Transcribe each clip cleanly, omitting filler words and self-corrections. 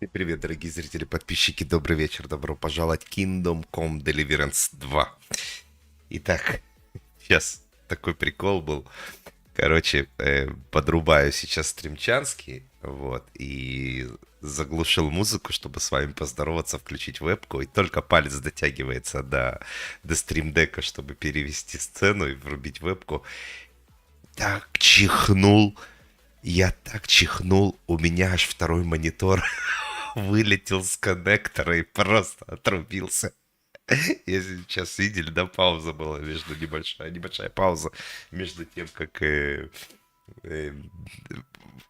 И привет, дорогие зрители, подписчики, добрый вечер, добро пожаловать в Kingdom Come Deliverance 2. Итак, сейчас такой прикол был. Короче, подрубаю сейчас стримчанский, вот, и заглушил музыку, чтобы с вами поздороваться, включить вебку, и только палец дотягивается до стримдека, чтобы перевести сцену и врубить вебку. Так чихнул, я так чихнул, у меня аж второй монитор вылетел с коннектора и просто отрубился. Если сейчас видели, да, пауза была между небольшая пауза между тем, как э,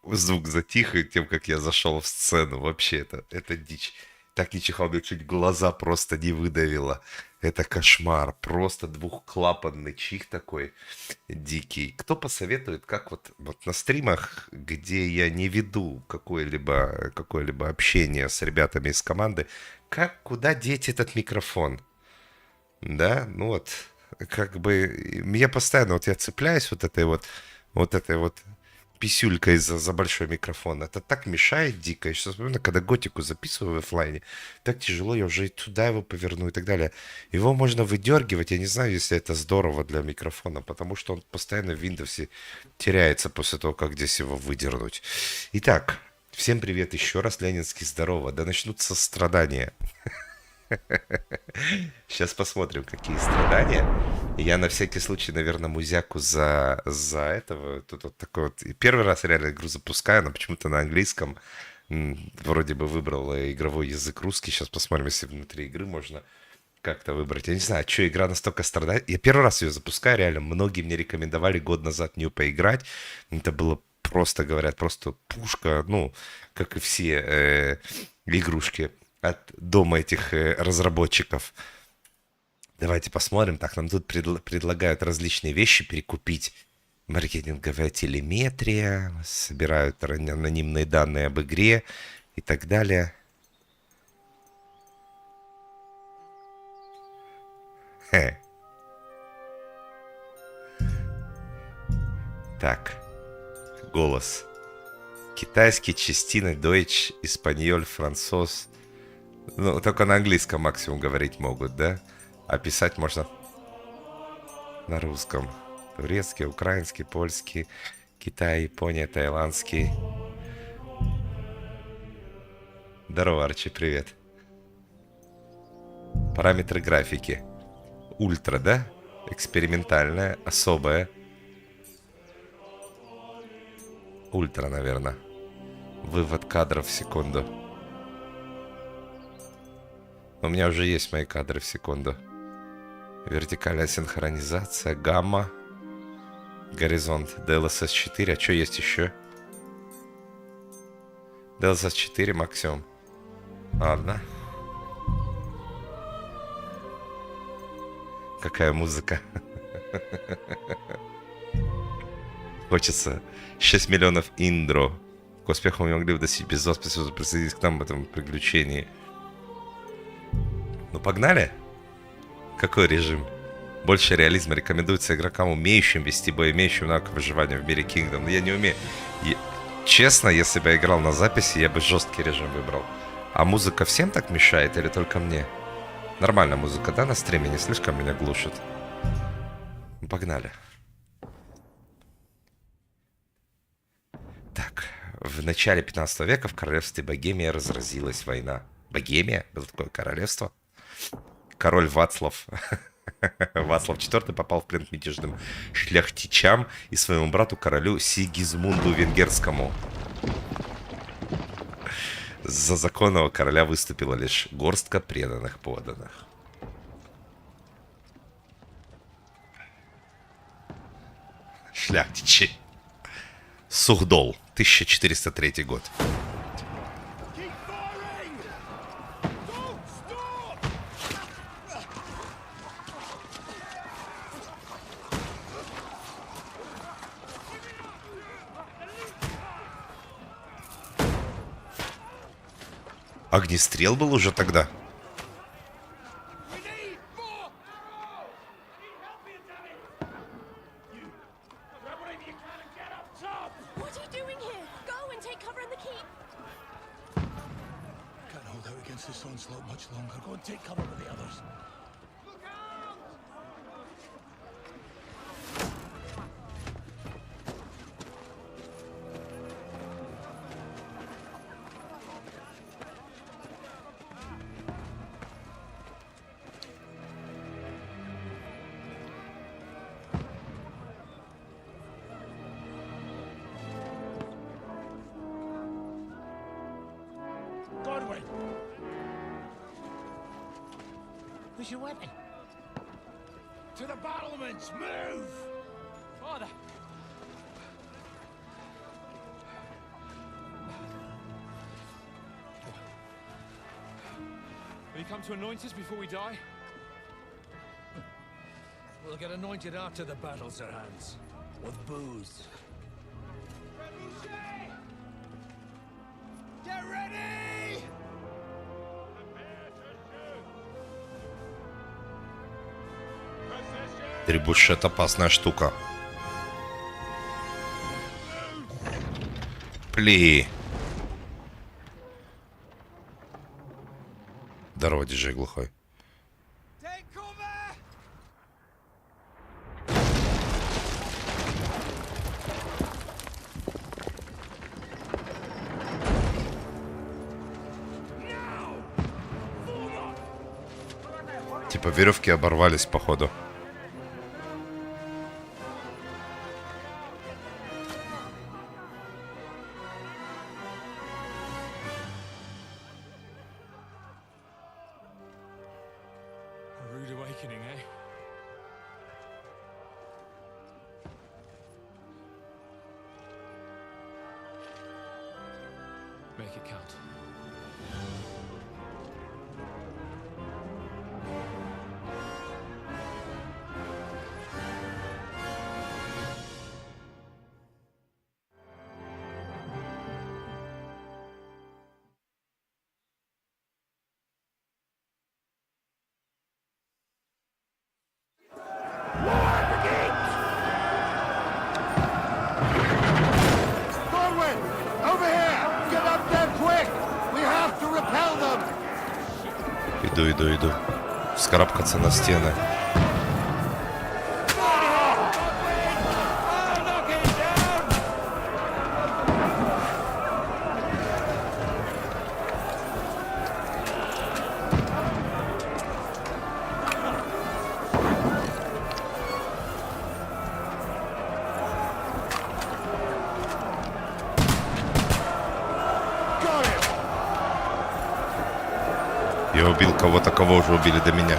звук затих и тем, как я зашел в сцену. Вообще, это дичь. Так не чихал, мне чуть глаза просто не выдавило. Это кошмар. Просто двухклапанный чих такой дикий. Кто посоветует, как вот на стримах, где я не веду какое-либо общение с ребятами из команды, куда деть этот микрофон? Да, ну вот, как бы, мне постоянно, вот я цепляюсь вот этой вот писюлькой за большой микрофон. Это так мешает дико. Я сейчас вспоминаю, когда готику записываю в оффлайне, так тяжело, я уже и туда его поверну и так далее. Его можно выдергивать, я не знаю, если это здорово для микрофона, потому что он постоянно в Windows теряется после того, как здесь его выдернуть. Итак, всем привет еще раз, Ленинский, здорово. Да начнутся страдания. Сейчас посмотрим, какие страдания. Я на всякий случай, наверное, музяку за этого. Тут вот такой вот. И первый раз реально игру запускаю, но почему-то на английском. Вроде бы выбрал игровой язык русский. Сейчас посмотрим, если внутри игры можно как-то выбрать. Я не знаю, что игра настолько страдает. Я первый раз ее запускаю, реально. Многие мне рекомендовали год назад в нее поиграть. Это было просто, говорят, просто пушка. Ну, как и все игрушки от дома этих разработчиков. Давайте посмотрим. Так, нам тут предлагают различные вещи перекупить. Маркетинговая телеметрия, собирают анонимные данные об игре и так далее. Хе. Так, голос. Китайский, частина, дойч, испаньоль, француз. Ну, только на английском максимум говорить могут, да? А писать можно на русском. Турецкий, украинский, польский, Китай, Япония, тайландский. Здорово, Арчи, привет. Параметры графики. Ультра, да? Экспериментальная, особая. Ультра, наверное. Вывод кадров в секунду. У меня уже есть мои кадры в секунду. Вертикальная синхронизация, гамма, горизонт, DLSS 4. А что есть еще? DLSS 4 максимум. Ладно. Какая музыка. Хочется 6 миллионов индро. К успеху мы могли бы достичь без вас, присоединиться к нам в этом приключении. Ну, погнали? Какой режим? Больше реализма рекомендуется игрокам, умеющим вести бой, имеющим навык выживания в мире Kingdom. Но я не умею. Честно, если бы я играл на записи, я бы жесткий режим выбрал. А музыка всем так мешает или только мне? Нормальная музыка, да, на стриме? Не слишком меня глушит? Ну, погнали. Так, в начале 15 века в королевстве Богемия разразилась война. Богемия? Было такое королевство? Король Вацлав IV попал в плен к мятежным шляхтичам и своему брату королю Сигизмунду Венгерскому. За законного короля выступила лишь горстка преданных подданных. Шляхтичи. Сухдол, 1403 год. Огнестрел был уже тогда. against this onslaught much longer. Go and take cover with the others. Where's your weapon? To the battlements! Move! Father! Will you come to anoint us before we die? We'll get anointed after the battles are hands. With booze. Get ready! Трибушет опасная штука. Пли. Здорово, диджей глухой. Типа веревки оборвались, походу. Make it count. Иду. Вскарабкаться на стены. Я убил кого-то, кого уже убили до меня.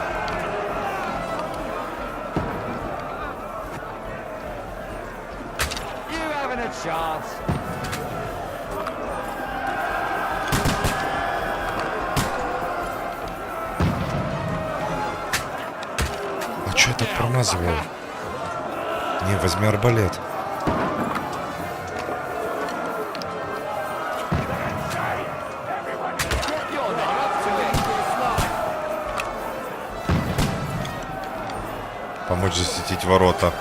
А что я так промазывал? Не, возьми арбалет. Помочь засветить ворота.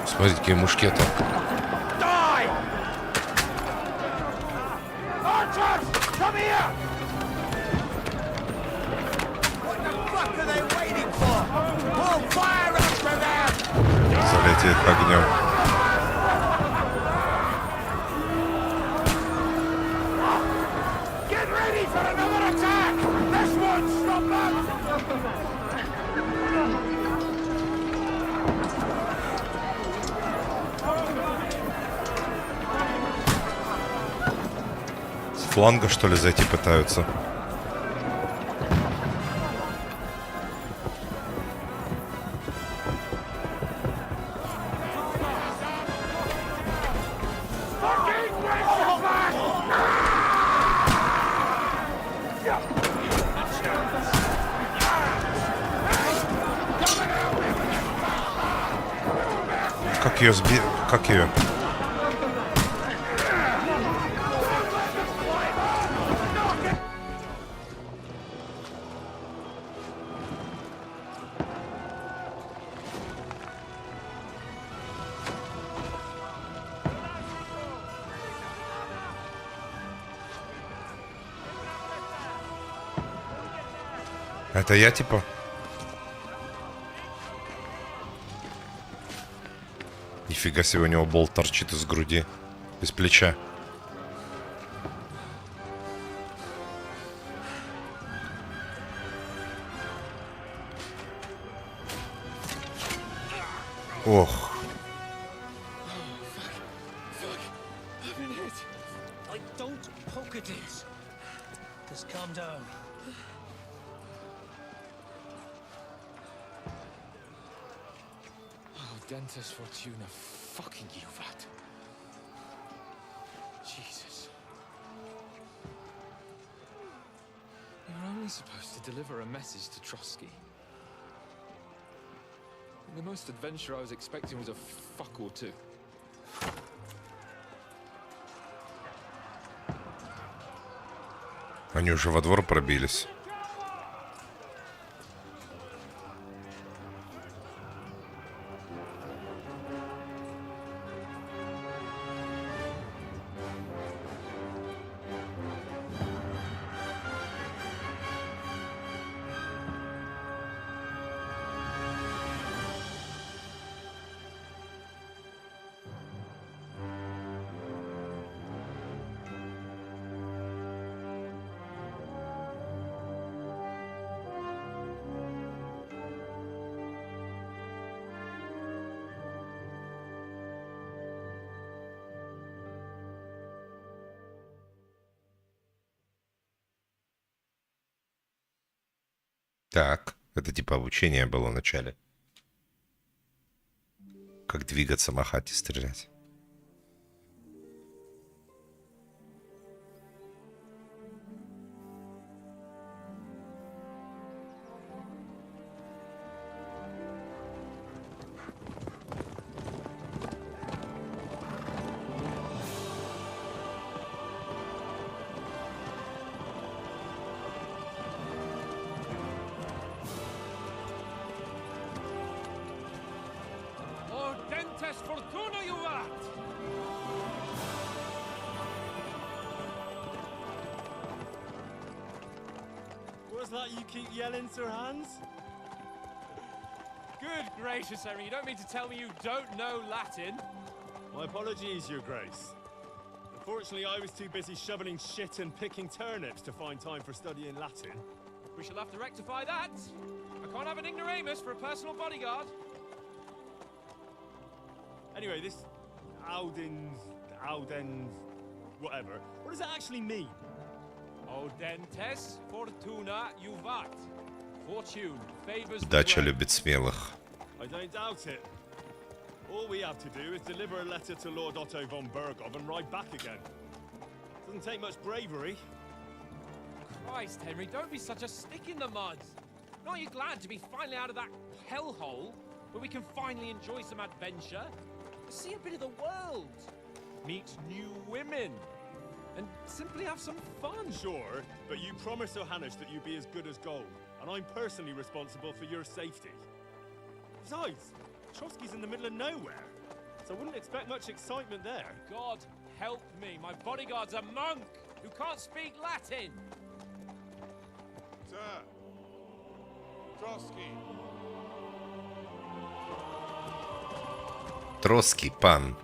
Смотрите, какие мушкеты. Залейте их огнем. С фланга, что ли, зайти пытаются? Как ее сби... Как ее? Это я типа? Нифига себе, у него болт торчит из груди. Из плеча. Ох. Don't poke at it. Just calm down. Oh, Dentist Fortuna, fucking you, that. Jesus. You were only supposed to deliver a message to Trotsky. The most adventure I was expecting was a fuck or two. Они уже во двор пробились. Так, это типа обучение было в начале. Как двигаться, махать и стрелять. Or Dentist Fortuna, you rat! What's that you keep yelling, Sir Hans? Good gracious, Henry, you don't mean to tell me you don't know Latin? My apologies, Your Grace. Unfortunately, I was too busy shoveling shit and picking turnips to find time for studying Latin. We shall have to rectify that. I can't have an ignoramus for a personal bodyguard. Anyway, this Audens, whatever. What does it actually mean? Oh, Dentes Fortuna Juvat. Fortune favors the Дача brave. любит смелых. I don't doubt it. All we have to do is deliver a letter to Lord Otto von Bergov and ride back again. Doesn't take much bravery. Christ, Henry, don't be such a stick in the mud. Aren't you glad to be finally out of that hellhole where we can finally enjoy some adventure? See a bit of the world, meet new women, and simply have some fun. Sure, but you promised Johannes that you'd be as good as gold, and I'm personally responsible for your safety. Besides, Trotsky's in the middle of nowhere, so I wouldn't expect much excitement there. God help me, my bodyguard's a monk who can't speak Latin. Sir, Trotsky. Троцкий, пан.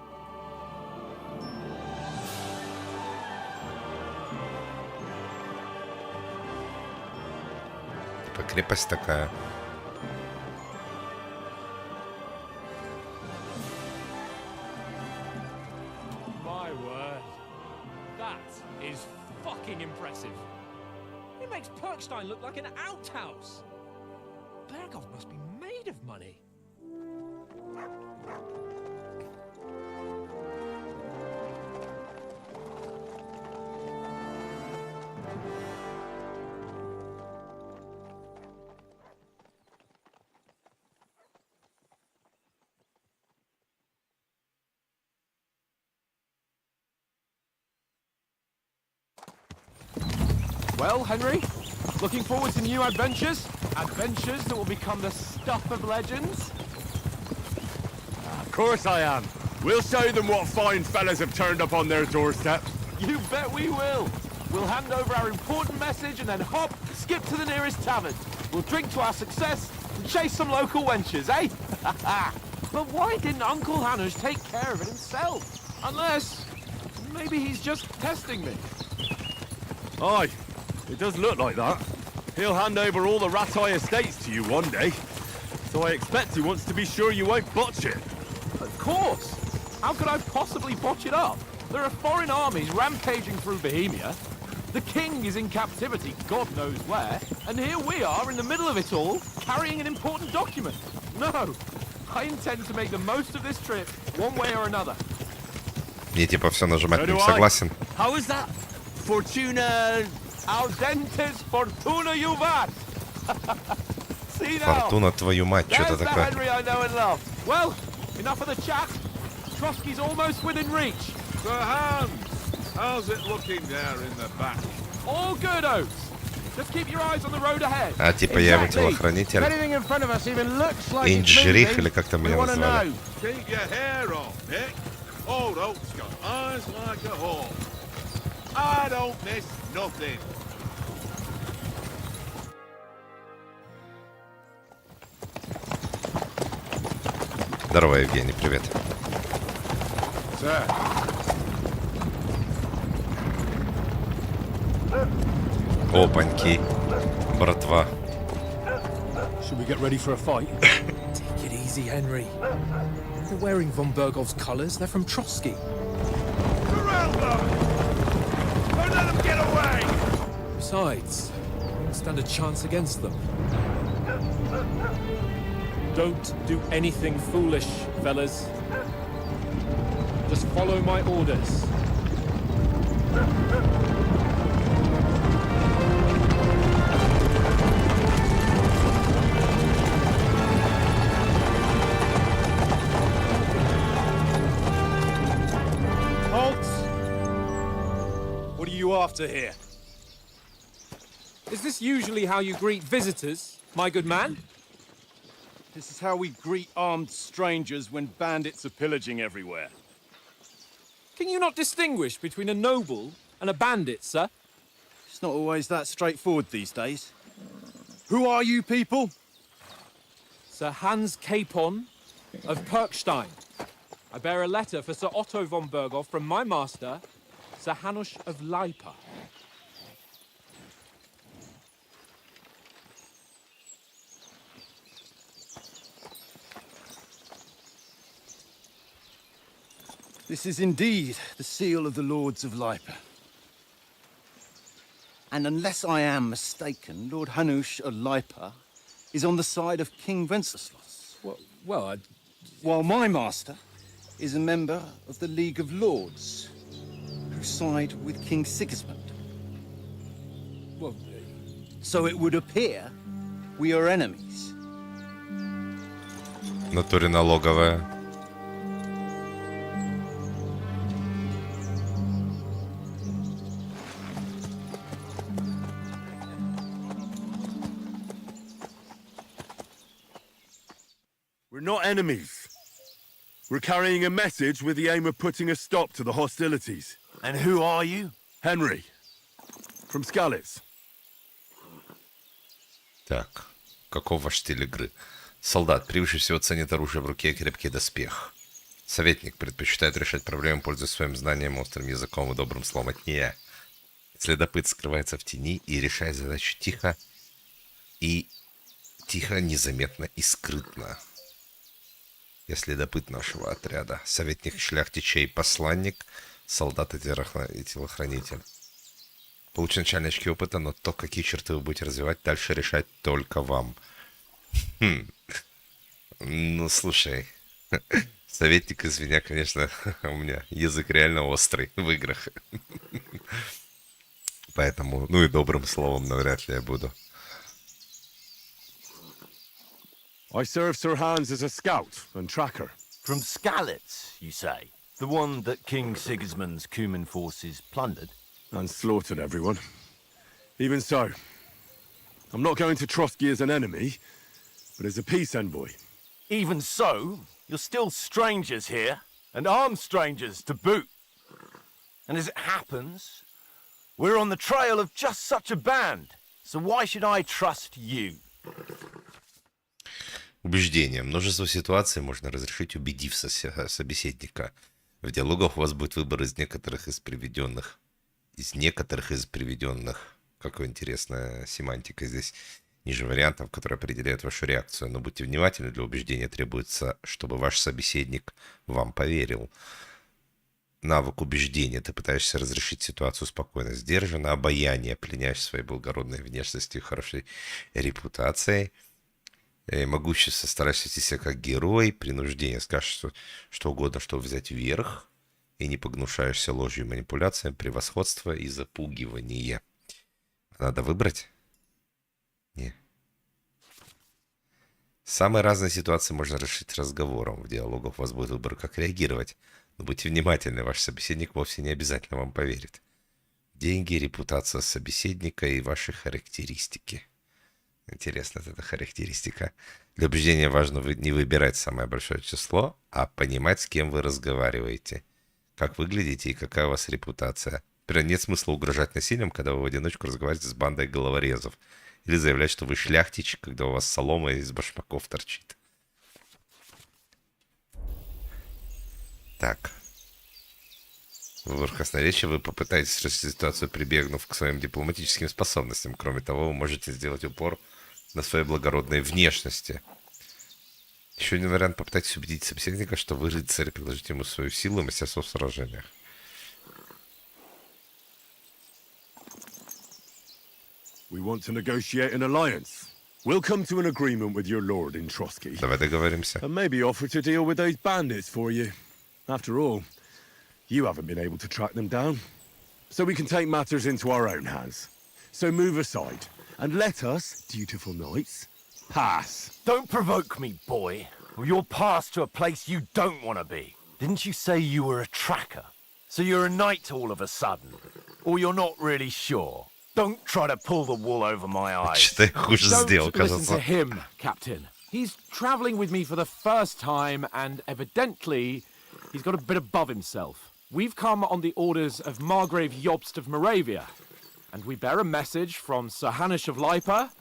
Типа крепость такая. My word, that is fucking impressive. It makes Perkstein look like an outhouse. Bergov must be made of money. Well, Henry, looking forward to new adventures? Adventures that will become the stuff of legends? Of course I am. We'll show them what fine fellas have turned up on their doorstep. You bet we will. We'll hand over our important message and then hop, skip to the nearest tavern. We'll drink to our success and chase some local wenches, eh? But why didn't Uncle Hanush take care of it himself? Unless, maybe he's just testing me. Aye, it does look like that. He'll hand over all the Ratai estates to you one day. So I expect he wants to be sure you won't botch it. Of course. How could I possibly botch it up? There are foreign armies rampaging through Bohemia. The king is in captivity, God knows where. And here we are in the middle of it all, carrying an important document. No, I intend to make the most of this trip, one way or another. Мне типа все нажимать, So do не I. согласен. How is that? Fortuna... Audentes fortuna juvat. See now. Фортуна, твою мать, что-то There's the такое. Henry I know and love. Well, enough of the chat. Trotsky's almost within reach. Sir Hans, how's it looking there in the back? All good, Oates. Just keep your eyes on the road ahead. А типа я его телохранитель. Anything in front of us even looks like Инжирих, it's или moving, как там we меня wanna назвали. know. Keep your hair on, Nick. Old Oak's got eyes like a hawk. I don't miss nothing. Здорово, Евгений, привет. Sir, Опаньки, братва. Should we get ready for a fight? Take it easy, Henry. They're wearing von Bergov's colours. They're from Trotsky. surround them! Don't let them get away! Besides, we don't stand a chance against them. Don't do anything foolish, fellas. Just follow my orders. Halt! What are you after here? Is this usually how you greet visitors, my good man? This is how we greet armed strangers when bandits are pillaging everywhere. Can you not distinguish between a noble and a bandit, sir? It's not always that straightforward these days. Who are you people? Sir Hans Capon of Perkstein. I bear a letter for Sir Otto von Berghoff from my master, Sir Hanush of Leipa. This is indeed the seal of the Lords of Lipa. And unless I am mistaken, Lord Hanush of Lipa is on the side of King Wenceslas, Well, while my master is a member of the League of Lords, who side with King Sigismund. well, So it would appear we are enemies. В натуре налоговая. We're not enemies. We're carrying a message with the aim of putting a stop to the hostilities. And who are you? Henry, from Skalitz. Так, каков ваш стиль игры? Солдат превыше всего ценит оружие в руке и крепкий доспех. Советник предпочитает решать проблемы, пользуясь своим знанием, острым языком и добрым словом. Это не я. Следопыт скрывается в тени и решает задачу тихо, незаметно и скрытно. Я следопыт нашего отряда. Советник шляхтичей, посланник, солдат и телохранитель. Получу начальные очки опыта, но то, какие черты вы будете развивать, дальше решать только вам. Ну, слушай, советник из меня, конечно, у меня язык реально острый в играх. Поэтому, ну и добрым словом навряд ли я буду. I serve Sir Hans as a scout and tracker. From Skalitz, you say? The one that King Sigismund's Cuman forces plundered? And slaughtered everyone. Even so, I'm not going to Trotsky as an enemy, but as a peace envoy. Even so, you're still strangers here, and armed strangers to boot. And as it happens, we're on the trail of just such a band, so why should I trust you? Убеждение. Множество ситуаций можно разрешить, убедив собеседника. В диалогах у вас будет выбор из некоторых из приведенных. Какая интересная семантика здесь. Ниже вариантов, которые определяют вашу реакцию. Но будьте внимательны, для убеждения требуется, чтобы ваш собеседник вам поверил. Навык убеждения. Ты пытаешься разрешить ситуацию спокойно, сдержанно. Обаяние. Пленяешь своей благородной внешностью и хорошей репутацией. Могущество. Стараешься вести себя как герой. Принуждение. Скажешь что угодно, чтобы взять вверх. И не погнушаешься ложью и манипуляциями. Превосходство и запугивание. Надо выбрать? Не. Самые разные ситуации можно решить разговором. В диалогах у вас будет выбор, как реагировать. Но будьте внимательны, ваш собеседник вовсе не обязательно вам поверит. Деньги, репутация собеседника и ваши характеристики. Интересно, эта характеристика. Для убеждения важно не выбирать самое большое число, а понимать, с кем вы разговариваете. Как выглядите и какая у вас репутация. Например, нет смысла угрожать насилием, когда вы в одиночку разговариваете с бандой головорезов. Или заявлять, что вы шляхтич, когда у вас солома из башмаков торчит. Так. Выбор красноречия. Вы попытаетесь решить ситуацию, прибегнув к своим дипломатическим способностям. Кроме того, вы можете сделать упор на своей благородной внешности. Еще один вариант. Попытайтесь убедить собеседника, что вы рыцарь, предложите ему свою силу и мастерство в сражениях. We want to negotiate an alliance. We'll come to an agreement with your lord in Trotsky. Давай договоримся. And maybe offer to deal with those bandits for you. After all, you haven't been able to track them down. So we can take matters into our own hands. So move aside and let us, dutiful knights, pass. Don't provoke me, boy, or you'll pass to a place you don't want to be. Didn't you say you were a tracker? So you're a knight all of a sudden? Or you're not really sure? Don't try to pull the wool over my eyes. Что я хуже сделал, Don't listen кажется. to him, Captain. He's travelling with me for the first time, and evidently he's got a bit above himself. We've come on the orders of Margrave Jobst of Moravia, and we bear a message from Sir Hanush of Lipa,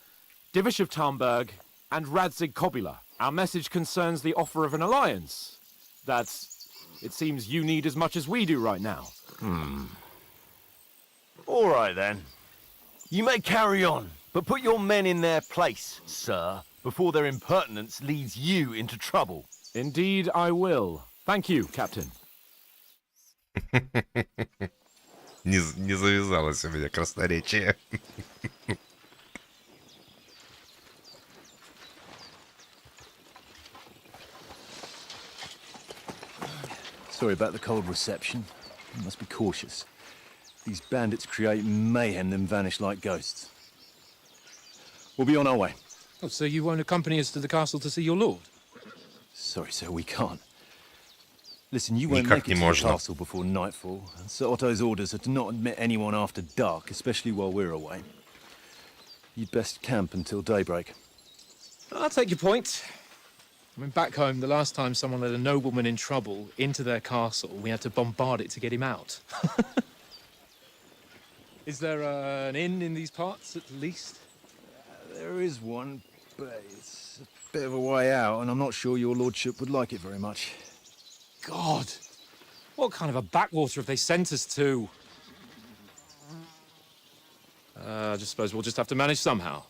Divish of Tarnberg, and Radzig Kobila. Our message concerns the offer of an alliance. That's, it seems, you need as much as we do right now. All right, then. You may carry on, but put your men in their place, sir, before their impertinence leads you into trouble. Indeed, I will. Thank you, Captain. Не завязалось у меня красноречие. Sorry about the cold reception. You must be cautious. These bandits create mayhem, then vanish like ghosts. We'll be on our way. Oh, so you won't accompany us to the castle to see your lord? Sorry, sir, we can't. Listen, you won't make it to the castle before nightfall, and Sir Otto's orders are to not admit anyone after dark, especially while we're away. You'd best camp until daybreak. I'll take your point. I mean, back home, the last time someone let a nobleman in trouble into their castle, we had to bombard it to get him out. Is there an inn in these parts, at least? There is one, but it's a bit of a way out, and I'm not sure your lordship would like it very much. God! What kind of a backwater have they sent us to? I just suppose we'll just have to manage somehow.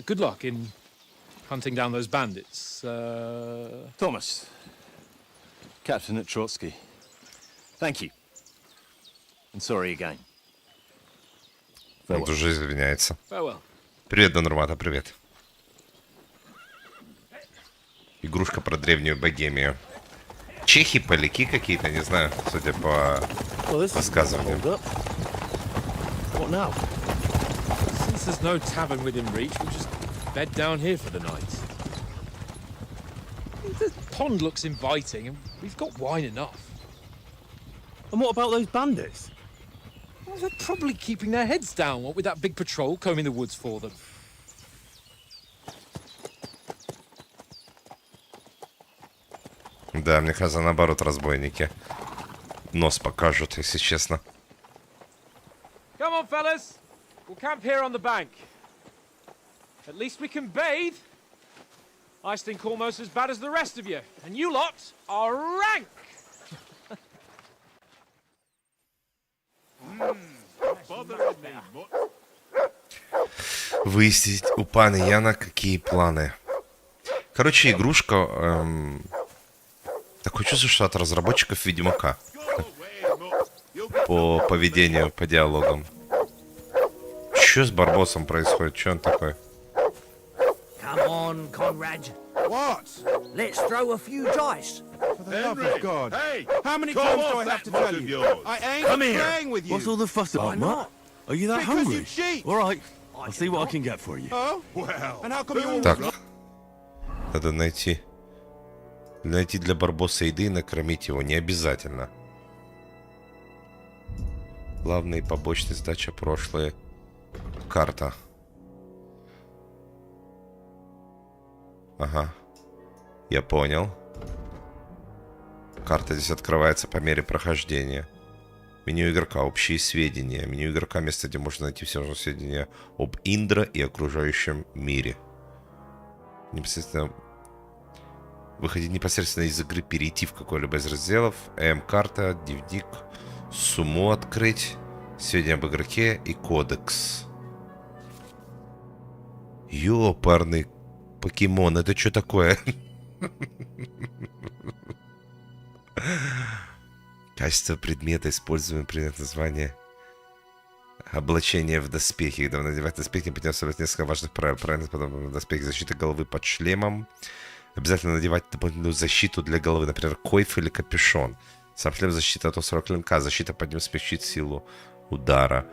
Good luck in hunting down those bandits. Thomas, captain at Trotsky. Thank you. And sorry again. Он уже извиняется. Farewell. Привет, Донормата, привет. Игрушка про древнюю Богемию. Чехи, поляки какие-то, не знаю, судя по высказываниям. What now? Since there's no tavern within reach, we'll just bed down here for the night. The pond looks inviting, and we've got wine enough. And what about those bandits? Well, they're probably keeping their heads down, what with that big patrol combing the woods for them. Да, мне кажется, наоборот, разбойники нос покажут, если честно. Come on, fellas. We'll camp here on the bank. At least we can bathe. I stink almost as bad as the rest of you, and you lot are rank. Выяснить у пана Яна, какие планы. Короче, игрушка... Такое чувство, что от разработчиков Ведьмака. По поведению, по диалогам. Что с Барбосом происходит? Что он такой? Come on, Conrad. What? Let's throw a few dice. For the love of God. Hey! How many come times off do I have that to mug tell of you? yours. I ain't Come here. playing with you. What's all the fuss about, Why Matt? not? Are you that Because hungry? you cheat. All right, I'll see what I can get for you. Oh? Well, And how come you always... Так. Надо найти для Барбоса еды и накормить его. Не обязательно. Главные побочные задачи прошлые. Карта. Ага. Я понял. Карта здесь открывается по мере прохождения. Меню игрока. Общие сведения. Меню игрока. Место, где можно найти все нужные сведения об Индра и окружающем мире. Непосредственно... Выходить непосредственно из игры, перейти в какой-либо из разделов. Карта, дневник, сумму открыть, сведения об игроке и кодекс. Ёпарный покемон, это что такое? Качество предмета, используемый предмет названия. Облачение в доспехи. Когда надевать доспехи, необходимо соблюдать несколько важных правил. Правильно, потом доспехи защиты головы под шлемом. Обязательно надевать дополнительную защиту для головы, например, койф или капюшон. Сам шлем защита от острого клинка. Защита под ним смягчит силу удара.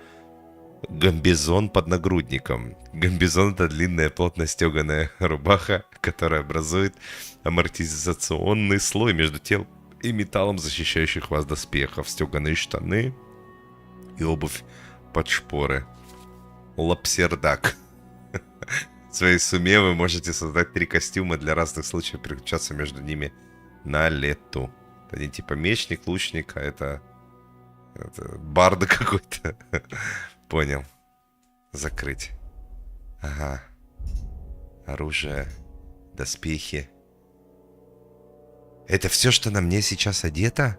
Гамбизон под нагрудником. Гамбизон — это длинная плотно стеганая рубаха, которая образует амортизационный слой между телом и металлом, защищающих вас доспехов. Стеганые штаны и обувь под шпоры. Лапсердак. В своей сумме вы можете создать 3 костюма для разных случаев, переключаться между ними на лету. Это не типа мечник, лучник, а это барда какой-то. Понял. Закрыть. Ага. Оружие, доспехи. Это все, что на мне сейчас одето?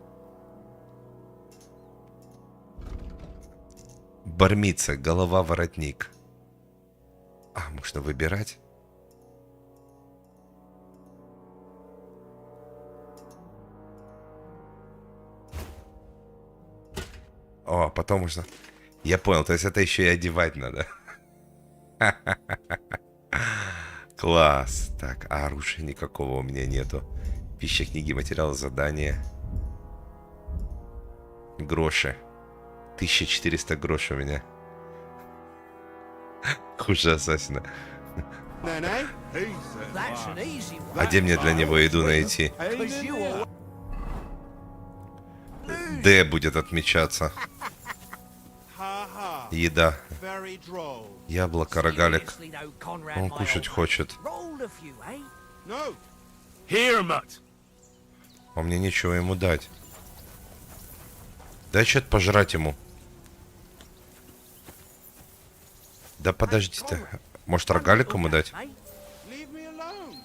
Бармица, голова, воротник. А, можно выбирать. О, а потом можно... Я понял, то есть это еще и одевать надо. Класс. Так, а оружия никакого у меня нету. Пища, книги, материалы, задания. Гроши. 1400 грошей у меня. Хуже ассасина. That's an easy one. А где мне для него еду найти? 'Cause you are... Д будет отмечаться. Еда. Яблоко, рогалик. Seriously though, Conrad, Он my кушать old хочет. mate, roll a few, eh? No. Here, Mutt. А мне нечего ему дать. Дай что-то пожрать ему. Да подожди ты. Может, рогалик ему дать? Mate, Leave me alone.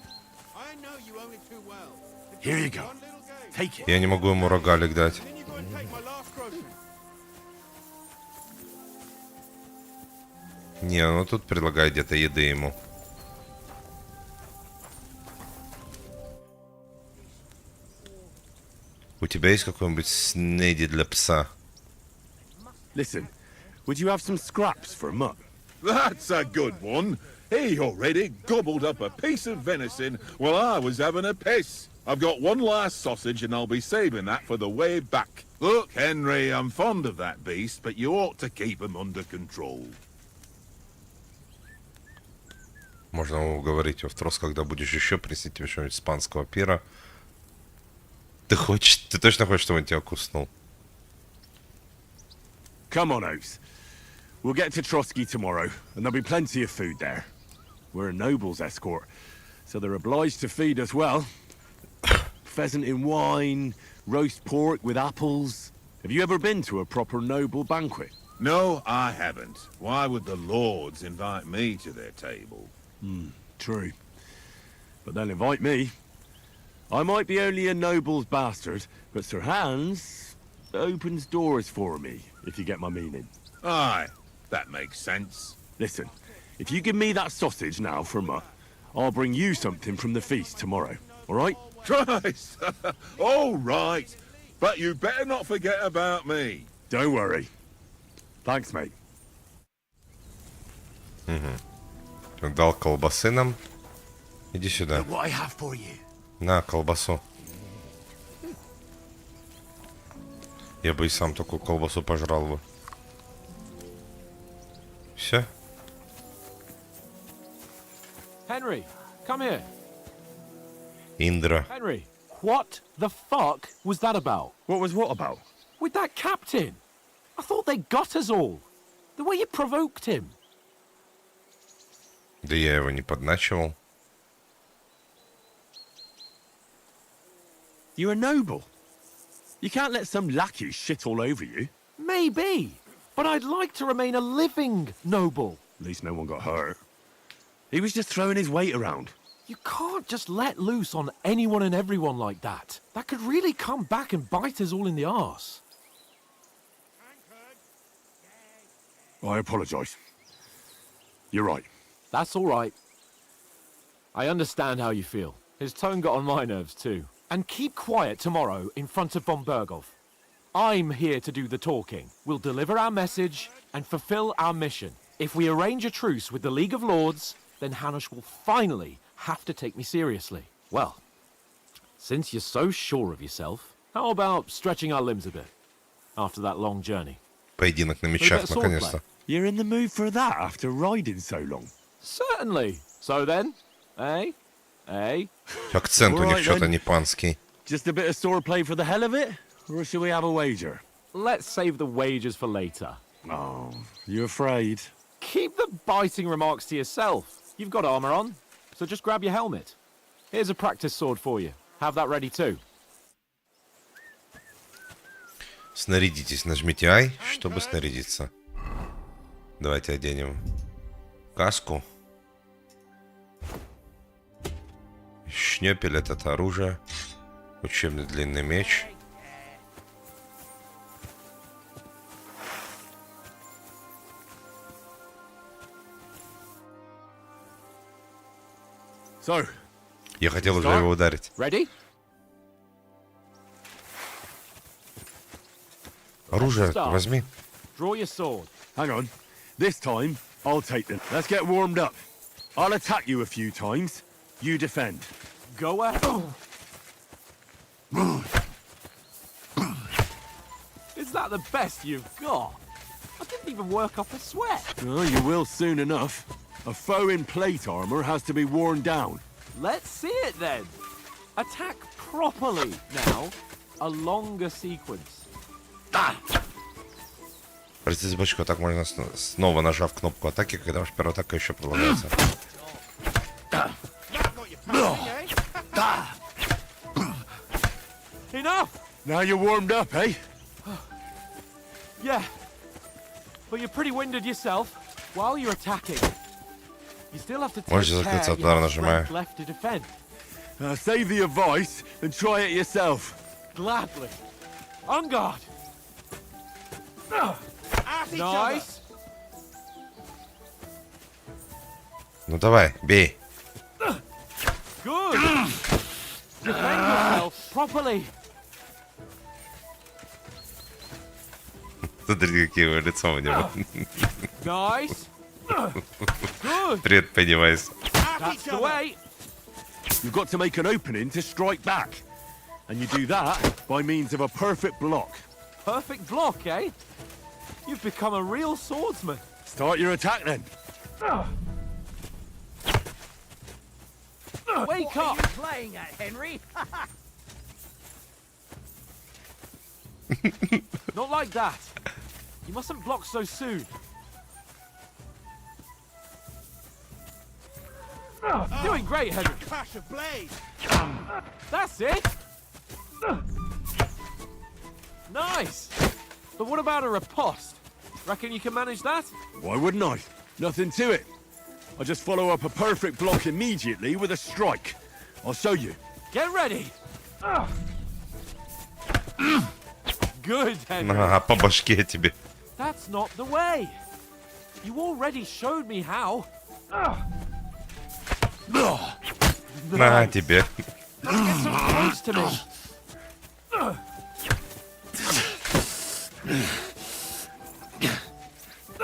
I know you only too well. Here you go. One little game. Take it. Я не могу ему рогалик дать. Then you go and take my last grocery. Не, ну тут предлагает где-то еды ему. У тебя есть какой-нибудь снеди для пса? Listen, would you have some scraps for a mutt? That's a good one. He already gobbled up a piece of venison while I was having a piss. I've got one last sausage and I'll be saving that for the way back. Look, Henry, I'm fond of that beast, but you ought to keep him under control. Можно уговорить его в трос, когда будешь еще принести тебе что-нибудь испанского пира. Ты точно хочешь, чтобы он тебя куснул? Come on, Oaks. We'll get to Trotsky tomorrow, and there'll be plenty of food there. We're a noble's escort, so they're obliged to feed us well. Pheasant in wine, roast pork with apples. Have you ever been to a proper noble banquet? No, I haven't. Why would the lords invite me to their table? True. But they'll invite me. I might be only a noble's bastard, but Sir Hans opens doors for me, if you get my meaning. Aye, that makes sense. Listen, if you give me that sausage now for Mutt, I'll bring you something from the feast tomorrow, all right? Christ! All right, but you better not forget about me. Don't worry. Thanks, mate. Дал колбасы нам. Иди сюда. What I have for you. На, колбасу. Я бы и сам такую колбасу пожрал бы. Все? Henry, come here. Индра. Henry, what the fuck was that about? What was what about? With that captain? I thought they got us all. The way you provoked him. Да я его не подначивал. You're a noble. You can't let some lackey shit all over you. Maybe, but I'd like to remain a living noble. At least no one got hurt. He was just throwing his weight around. You can't just let loose on anyone and everyone like that. That could really come back and bite us all in the arse. I apologize. You're right. That's all right. I understand how you feel. His tone got on my nerves too. And keep quiet tomorrow in front of von Berghoff. I'm here to do the talking. We'll deliver our message and fulfill our mission. If we arrange a truce with the League of Lords, then Hanush will finally have to take me seriously. Well, since you're so sure of yourself, how about stretching our limbs a bit after that long journey? Поединок на мечах, наконец-то. You're in the mood for that after riding so long? Certainly. So then, eh? Акцент у них что-то не панский. Just a bit of swordplay for the hell of it? Or should we have a wager? Let's save the wagers for later. Oh, you afraid? Keep the biting remarks to yourself. You've got armor on, so just grab your helmet. Here's a practice sword for you. Have that ready too. Снарядитесь, нажмите I, чтобы снарядиться. Давайте оденем каску. Шнепель — это оружие. Учебный длинный меч. So, Я хотел уже его ударить. Ready? Оружие возьми. Draw your sword. hang on. This time, I'll take them. Let's get warmed up. I'll attack you a few times. You defend. Go ahead. Is that the best you've got? I didn't even work up a sweat. Oh, you will soon enough. A foe in plate armor has to be worn down. Let's see it then. Attack properly now. A longer sequence. Простите, бочку, так можно снова нажав кнопку атаки, когда ваша первая атака еще продолжается. Enough! Now you're warmed up, eh? Yeah. But you're pretty winded yourself while you're attacking. You still have to take Можете care закрыться от you удара, have нажимая. strength left to defend. Save the advice and try it yourself. Gladly. On guard. Nice. Ну давай, бей. Good. Defend yourself properly. Смотри, какие его лицо у него. Nice. Good. Привет, Пеннивайз. That's the way. You've got to make an opening to strike back. And you do that by means of a perfect block. Perfect block, eh? You've become a real swordsman. Start your attack then. Wake What are up. you playing at, Henry? Not like that. You mustn't block so soon. Doing great, Henry. Clash of blades! That's it. Nice. But what about a riposte? Reckon you can manage that? Why wouldn't I? Nothing to it. I just follow up a perfect block immediately with a strike. I'll show you. Get ready. Good, Henry. Ага, по башке тебе. That's not the way. You already showed me how. На тебе. Let's get some close to me.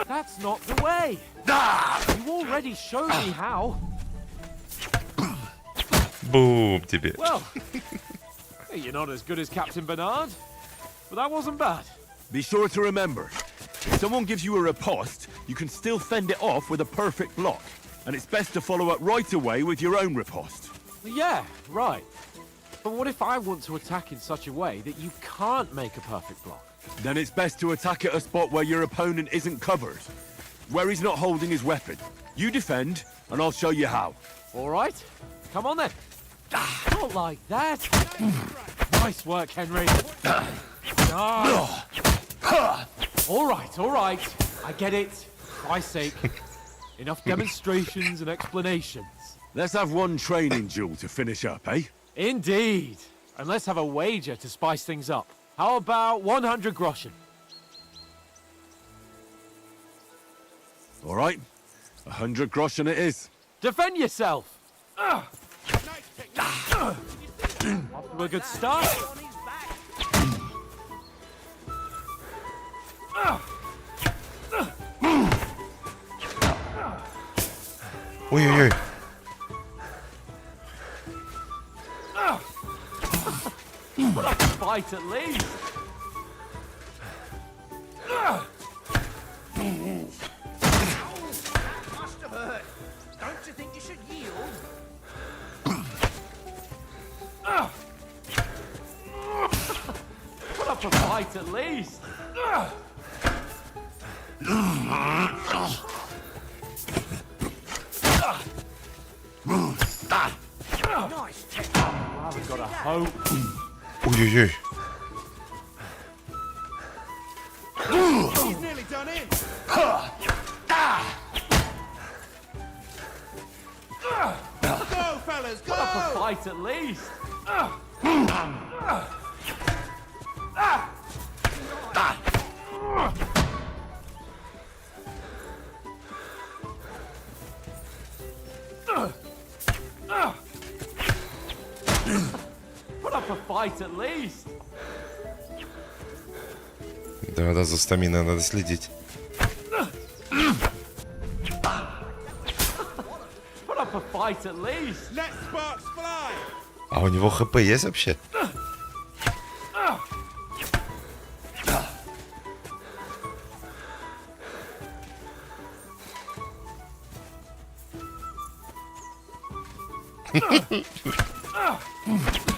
That's not the way. You already showed me how. Бум тебе. Well, you're not as good as Captain Bernard, but that wasn't bad. Be sure to remember, if someone gives you a riposte, you can still fend it off with a perfect block. And it's best to follow up right away with your own riposte. Yeah, right. But what if I want to attack in such a way that you can't make a perfect block? Then it's best to attack at a spot where your opponent isn't covered, where he's not holding his weapon. You defend, and I'll show you how. All right, come on then. Not like that. Nice work, Henry. All right. I get it. For my sake. Enough demonstrations and explanations. Let's have one training duel to finish up, eh? Indeed. And let's have a wager to spice things up. How about 100 groschen? All right, 100 groschen it is. Defend yourself. Off to a good start. On his back. Ой-ой-ой. Put up a fight at least. Must have hurt. Don't you think you should yield? Put up a fight at least. Nice technique. Well, we've got a hope. Ой-ой-ой. He's nearly done in! Go, fellas, Put up a go! fight at least. Put up a fight at least. Да, за стаминой надо следить. Put up a fight at least. Let sparks fly! А у него ХП есть вообще?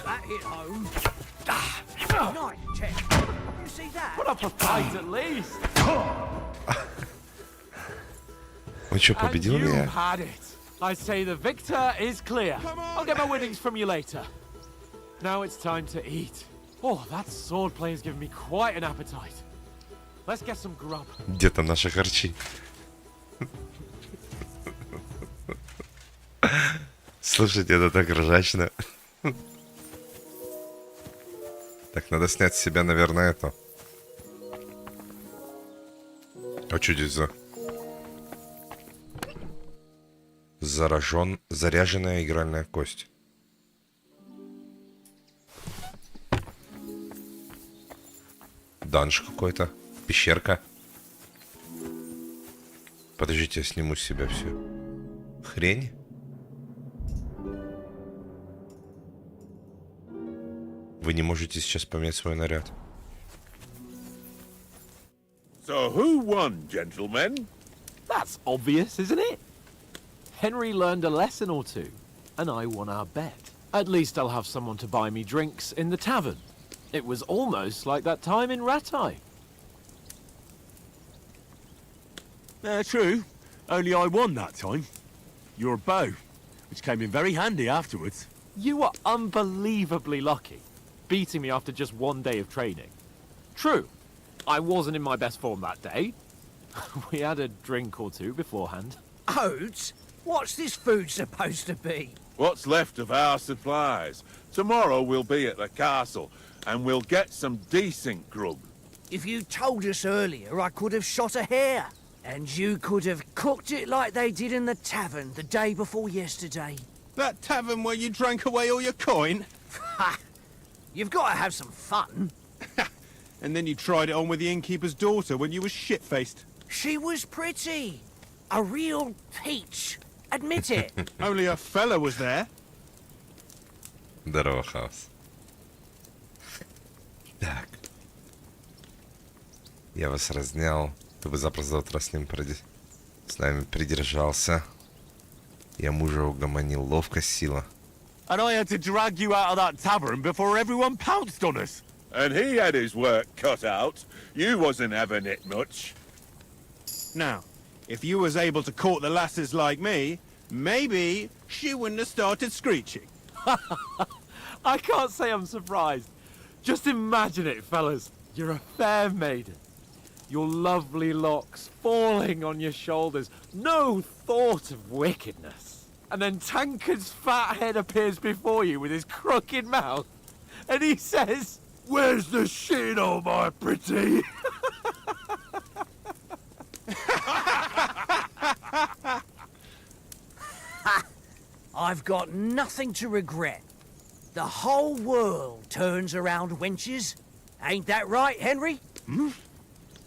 That hit home. Nice check. You see that? Put up a fight at least. Он что, And победил you меня? had it. I say the victor is clear. Come on, I'll get my Harry. winnings from you later. Now it's time to eat. Oh, that sword play has given me quite an appetite. Let's get some grub. Где там наши харчи? Слушайте, это так ржачно. Так, надо снять с себя, наверное, это. А что здесь за... Заряженная игральная кость. Данж какой-то. Пещерка. Подождите, я сниму с себя все. Хрень. Вы не можете сейчас поменять свой наряд. So who won, gentlemen? That's obvious, isn't it? Henry learned a lesson or two, and I won our bet. At least I'll have someone to buy me drinks in the tavern. It was almost like that time in Ratai. True. Only I won that time. Your bow, which came in very handy afterwards. You were unbelievably lucky, beating me after just one day of training. True, I wasn't in my best form that day. We had a drink or two beforehand. Oats? What's this food supposed to be? What's left of our supplies. Tomorrow we'll be at the castle, and we'll get some decent grub. If you told us earlier, I could have shot a hare. And you could have cooked it like they did in the tavern the day before yesterday. That tavern where you drank away all your coin? Ha! You've got to have some fun. And then you tried it on with the innkeeper's daughter when you were shit-faced. She was pretty. A real peach. Admit it. Only a fella was there. Здорово, Хаос. Так. Я вас разнял. Ты бы запросто завтра с нами придержался. Я мужа угомонил. Ловкость, сила. And I had to drag you out of that tavern before everyone pounced on us. And he had his work cut out. You wasn't having it much. Now, if you was able to court the lasses like me, maybe she wouldn't have started screeching. I can't say I'm surprised. Just imagine it, fellas. You're a fair maiden. Your lovely locks falling on your shoulders. No thought of wickedness. And then Tankard's fat head appears before you with his crooked mouth. And he says, "Where's the shit, oh my pretty?" I've got nothing to regret. The whole world turns around wenches. Ain't that right, Henry? Hmm?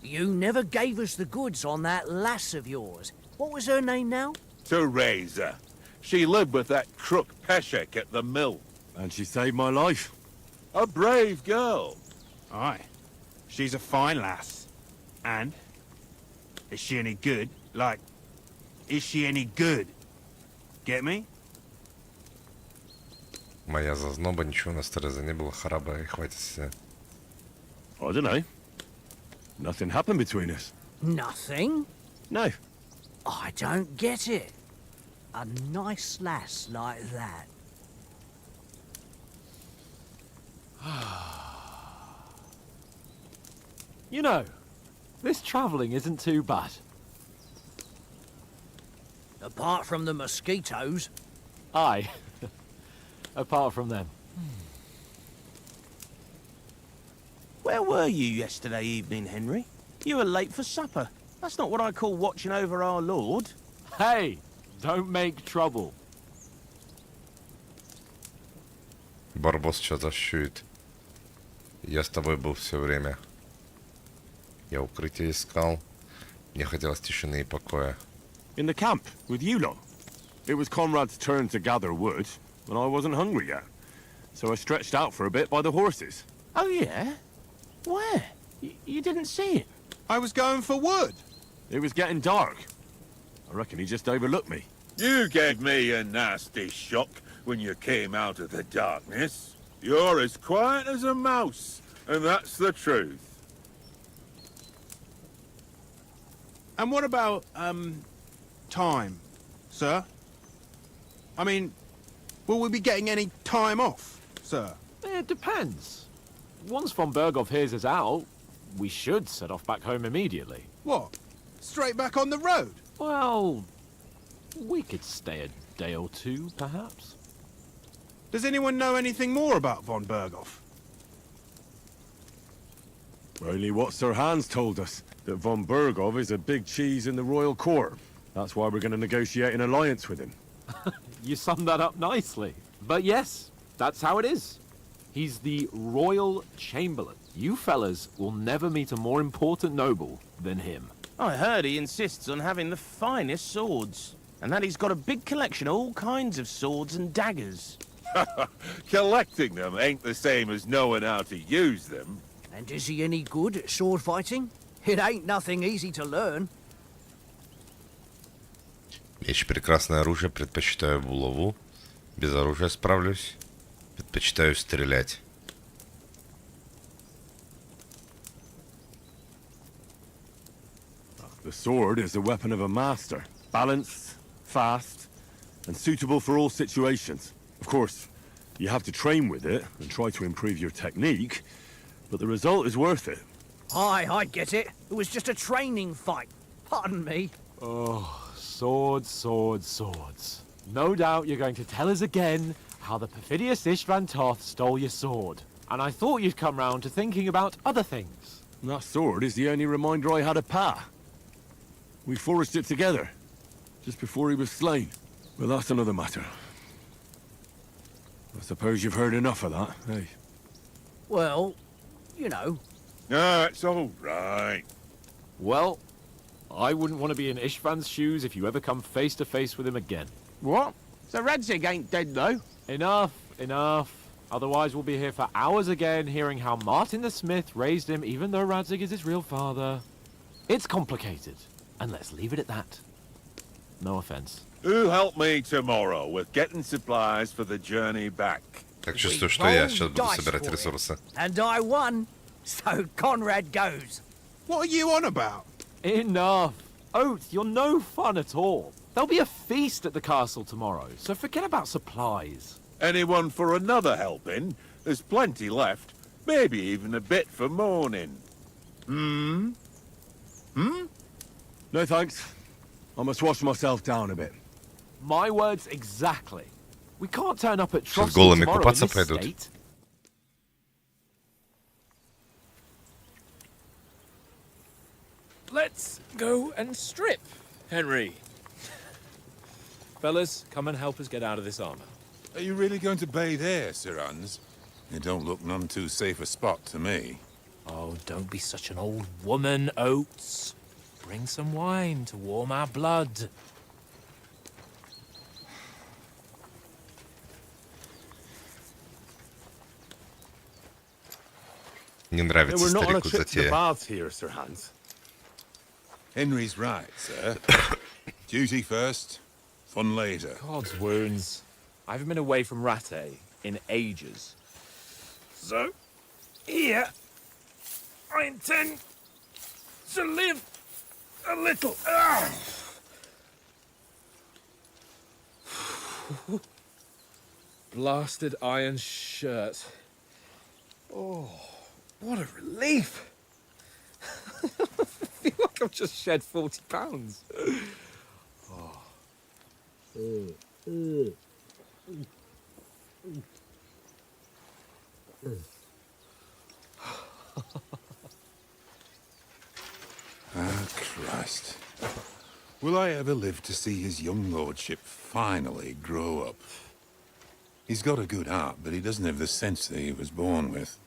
You never gave us the goods on that lass of yours. What was her name now? Teresa. She lived with that crook Peshek at the mill. And she saved my life. A brave girl. Aye. She's a fine lass. And? Is she any good? Like, is she any good? Get me? Моя зазноба, ничего на Тереза не было, хараба и хватит себя. I don't know. Nothing happened between us. Nothing? No. I don't get it. A nice lass like that. You know, this travelling isn't too bad. Apart from the mosquitoes. Aye. Apart from them. Where were you yesterday evening, Henry? You were late for supper. That's not what I call watching over our Lord. Hey, don't make trouble. Барбос сейчас защует. Я с тобой был все время. Я укрытие искал. Мне хотелось тишины и покоя. In the camp, with you lot. It was Conrad's turn to gather wood, and I wasn't hungry yet. So I stretched out for a bit by the horses. Oh, yeah? Where? You didn't see it? I was going for wood. It was getting dark. I reckon he just overlooked me. You gave me a nasty shock when you came out of the darkness. You're as quiet as a mouse, and that's the truth. And what about, time, sir? I mean, will we be getting any time off, sir? It depends. Once von Berghoff hears us out, we should set off back home immediately. What? Straight back on the road? Well, we could stay a day or two, perhaps. Does anyone know anything more about von Berghoff? Only what Sir Hans told us, that von Berghoff is a big cheese in the royal court. That's why we're going to negotiate an alliance with him. You summed that up nicely. But yes, that's how it is. He's the Royal Chamberlain. You fellas will never meet a more important noble than him. I heard he insists on having the finest swords, and that he's got a big collection of all kinds of swords and daggers. Collecting them ain't the same as knowing how to use them. And is he any good at sword fighting? It ain't nothing easy to learn. Меч прекрасное оружие, предпочитаю булаву. Без оружия справлюсь. Предпочитаю стрелять. The sword is a weapon of a master. Balanced, fast, and suitable for all situations. Of course, you have to train with it and try to improve your technique, but the result is worth it. Aye, I get it. It was just a training fight. Pardon me. Oh, swords, swords, swords. No doubt you're going to tell us again how the perfidious Istvan Toth stole your sword. And I thought you'd come round to thinking about other things. And that sword is the only reminder I had of Pa. We forged it together, just before he was slain. But that's another matter. I suppose you've heard enough of that, eh? Well, you know. No, it's all right. Well, I wouldn't want to be in Istvan's shoes if you ever come face to face with him again. What? So Radzig ain't dead, though? Enough, enough. Otherwise we'll be here for hours again hearing how Martin the Smith raised him even though Radzig is his real father. It's complicated, and let's leave it at that. No offense. Who'll help me tomorrow with getting supplies for the journey back? Так чувствую, что я сейчас буду собирать ресурсы. And I won, so Conrad goes. What are you on about? Enough. Oath, you're no fun at all. There'll be a feast at the castle tomorrow, so forget about supplies. Anyone for another helping? There's plenty left. Maybe even a bit for morning. Hmm? No thanks. I must wash myself down a bit. My words exactly. We can't turn up at Сейчас Trotsky голыми tomorrow in купаться this пойдут. state. Let's go and strip, Henry. Fellas, come and help us get out of this armor. Are you really going to bathe here, Sir Hans? It don't look none too safe a spot to me. Oh, don't be such an old woman, Oates. Bring some wine to warm our blood. Не нравится We're not on a старику trip to the затея. baths here, Sir Hans. Henry's right, sir. Duty first, fun later. God's wounds. I haven't been away from Rattay in ages. So, here, I intend to live a little. Blasted iron shirt. Oh, what a relief. I feel like I've just shed 40 pounds. Ah, Christ. Will I ever live to see his young lordship finally grow up? He's got a good heart, but he doesn't have the sense that he was born with.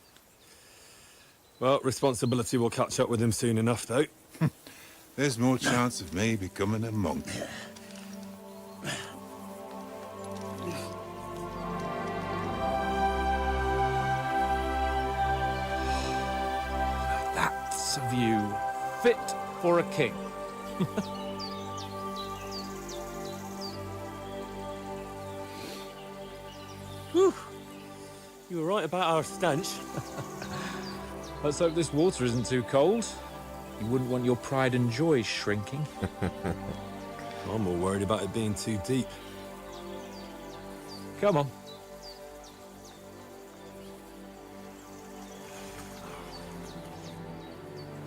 Well, responsibility will catch up with him soon enough, though. There's more chance of me becoming a monk. That's a view fit for a king. Whew. You were right about our stench. Let's hope this water isn't too cold. You wouldn't want your pride and joy shrinking. I'm more worried about it being too deep. Come on.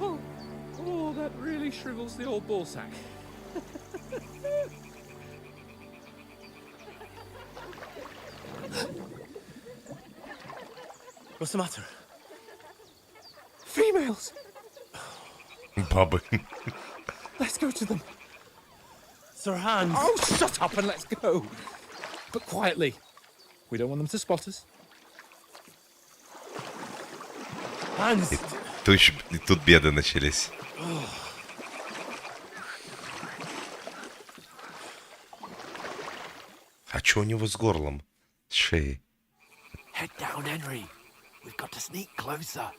Oh, that really shrivels the old ball sack. What's the matter? Females! Бабы. Let's go to them. Sir Hans. Oh, shut up and let's go. But quietly. We don't want them to spot us. Hans. И тут беды начались. А чё у него с горлом? С шеей? Head down, Henry. We've got to sneak closer.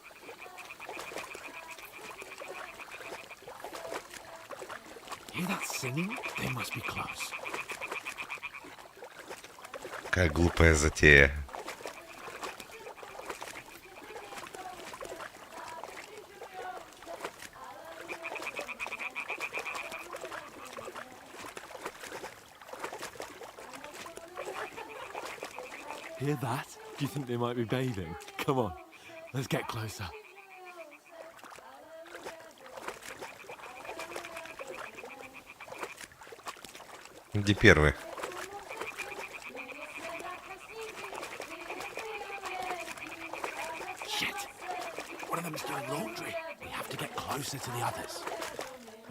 Hear that singing? They must be close. Какая глупая затея. hear that? Do you think they might be bathing? Come on, let's get closer. Где первый? Shit! One of them's doing laundry. We have to get closer to the others.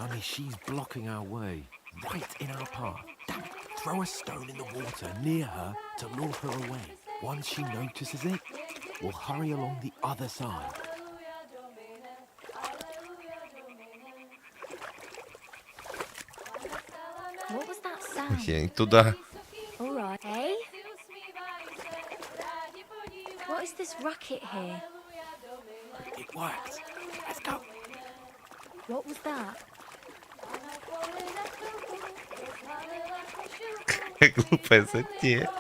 Only she's blocking our way, right in our path. Damn it! Throw a stone in the water near her to lure her away. Once she notices it, we'll hurry along the other side. What was that sound? Я не туда. All right. Hey? What is this racket here? It worked. Let's go. What was that? Какая глупая затея.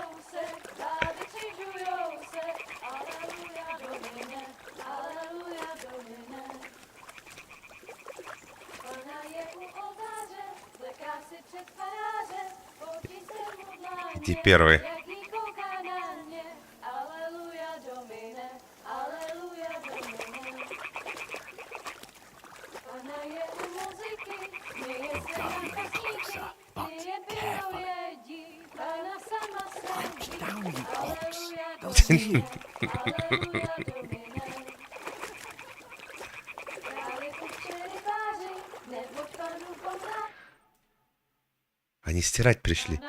Где первый? Они стирать пришли.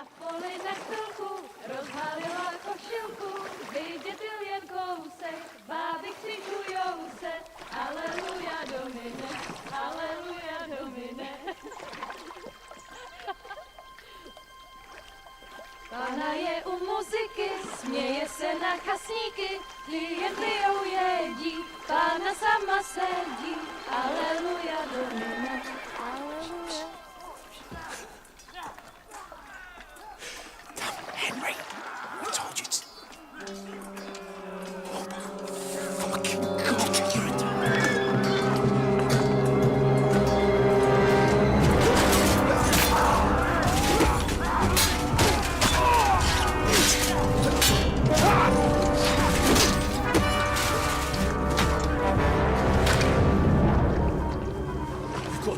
Pána je u muziky, směje se na kasníky, klient lijou jedí, Pána sama sedí, aleluja domine, aleluja. Henry, I told you to...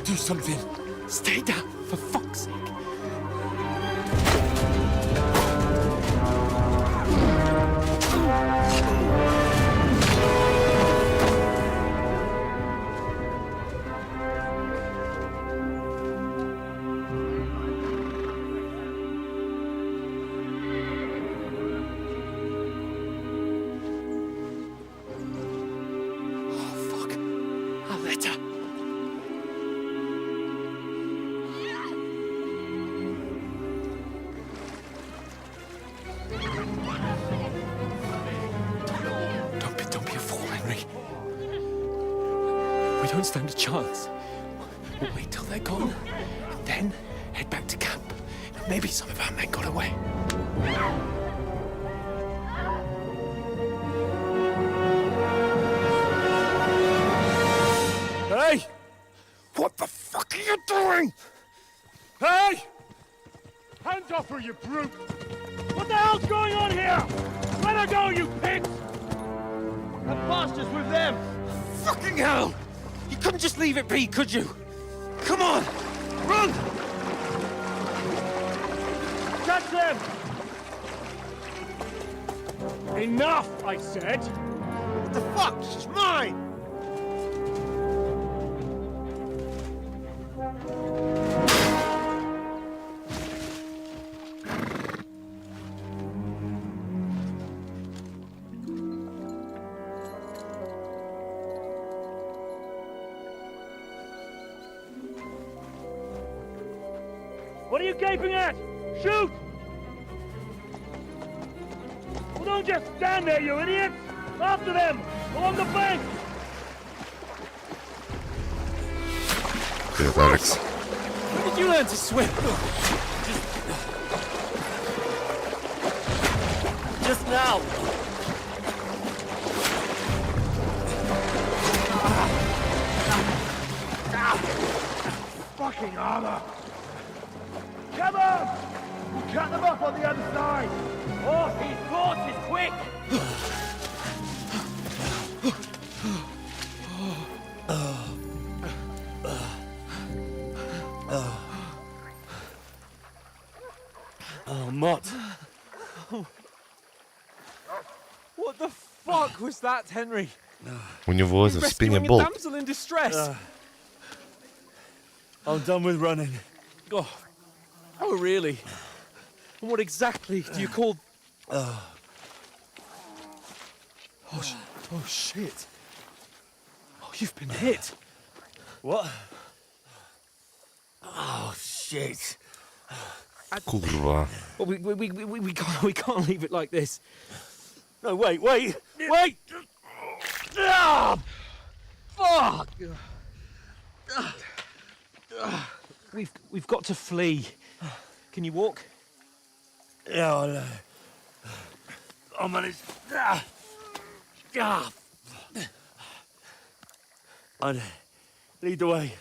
Do something. Stay down, for fuck's sake. Oh, fuck. A letter. Don't be a fool, Henry. We don't stand a chance. We'll wait till they're gone, and then head back to camp. Maybe some of our men got away. Hey! What the fuck are you doing? Hey! Hands off her, you brute! What the hell's going on here? Let her go, you pigs! That bastard's with them! Fucking hell! You couldn't just leave it be, could you? Come on! Run! Catch them! Enough, I said! What the fuck? She's mine! What are you gaping at? Shoot! Well, don't just stand there, you idiots! After them! Along the bank! Привет, Алекс. When did you learn to swim? Just now! Fucking armor! Come on! cut them off on the other side. Oh, his horse is quick. Oh, Mott. What the fuck was that, Henry? У него в спине болт. Damsel in distress. I'm done with running. Oh, really? And what exactly do you call... Oh, shit. Oh, you've been hit. What? Oh, shit. Kurwa. Well, we can't leave it like this. No, wait! Ah! Fuck! We've got to flee. Can you walk? Yeah, I know. I'm on his... I'd lead the way.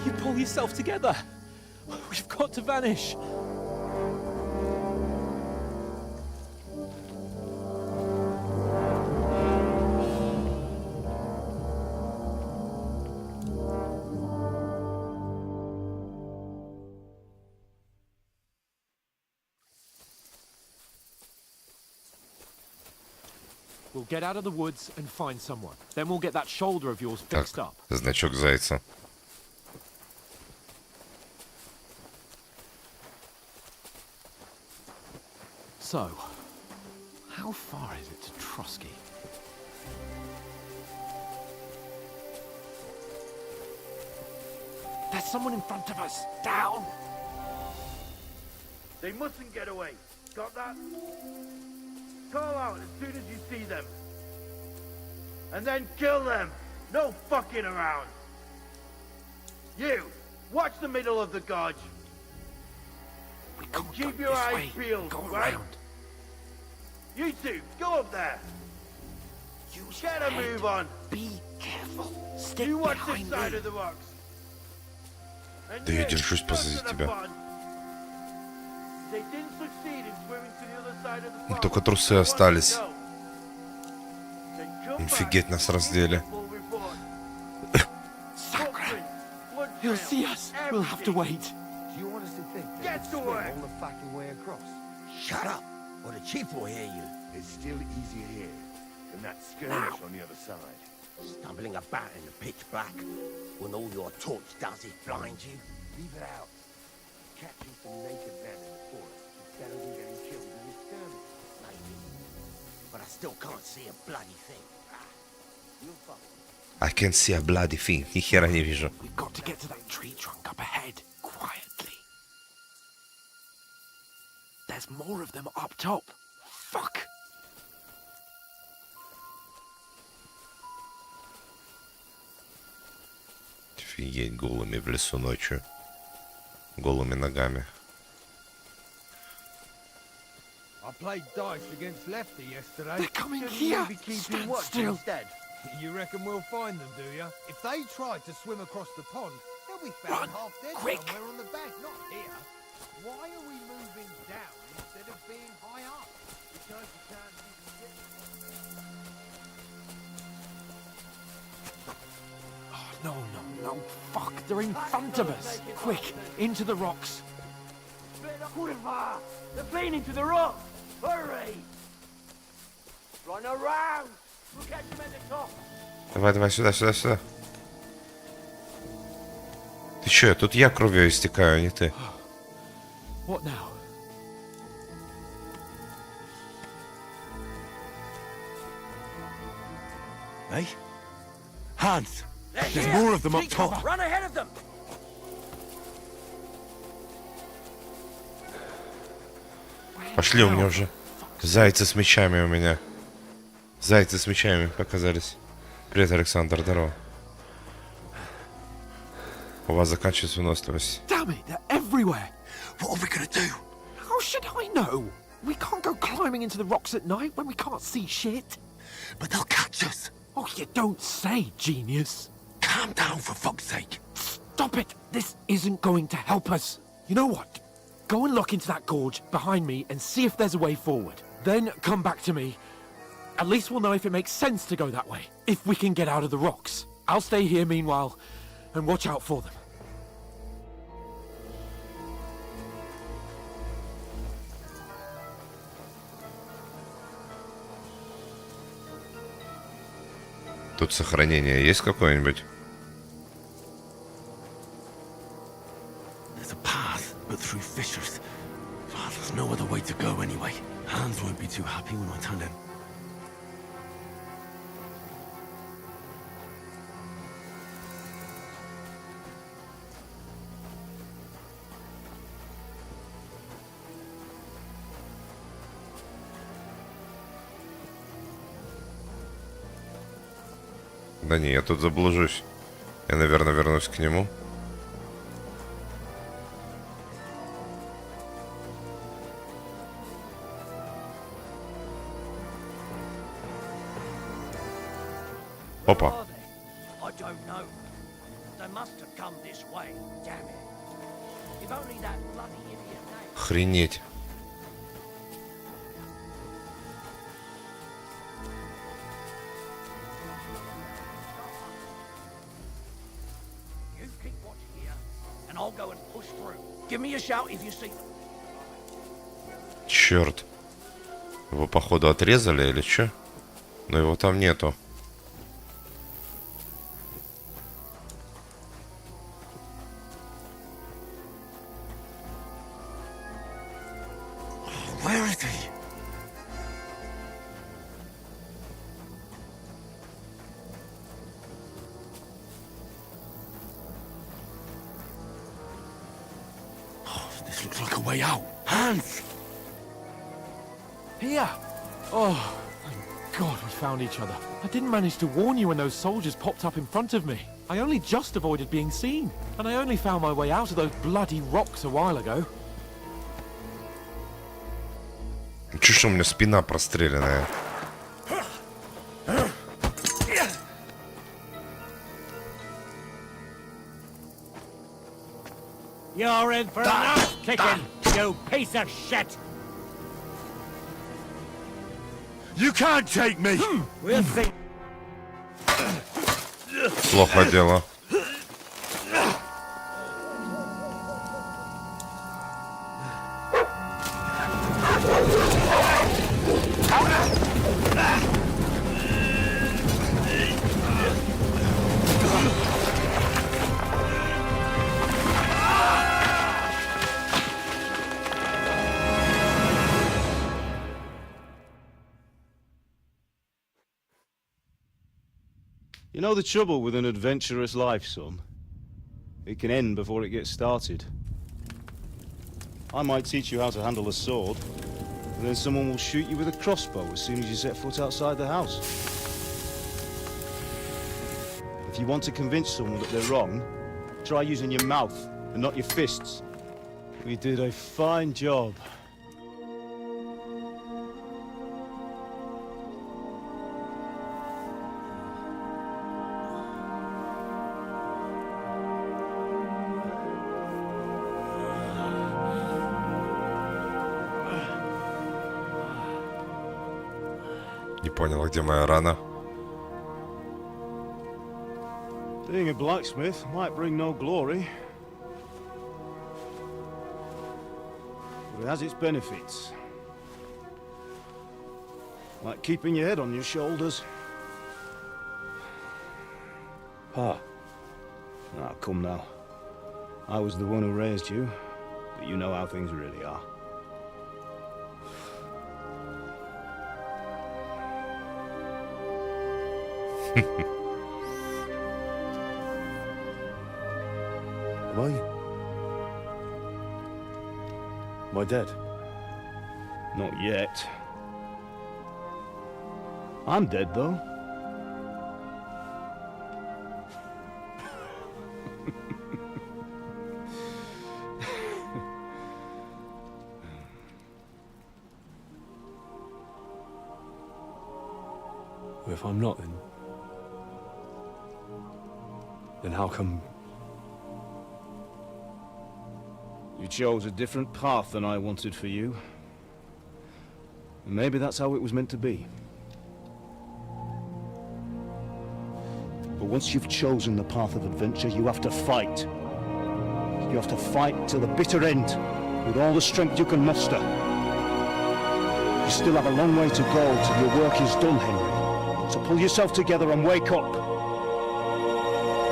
You pull yourself together. We've got to vanish. We'll get out of the woods and find someone. Then we'll get that shoulder of yours fixed up. Значок зайца. So, how far is it to Trotsky? There's someone in front of us. Down! They mustn't get away. Got that? Call out as soon as you see them. And then kill them. No fucking around. You, watch the middle of the gorge. And keep your eyes peeled, right? You two, go up there. Get a move on. Be careful. Stick You watch this side of the rocks. And Да я you, держусь go позади to the тебя. pond. They didn't succeed in swimming to the other side of the pond. Только трусы остались. Офигеть, нас раздели. He'll see us. We'll have to wait. Do you want us to think that swim all the fucking way across? Shut up, or the chief will hear you. It's still easier here than that skirmish on the other side. Stumbling about in the pitch black, when all your torch does is blind you. Leave it out. Catching some naked men in the forest is better than getting killed in your skirmish. Maybe. But I still can't see a bloody thing. You'll fuck. I can see a bloody thing. Ни хера не вижу. We've got to get to that tree trunk up ahead, quietly. There's more of them up top. Fuck! Офигеть, голыми в лесу ночью. Голыми ногами. I played dice against Lefty yesterday. They're coming Shouldn't here. you be keeping Stand watch still. instead? You reckon we'll find them, do you? If they tried to swim across the pond, they'll be found half dead somewhere on the bank, not here. Why are we moving down instead of being high up? Because you can't even get... Oh, no. Fuck, they're in front of us. Quick, into the rocks. Kurva! They're been into the rock! Hurry! Run around! We'll catch them at the top! Давай, сюда. Ты чё, тут я кровью истекаю, а не ты. What now? Hey? Hans! There's more of them up top! Run ahead of them! Пошли, у меня уже зайцы с мечами у меня. Зайцы с мечами показались. Привет, Александр, здорово. У вас заканчивается выносливость. Damn it, they're everywhere. What are we gonna do? How should I know? We can't go climbing into the rocks at night when we can't see shit. But they'll catch us. Oh, you don't say, genius. Calm down, for fuck's sake. Stop it. This isn't going to help us. You know what? Go and look into that gorge behind me and see if there's a way forward. Then come back to me. At least we'll know if it makes sense to go that way. If we can get out of the rocks. I'll stay here meanwhile and watch out for them. Тут сохранение есть какое-нибудь? There's a path, but through fissures. Oh, there's no other way to go anyway. Hans won't be too happy when I turn in. Да не, я тут заблужусь. Я, наверное, вернусь к нему. Опа. I don't know. They must have come this way. Damn it. If only that bloody idiot name. Охренеть. You keep watch here, and I'll go and push through. Give me a shout if you see them. Черт. Его, походу, отрезали или что? Но его там нету. Where is he? Oh, this looks like a way out. Hans! Here! Oh, thank God we found each other. I didn't manage to warn you when those soldiers popped up in front of me. I only just avoided being seen. And I only found my way out of those bloody rocks a while ago. Чё ж у меня спина простреленная? You're in for an ass kicking, you piece of shit! You can't take me! We'll see. Плохо дело. You know the trouble with an adventurous life, son? It can end before it gets started. I might teach you how to handle a sword, and then someone will shoot you with a crossbow as soon as you set foot outside the house. If you want to convince someone that they're wrong, try using your mouth and not your fists. We did a fine job. Не понял, где моя рана? Being a blacksmith might bring no glory, but it has its benefits. Like keeping your head on your shoulders. Pa. Ah, come now. I was the one who raised you, but you know how things really are. Am I dead? Not yet. I'm dead, though. if I'm not, then how come... You chose a different path than I wanted for you. And maybe that's how it was meant to be. But once you've chosen the path of adventure, you have to fight. You have to fight till the bitter end, with all the strength you can muster. You still have a long way to go till your work is done, Henry. So pull yourself together and wake up.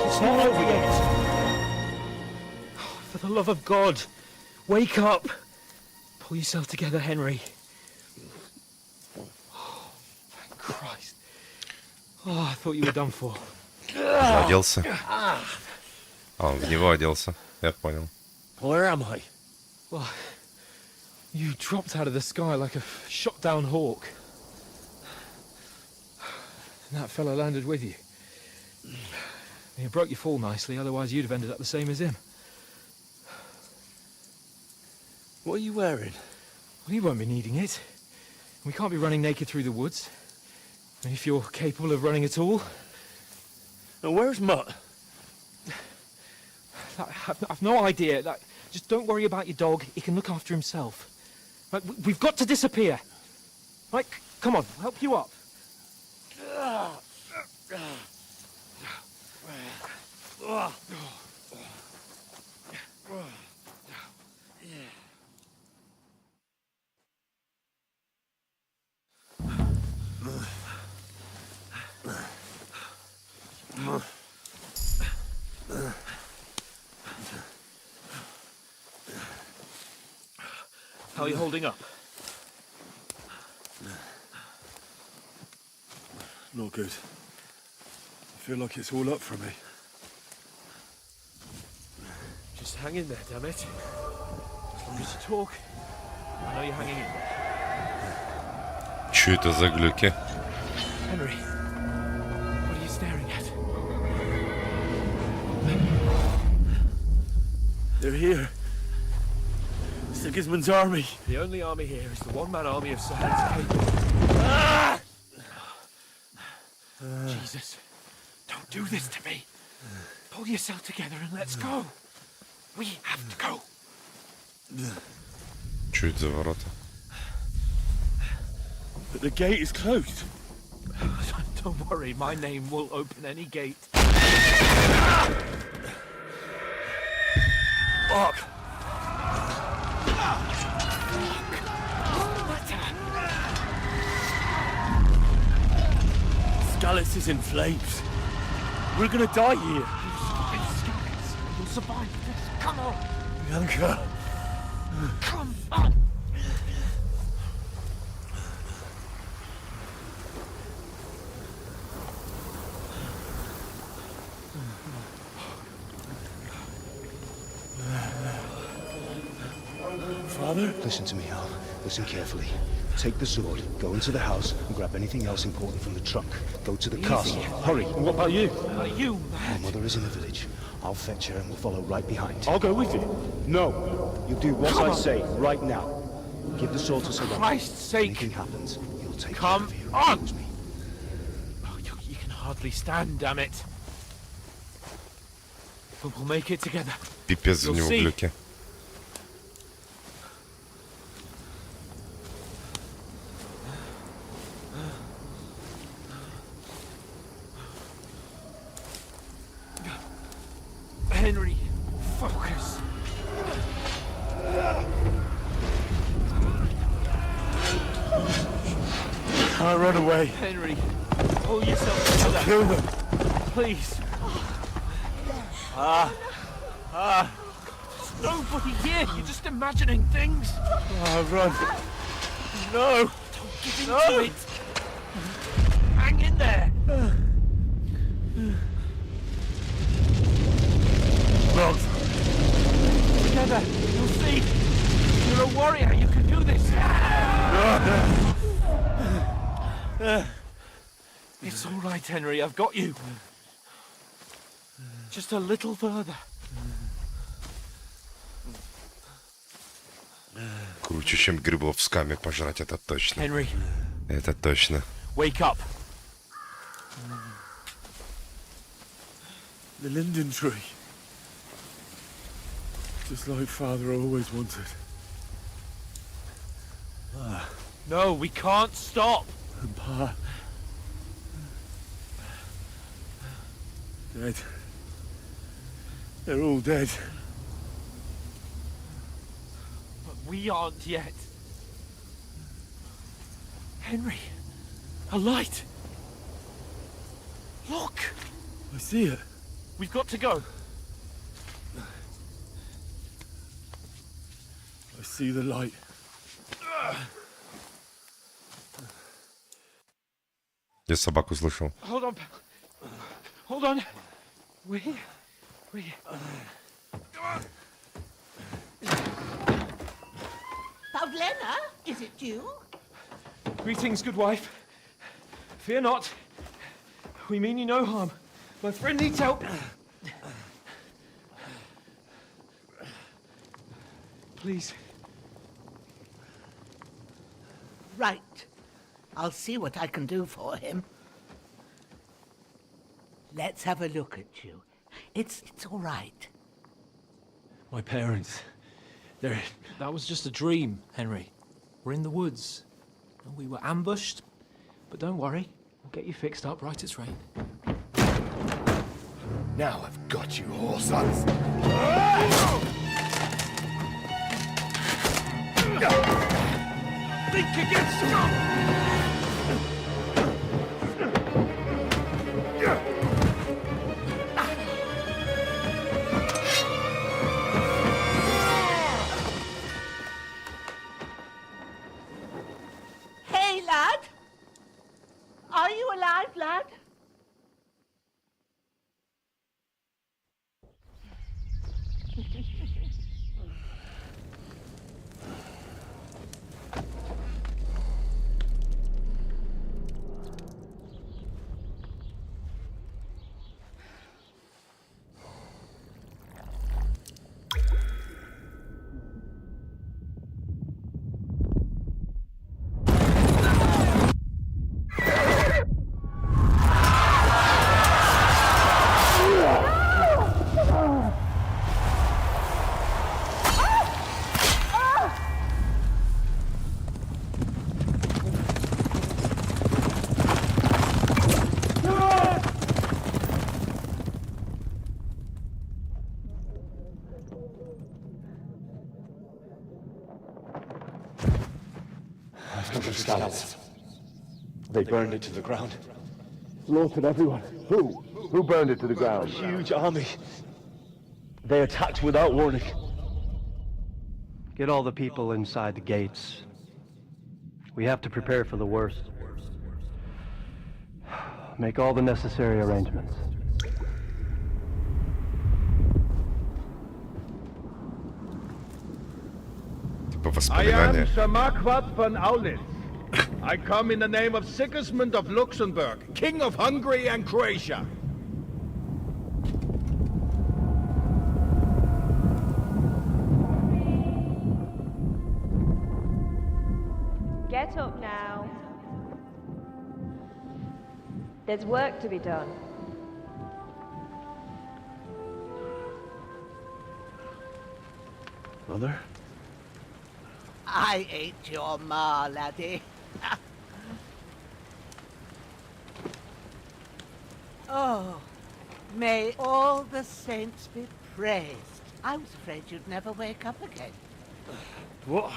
It's not over yet. For the love of God, wake up! Pull yourself together, Henry. Oh, thank Christ. Oh, I thought you were done for. Оделся. А, он в него оделся. Я понял. Where am I? Well, you dropped out of the sky like a shot-down hawk. And that fella landed with you. You broke your fall nicely, otherwise you'd have ended up the same as him. What are you wearing? Well, you won't be needing it. We can't be running naked through the woods. And if you're capable of running at all... And where's Mutt? I've no idea. Just don't worry about your dog. He can look after himself. Right, we've got to disappear. Right, come on, I'll help you up. How are you holding up? Not good. I feel like it's all up for me. Just hang in there, damn it. As long as you talk, I know you're hanging in there. Чё это за глюки? Henry, what are you staring at? They're here. Sigismund's army. The only army here is the one-man army of Sir Hans Jesus, don't do this to me. Pull yourself together and let's go. We have to go. Чё это за ворота? But the gate is closed. Don't worry, my name will open any gate. Fuck. Scallis is in flames. We're gonna die here. You'll survive this. Come on. Bianca. Come on. Father? Listen to me, Al. Listen carefully. Take the sword, go into the house, and grab anything else important from the trunk. Go to the castle. Hurry. And what about you? What about you, My man? mother is in the village. I'll fetch her and we'll follow right behind. I'll go with you. No. You do what I say right now. Give the sword to Sir For Christ's sake. Anything happens, you'll take Come care of you. on. Excuse me. Oh, you can hardly stand, damn it. But we'll make it together. Пипец у You'll него see. глюки. Henry, focus. I'll run away. Henry, pull yourself together. Kill them. Please. There's nobody here. You're just imagining things. I'll run. No. Don't give into it. Hang in there. Run. Together. You'll see. You're a warrior. You can do this. It's all right, Henry. I've got you. Just a little further. Круче, чем грибов с ками пожрать, это точно. Henry, Это точно. wake up. The linden tree. Just like Father always wanted. No, we can't stop. And Pa... dead. They're all dead. But we aren't yet. Henry, a light. Look. I see it. We've got to go. I see the light. Я собаку слышал. Hold on. Hold on. We... Paulina, is it you? Greetings, good wife. Fear not. We mean you no harm. My friend needs help. Please. Right. I'll see what I can do for him. Let's have a look at you. It's all right. My parents. They're... That was just a dream, Henry. We're in the woods. We were ambushed. But don't worry. We'll get you fixed up right as rain. Now I've got you, whoresons. Think against scum! Hey, lad! Are you alive, lad? Scouts. They burned it to the ground. Slaughtered everyone. Who? Who burned it to the ground? A huge army. They attacked without warning. Get all the people inside the gates. We have to prepare for the worst. Make all the necessary arrangements. I am Sir Marquardt von Aulitz. I come in the name of Sigismund of Luxembourg, King of Hungary and Croatia. Get up now. There's work to be done. Mother? I ain't your ma, laddie. Oh, may all the saints be praised. I was afraid you'd never wake up again. What?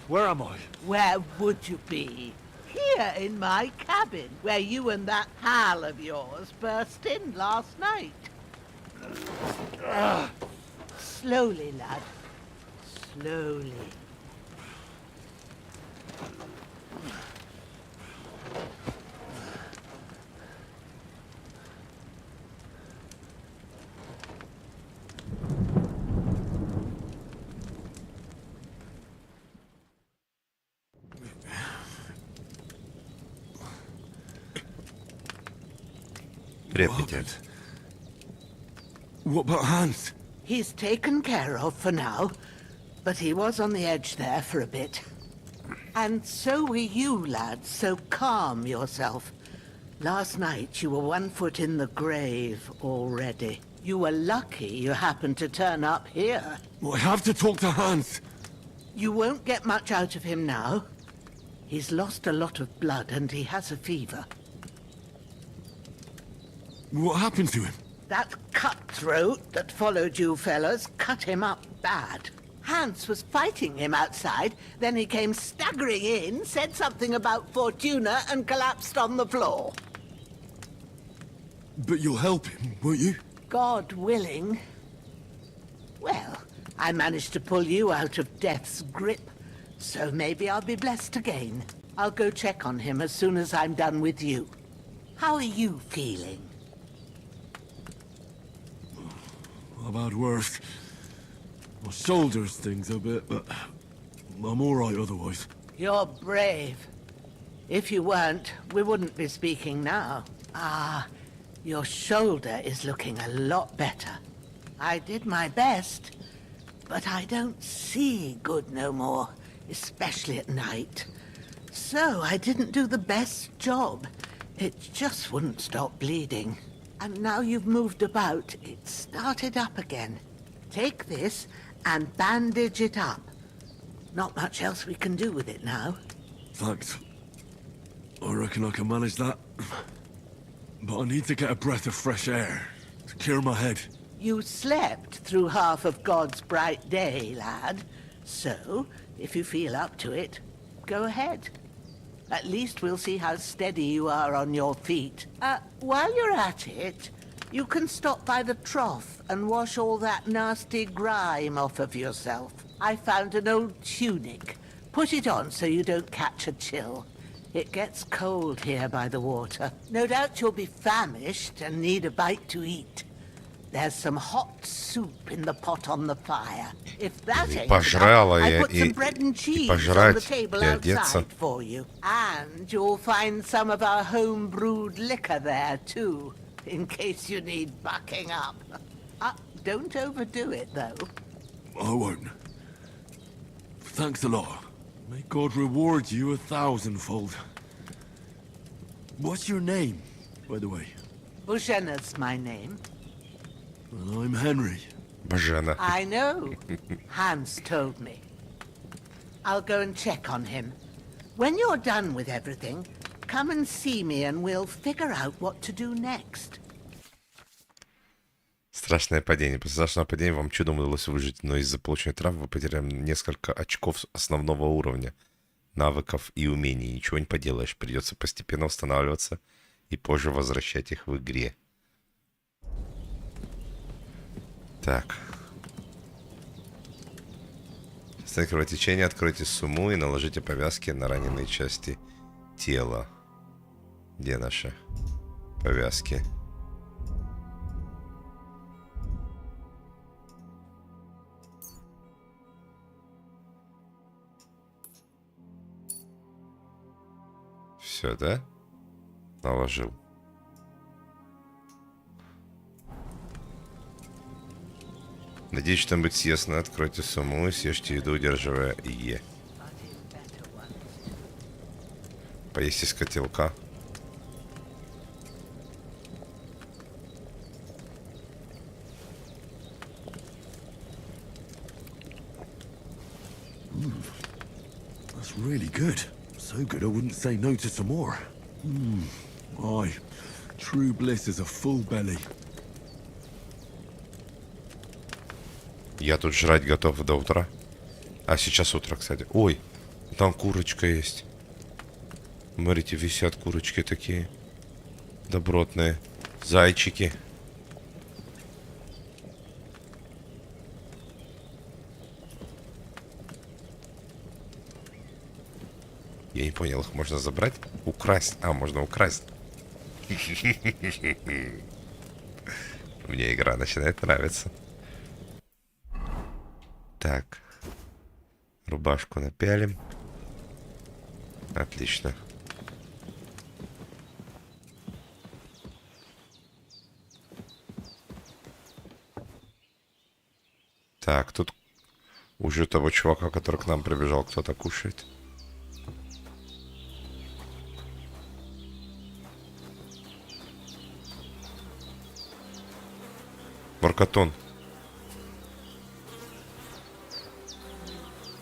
Where am I? Where would you be? Here in my cabin, where you and that pal of yours burst in last night. Slowly, lad. Slowly. What about Hans? He's taken care of for now, but he was on the edge there for a bit. And so were you, lad, so calm yourself. Last night you were 1 foot in the grave already. You were lucky you happened to turn up here. I have to talk to Hans. You won't get much out of him now. He's lost a lot of blood and he has a fever. What happened to him? That cutthroat that followed you fellas cut him up bad. Hans was fighting him outside, then he came staggering in, said something about Fortuna and collapsed on the floor. But you'll help him, won't you? God willing. Well, I managed to pull you out of death's grip, so maybe I'll be blessed again. I'll go check on him as soon as I'm done with you. How are you feeling? I've had worse. My shoulder stings a bit, but I'm all right otherwise. You're brave. If you weren't, we wouldn't be speaking now. Ah, your shoulder is looking a lot better. I did my best, but I don't see good no more, especially at night. So I didn't do the best job. It just wouldn't stop bleeding. And now you've moved about, it started up again. Take this and bandage it up. Not much else we can do with it now. Thanks. I reckon I can manage that. But I need to get a breath of fresh air to clear my head. You slept through half of God's bright day, lad. So, if you feel up to it, go ahead. At least we'll see how steady you are on your feet. While you're at it, you can stop by the trough and wash all that nasty grime off of yourself. I found an old tunic. Put it on so you don't catch a chill. It gets cold here by the water. No doubt you'll be famished and need a bite to eat. There's some hot soup in the pot on the fire. If that ain't enough, I put some bread and cheese on the table outside for you. And you'll find some of our home-brewed liquor there, too, in case you need bucking up. Don't overdo it, though. I won't. Thanks a lot. May God reward you 1,000-fold. What's your name, by the way? Božena's my name. Well, I'm Henry. Božena. I know. Hans told me. I'll go and check on him. When you're done with everything, come and see me and we'll figure out what to do next. Страшное падение. После страшного падения вам чудом удалось выжить, но из-за полученной травмы вы потеряли несколько очков основного уровня, навыков и умений. Ничего не поделаешь. Придется постепенно восстанавливаться и позже возвращать их в игре. Так. Остановите кровотечение, откройте сумму и наложите повязки на раненые части тела. Где наши повязки? Все, да? Наложил. Надеюсь, что-нибудь съестно. Откройте сумму и съешьте еду, удерживая Е. Поесть из котелка. That's really good. So good I wouldn't say no to some more. Aye. True bliss is a full belly. Я тут жрать готов до утра. А сейчас утро, кстати. Ой, там курочка есть. Смотрите, висят курочки такие. Добротные. Зайчики. Я не понял, их можно забрать? Украсть. А, можно украсть. Мне игра начинает нравиться. Так. Рубашку напялим. Отлично. Так, тут уже того чувака, который к нам прибежал, кто-то кушает. Маркатон.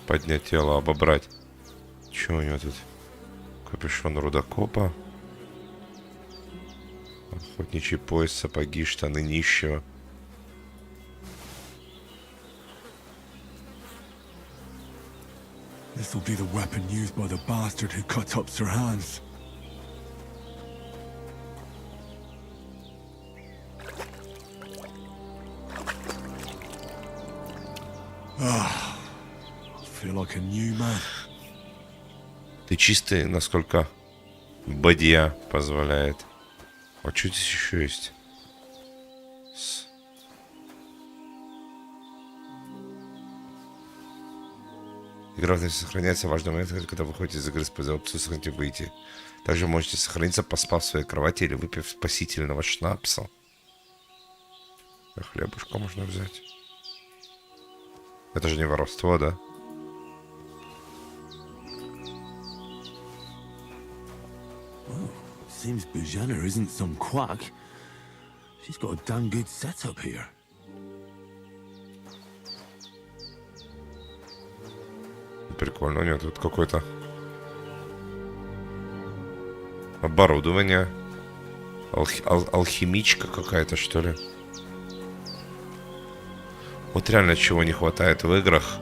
Поднять тело, обобрать. Что у него тут? Капюшон рудокопа. Охотничий пояс, сапоги, штаны нищего. This will be the weapon used by the bastard who cut up Sir Hans. I feel like a new man. Ты чистый, насколько бадья позволяет. А что здесь еще есть? Игра сохраняется в важный момент, когда вы выходите из игры, используя опцию «Сохранить и выйти». Также можете сохраниться, поспав в своей кровати или выпив спасительного шнапса. Хлебушка можно взять. Это же не воровство, да? Seems Bujana isn't some quack. She's got a damn good setup here. Прикольно, у него тут какое-то оборудование. Алхимичка какая-то, что ли. Вот реально чего не хватает в играх.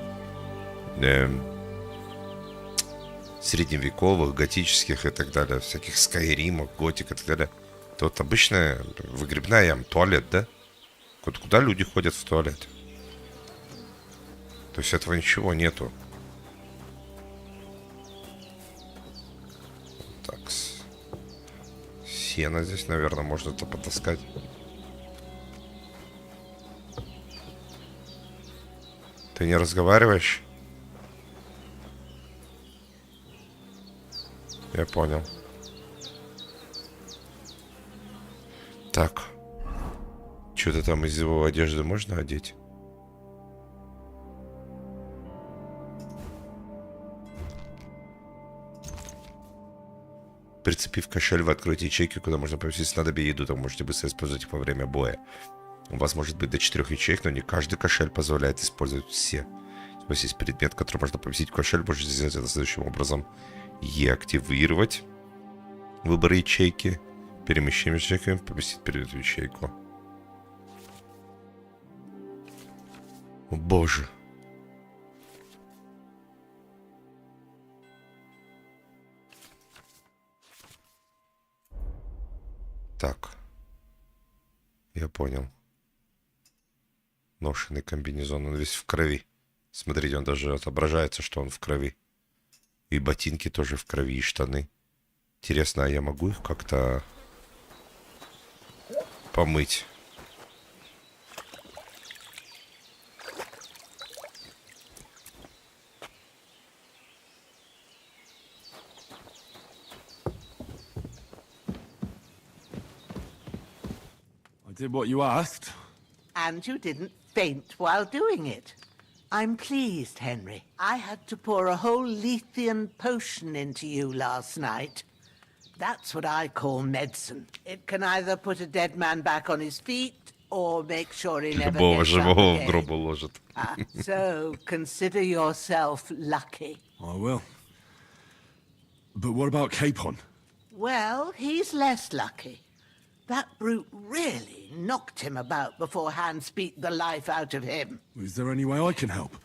Средневековых, готических и так далее. Всяких скайримов, готик и так далее. Это вот обычная выгребная яма, туалет, да? Куда люди ходят в туалет? То есть этого ничего нету. Так. Сено здесь, наверное, можно это потаскать. Ты не разговариваешь? Я понял. Так. Что-то там из его одежды можно одеть? Прицепив кошель, вы откроете ячейки, куда можно поместить снадобья и еду. Так можете быстро использовать их во время боя. У вас может быть до 4 ячеек, но не каждый кошель позволяет использовать все. У вас есть предмет, который можно поместить в кошель, можете сделать это следующим образом. Активировать выбор ячейки, перемещение между ячейками, поместить предмет в ячейку. О боже. Так. Я понял. Ношенный комбинезон, он весь в крови. Смотрите, он даже отображается, что он в крови. И ботинки тоже в крови, и штаны. Интересно, а я могу их как-то помыть? I did what you asked. And you didn't faint while doing it. I'm pleased, Henry. I had to pour a whole Lethean potion into you last night. That's what I call medicine. It can either put a dead man back on his feet or make sure he never gets up again. So, consider yourself lucky. I will. But what about Capon? Well, he's less lucky. That brute really knocked him about before Hans beat the life out of him. Is there any way I can help?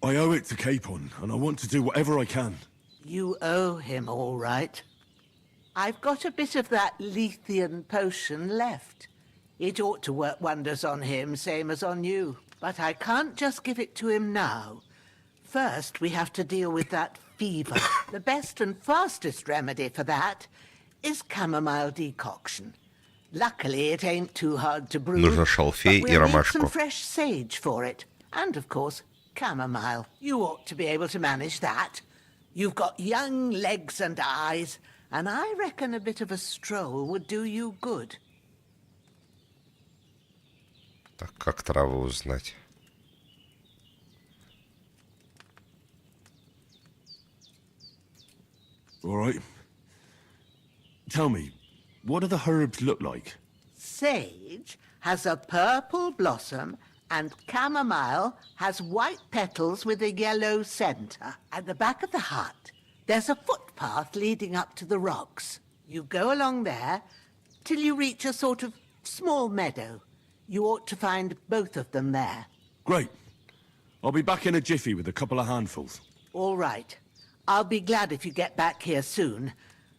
I owe it to Capon, and I want to do whatever I can. You owe him, all right. I've got a bit of that Lethean potion left. It ought to work wonders on him, same as on you. But I can't just give it to him now. First, we have to deal with that fever. The best and fastest remedy for that is chamomile decoction. Luckily, it ain't too hard to brew. Нужно шалфей и ромашку. Some fresh sage for it. And, of course, chamomile. You ought to be able to manage that. You've got young legs and eyes, and I reckon a bit of a stroll would do you good. Так, как траву узнать? All right. Tell me, what do the herbs look like? Sage has a purple blossom, and chamomile has white petals with a yellow center. At the back of the hut, there's a footpath leading up to the rocks. You go along there till you reach a sort of small meadow. You ought to find both of them there. Great. I'll be back in a jiffy with a couple of handfuls. All right. I'll be glad if you get back here soon.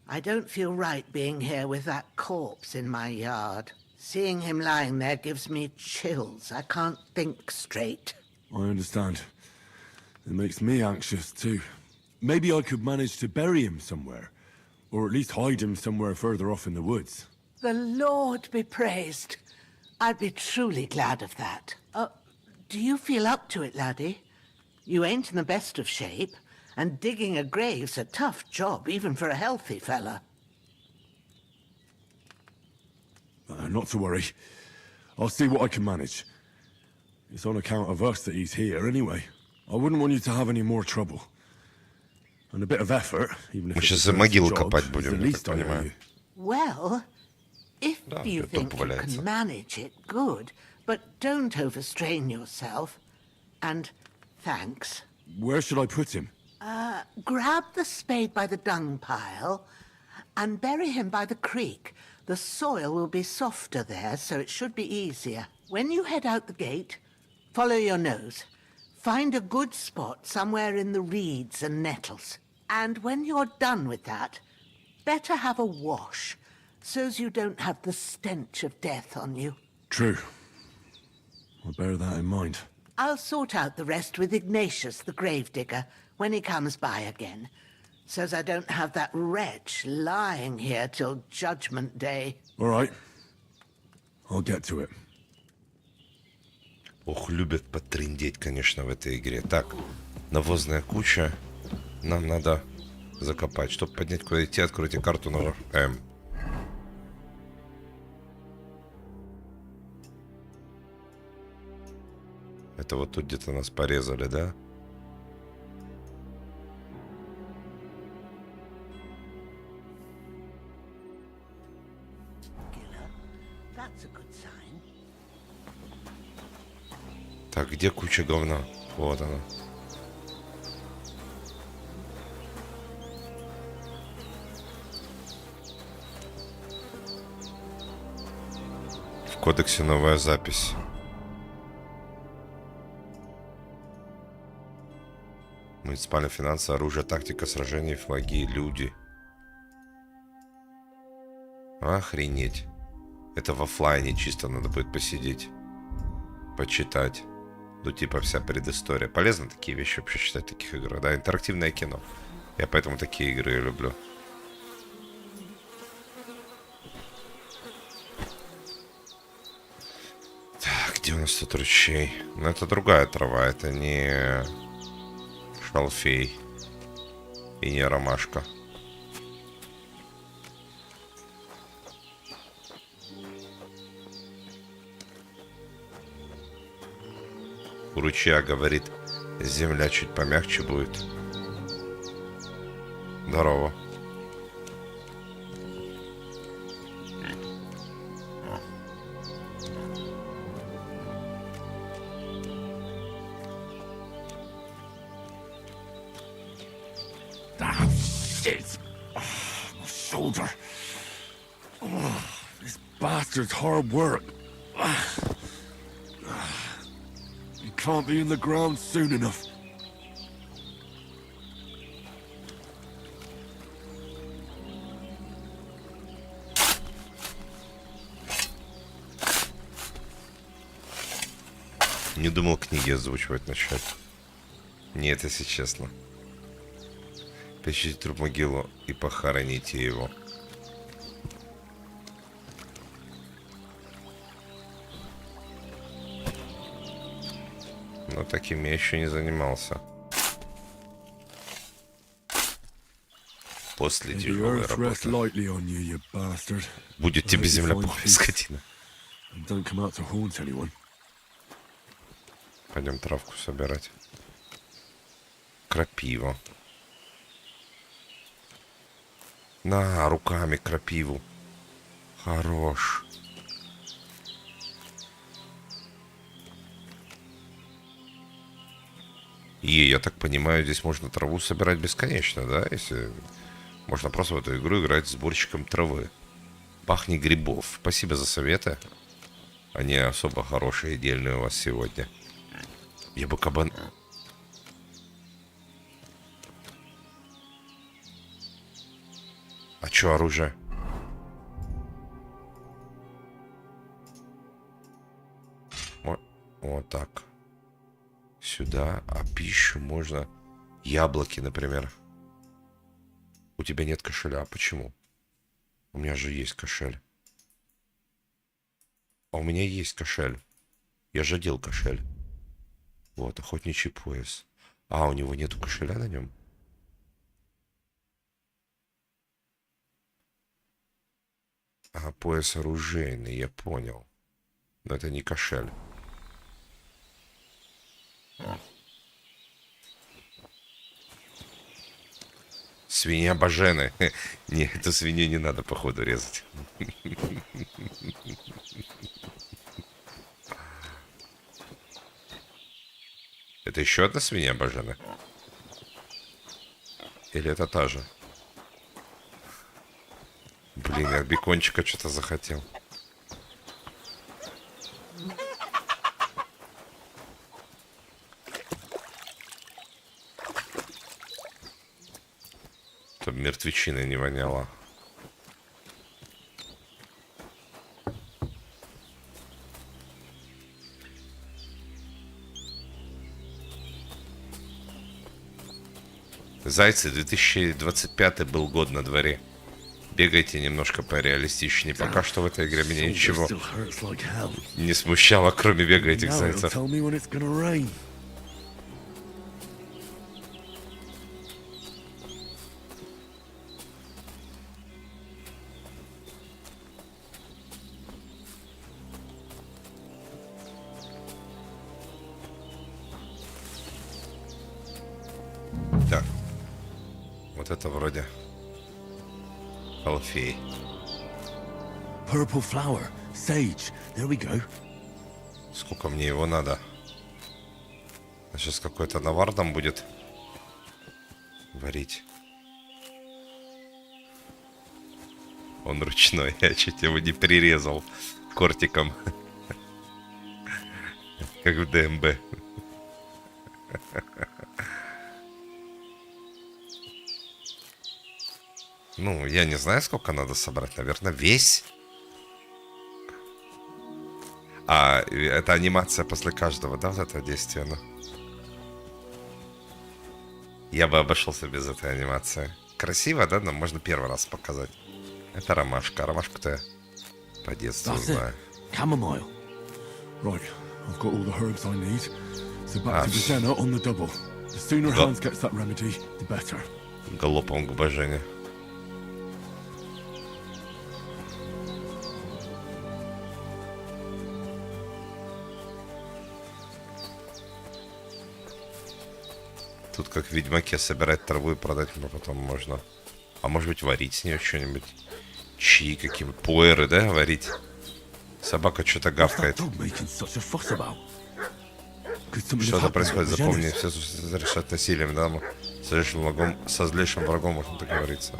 I don't feel right being here with that corpse in my yard. Seeing him lying there gives me chills. I can't think straight. I understand. It makes me anxious too. Maybe I could manage to bury him somewhere. Or at least hide him somewhere further off in the woods. The Lord be praised. I'd be truly glad of that. Do you feel up to it, laddie? You ain't in the best of shape, and digging a grave's a tough job, even for a healthy fella. Not to worry. I'll see what I can manage. It's on account of us that he's here anyway. I wouldn't want you to have any more trouble. And a bit of effort, even if Мы it's сейчас a за могилу job, копать is будем, the я least так I owe понимаю. you. Well, if Да, you тут think you валяется. can manage it, good. But don't overstrain yourself. And thanks. Where should I put him? Grab the spade by the dung pile and bury him by the creek. The soil will be softer there, so it should be easier. When you head out the gate, follow your nose. Find a good spot somewhere in the reeds and nettles. And when you're done with that, better have a wash, so's you don't have the stench of death on you. True. I'll bear that in mind. I'll sort out the rest with Ignatius, the gravedigger, when he comes by again, so's I don't have that wretch lying here till Judgment Day. All right. I'll get to it. Ох, любят потрындеть, конечно, в этой игре. Так, навозная куча. Нам надо закопать. Чтобы поднять куда идти, откройте карту на М. Это вот тут где-то нас порезали, да? That's a good sign. Так, где куча говна? Вот она. В кодексе новая запись. Муниципальные финансы, оружие, тактика сражений, флаги, люди. Охренеть. Это в оффлайне чисто надо будет посидеть. Почитать. Ну, типа вся предыстория. Полезно такие вещи вообще читать в таких играх. Да, интерактивное кино. Я поэтому такие игры и люблю. Так, где у нас тут ручей? Ну, это другая трава. Это не шалфей. И не ромашка. У ручья, говорит, земля чуть помягче будет. Здорово. Ah, shit! Oh, my shoulder. Oh, this bastard's hard work. You can't be in the ground soon enough. Не думал книги озвучивать начать. Нет, если честно. Поищите труп могилу и похороните его. Но таким я еще не занимался. После тяжелой работы. Будет тебе земля пухом, скотина. Пойдем травку собирать. Крапива. На, руками крапиву. Хорош. И, я так понимаю, здесь можно траву собирать бесконечно, да? Если можно просто в эту игру играть сборщиком травы. Пахни грибов. Спасибо за советы. Они особо хорошие и дельные у вас сегодня. Я бы кабан... А чё оружие? Вот так. Сюда. А пищу можно... Яблоки, например. У тебя нет кошеля. Почему? У меня же есть кошель. А у меня есть кошель. Я же одел кошель. Вот, охотничий пояс. А, у него нету кошеля на нем? А, пояс оружейный, я понял. Но это не кошель. Свинья Бажены. Не, эту свинью не надо, походу, резать. Это еще одна свинья Бажены? Или это та же? Блин, я бекончика что-то захотел. Чтобы мертвечина не воняло. Зайцы, 2025 был год на дворе. Бегайте немножко пореалистичнее. Пока что в этой игре меня ничего не смущало, кроме бега этих зайцев. Так. Вот это вроде Алфей. Purple flower, sage. There we go. Сколько мне его надо? Сейчас какой-то навар там будет варить. Он ручной, я чуть его не прирезал кортиком. Как в ДМБ. Ну, я не знаю, сколько надо собрать. Наверное, весь. А, это анимация после каждого, да, вот этого действия? Ну. Я бы обошелся без этой анимации. Красиво, да? Но можно первый раз показать. Это ромашка. Ромашку-то я по детству знаю. Chamomile. Right, I've got all the herbs I need. So back to Brazena on the double. The sooner Hans gets that remedy, the better. Галопом к божене. Тут как в Ведьмаке собирать траву и продать, но потом можно. А может быть варить с нее что-нибудь. Чаи какие-нибудь. Пуэры, да, варить? Собака что-то гавкает. Что-то происходит, запомни, все решать насилием, да? Со злейшим врагом можно договориться.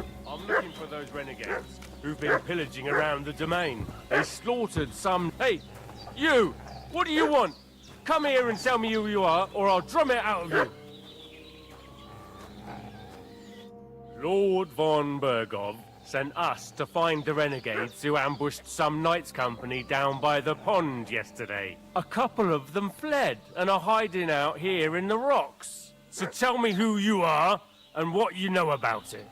Lord von Bergov sent us to find the renegades who ambushed some knights' company down by the pond yesterday. A couple of them fled and are hiding out here in the rocks. So tell me who you are and what you know about it.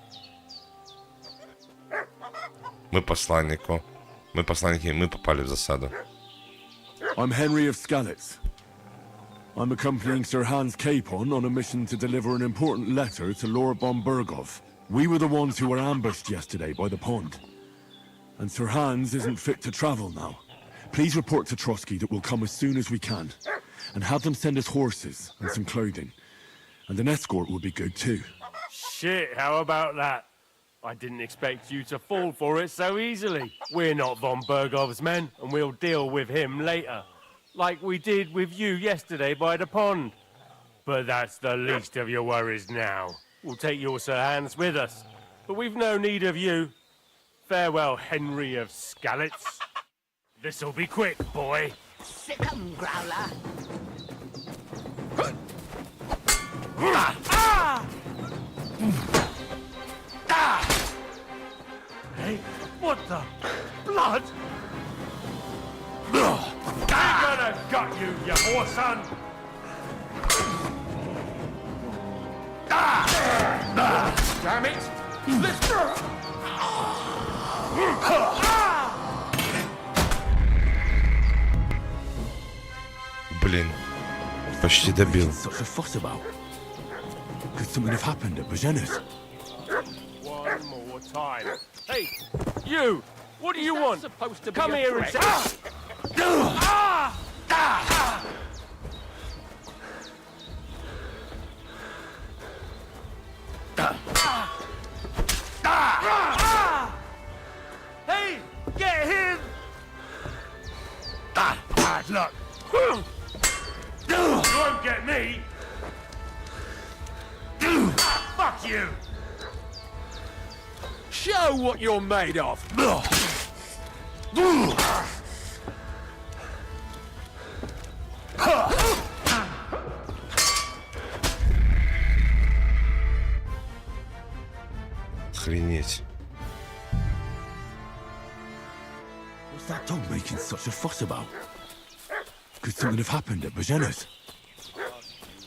Мы посланники, мы попали в засаду. I'm Henry of Skalitz. I'm accompanying Sir Hans Capon on a mission to deliver an important letter to Lord von Bergov. We were the ones who were ambushed yesterday by the pond. And Sir Hans isn't fit to travel now. Please report to Trotsky that we'll come as soon as we can. And have them send us horses and some clothing. And an escort would be good too. Shit, how about that? I didn't expect you to fall for it so easily. We're not von Bergov's men, and we'll deal with him later. Like we did with you yesterday by the pond. But that's the least of your worries now. We'll take your Sir Hans with us, but we've no need of you. Farewell, Henry of Skalitz. This'll be quick, boy. Sick 'em, Growler. Hey, what the? Blood? I'm gonna gut you, you whoreson! Damn it! Let's go! Блин, почти добил. Such a fuss about? Could something have happened at Božena's? One more time. Hey, you! What do you want? Come here and say... Hey, get him! Bad luck. You won't get me. Fuck you. Show what you're made of. Охренеть. What's that dog making such a fuss about? Could something have happened at Božena's?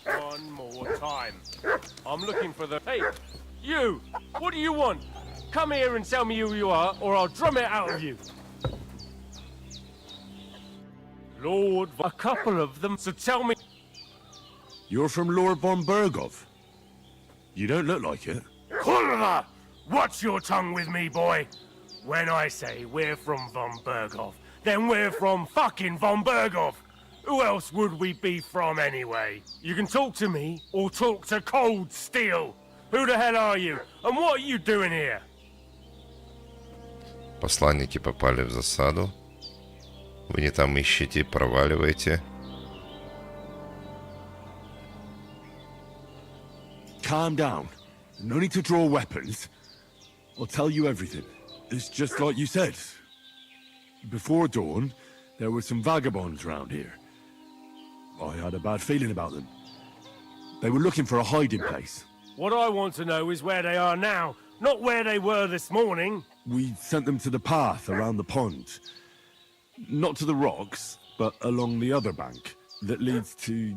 One more time. I'm looking for the... Hey, you! What do you want? Come here and tell me who you are, or I'll drum it out of you. Lord, a couple of them, so tell me... You're from Lord von Bergov? You don't look like it. Kurva! Watch your tongue with me, boy. When I say we're from von Bergov, then we're from fucking von Bergov. Who else would we be from anyway? You can talk to me, or talk to Cold Steel. Who the hell are you, and what are you doing here? Посланники попали в засаду. Вы не там ищете, проваливаете. Calm down. No need to draw weapons. I'll tell you everything. It's just like you said. Before dawn, there were some vagabonds round here. I had a bad feeling about them. They were looking for a hiding place. What I want to know is where they are now, not where they were this morning. We sent them to the path around the pond. Not to the rocks, but along the other bank that leads to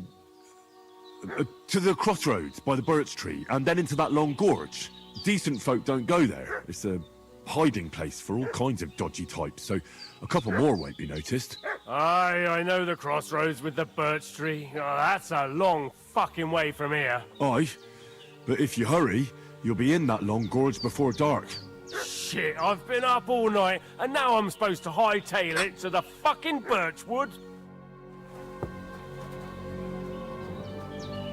the crossroads by the birch tree, and then into that long gorge. Decent folk don't go there. It's a hiding place for all kinds of dodgy types, so a couple more won't be noticed. Aye, I know the crossroads with the birch tree. Oh, that's a long fucking way from here. Aye, but if you hurry, you'll be in that long gorge before dark. Shit, I've been up all night, and now I'm supposed to hightail it to the fucking birchwood?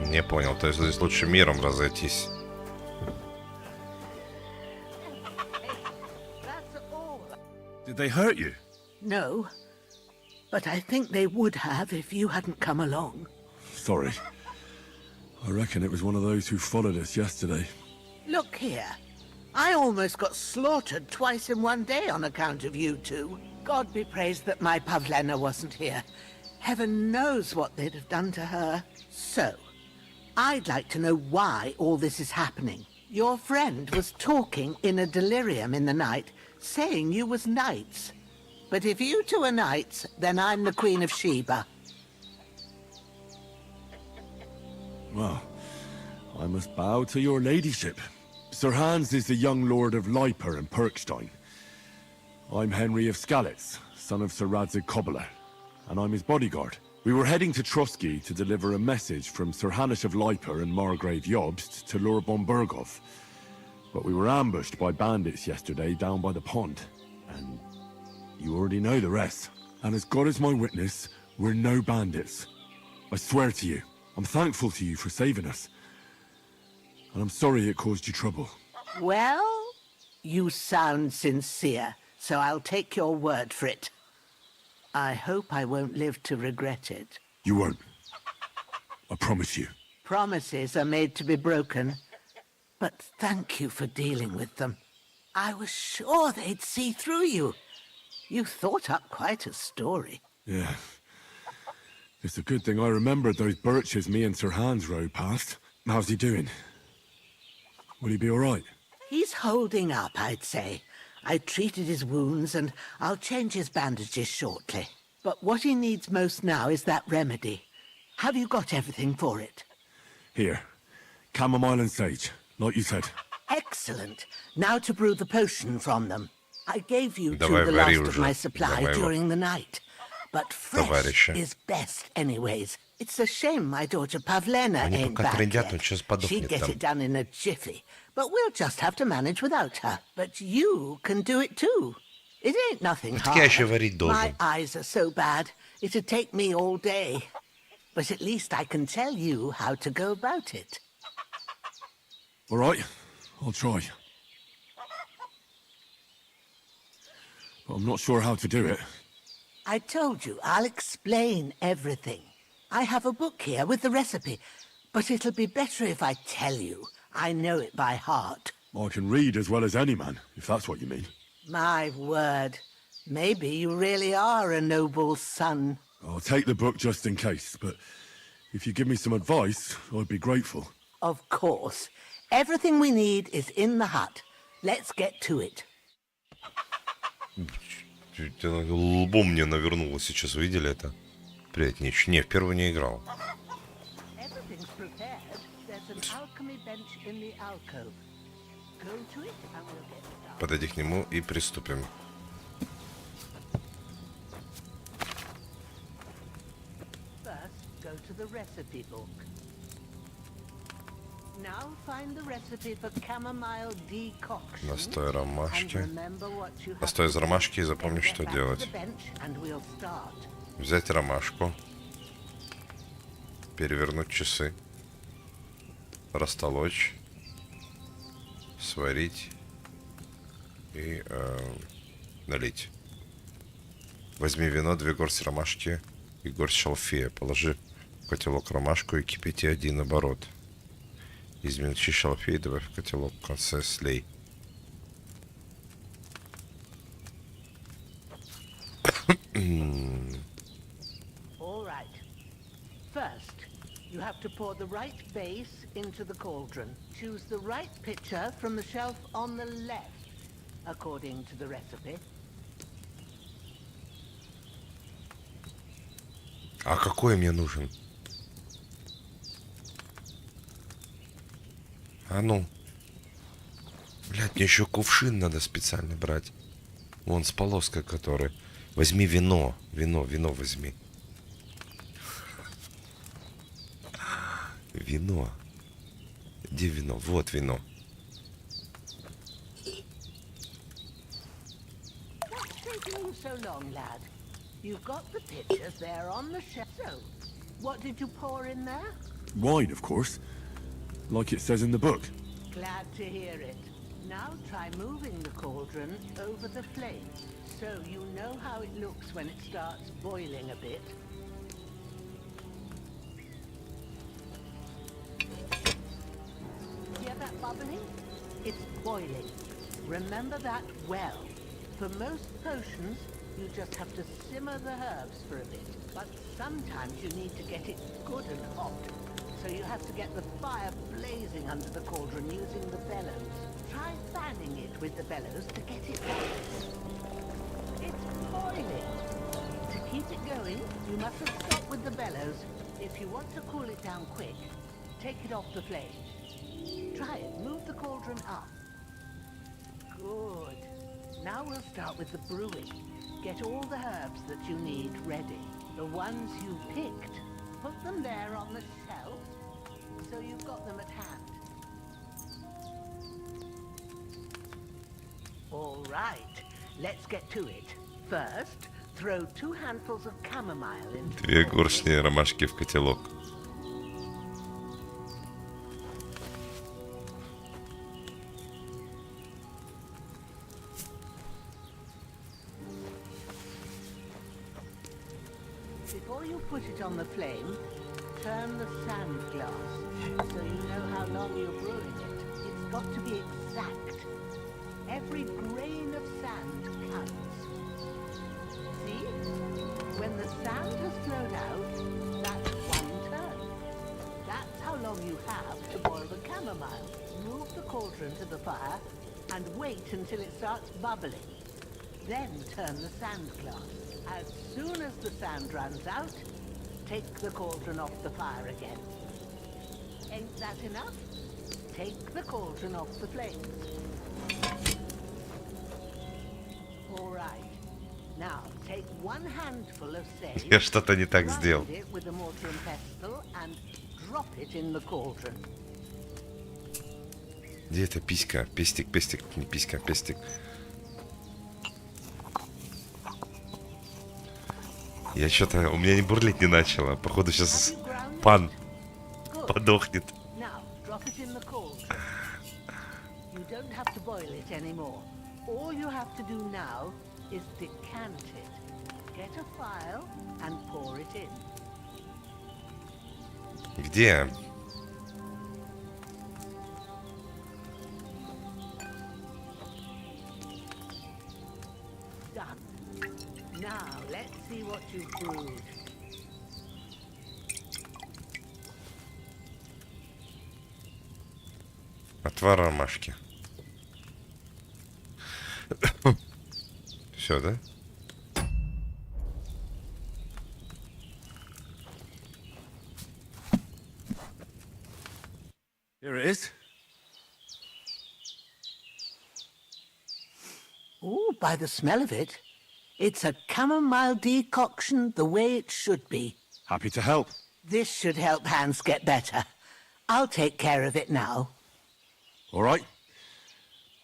Не понял, то есть здесь лучше миром разойтись. Did they hurt you? No, but I think they would have if you hadn't come along. Sorry. I reckon it was one of those who followed us yesterday. Look here. I almost got slaughtered twice in one day on account of you two. God be praised that my Pavlena wasn't here. Heaven knows what they'd have done to her. So, I'd like to know why all this is happening. Your friend was talking in a delirium in the night, saying you was knights. But if you two are knights, then I'm the Queen of Sheba. Well, I must bow to your ladyship. Sir Hans is the young lord of Leiper and Perkstein. I'm Henry of Skalitz, son of Sir Radzig Kobyla, and I'm his bodyguard. We were heading to Trotsky to deliver a message from Sir Hanush of Leiper and Margrave Jobst to Lord von Bergov. But we were ambushed by bandits yesterday down by the pond, and you already know the rest. And as God is my witness, we're no bandits. I swear to you, I'm thankful to you for saving us. And I'm sorry it caused you trouble. Well, you sound sincere, so I'll take your word for it. I hope I won't live to regret it. You won't. I promise you. Promises are made to be broken. But thank you for dealing with them. I was sure they'd see through you. You thought up quite a story. Yeah. It's a good thing I remembered those birches me and Sir Hans rode past. How's he doing? Will he be all right? He's holding up, I'd say. I treated his wounds and I'll change his bandages shortly. But what he needs most now is that remedy. Have you got everything for it? Here. Chamomile and sage, like you said. Excellent. Now to brew the potion from them. I gave you two Давай the вари last of уже. my supply Давай его. during the night. But fresh Товарищи. is best anyways. It's a shame my daughter Pavlena Они ain't пока back трындят, yet. он сейчас She'd подохнет get там. it done in a jiffy. But we'll just have to manage without her. But you can do it too. It ain't nothing Так я еще hard. варить должен. My eyes are so bad, it'd take me all day. But at least I can tell you how to go about it. All right, I'll try. But I'm not sure how to do it. I told you, I'll explain everything. I have a book here with the recipe, but it'll be better if I tell you. I know it by heart. I can read as well as any man, if that's what you mean. My word. Maybe you really are a noble son. I'll take the book just in case, but if you give me some advice, I'd be grateful. Of course. Everything we need is in the hut. Let's get to it. Лбом мне навернуло сейчас, вы видели это? Приятнее. Не, в первый не играл. Everything's prepared. There's an alchemy bench in the alcove. Go to it and we'll get started. Подойди к нему и приступим. First, go to the recipe book. Now find the recipe for chamomile decoction. Настой ромашки. And remember what you have Настой из to do. ромашки и запомни, Then get что back to делать. the bench and we'll start. Взять ромашку. Перевернуть часы. Растолочь. Сварить. И налить. Возьми вино, 2 горсти ромашки и горсть шалфея. Положи в котелок ромашку и кипяти 1 оборот. Измельчи шалфей, добавь в котелок, в конце слей. All right. First, you have to pour the right base into the cauldron. Choose the right pitcher from the shelf on the left, according to the recipe. А какой мне нужен? А ну. Блядь, мне еще кувшин надо специально брать. Вон с полоской который. Возьми вино. Вино возьми. Вино. Где вино? Вот вино. What's taking you so long, lad? You've got the pitchers there on the shelf. So, what did you pour in there? Wine, of course. Like it says in the book. Glad to hear it. Now try moving the cauldron over the flame, so you know how it looks when it starts boiling a bit. Hear that bubbling? It's boiling. Remember that well. For most potions, you just have to simmer the herbs for a bit. But sometimes you need to get it good and hot. So you have to get the fire blazing under the cauldron using the bellows. Try fanning it with the bellows to get it going. It's boiling. To keep it going, you mustn't stop with the bellows. If you want to cool it down quick, take it off the flame. Try it. Move the cauldron up. Good. Now we'll start with the brewing. Get all the herbs that you need ready. The ones you picked. Put them there on the shelf, so you've got them at hand. All right, let's get to it. First, throw 2 handfuls of chamomile into 2 горстни ромашки в котелок. Before you put it on the flame, turn the sand glass, so you know how long you're brewing it. It's got to be exact. Every grain of sand counts. See? When the sand has flown out, that's 1 turn. That's how long you have to boil the chamomile. Move the cauldron to the fire and wait until it starts bubbling. Then turn the sand glass. As soon as the sand runs out, take the cauldron off the fire again. Ain't that enough? Take the cauldron off the flames. All right. Now take 1 handful of sage. Я что-то не так сделал. Grind it with a mortar and pestle and drop it in the cauldron. Где это писька? Пестик, пестик, не писька, пестик. Я что-то... У меня не бурлить не начало. Походу сейчас пан подохнет. Now drop it in the cauldron. You don't have to boil it anymore. All you have to do now is decant it. Get a file and pour it in. Где? Done. Now let's see what you've brewed. Отвар ромашки. Все, да? Here it is. Oh, by the smell of it, it's a chamomile decoction the way it should be. Happy to help. This should help Hans get better. I'll take care of it now. All right.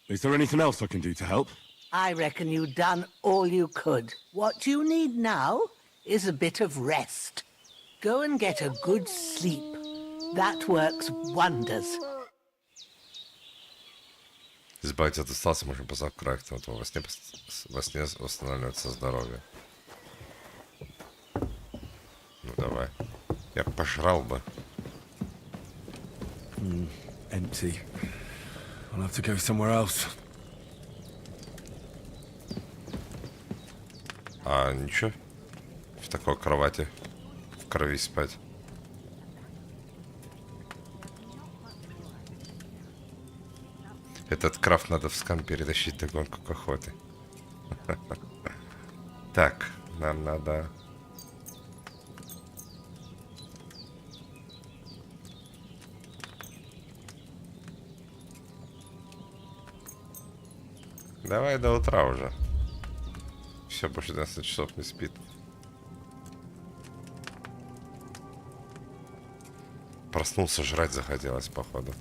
Is there anything else I can do to help? I reckon you've done all you could. What you need now is a bit of rest. Go and get a good sleep. That works wonders. Избавиться от усталости можно поздав крафт, а то во сне восстанавливается здоровье. Ну давай. Я пожрал бы. Empty. I'll have to go somewhere else. А ничего. В такой кровати. В крови спать. Этот крафт надо в скан перетащить до гонку к охоте. Так, нам надо... Давай до утра уже. Все, больше 12 часов не спит. Проснулся, жрать захотелось, походу.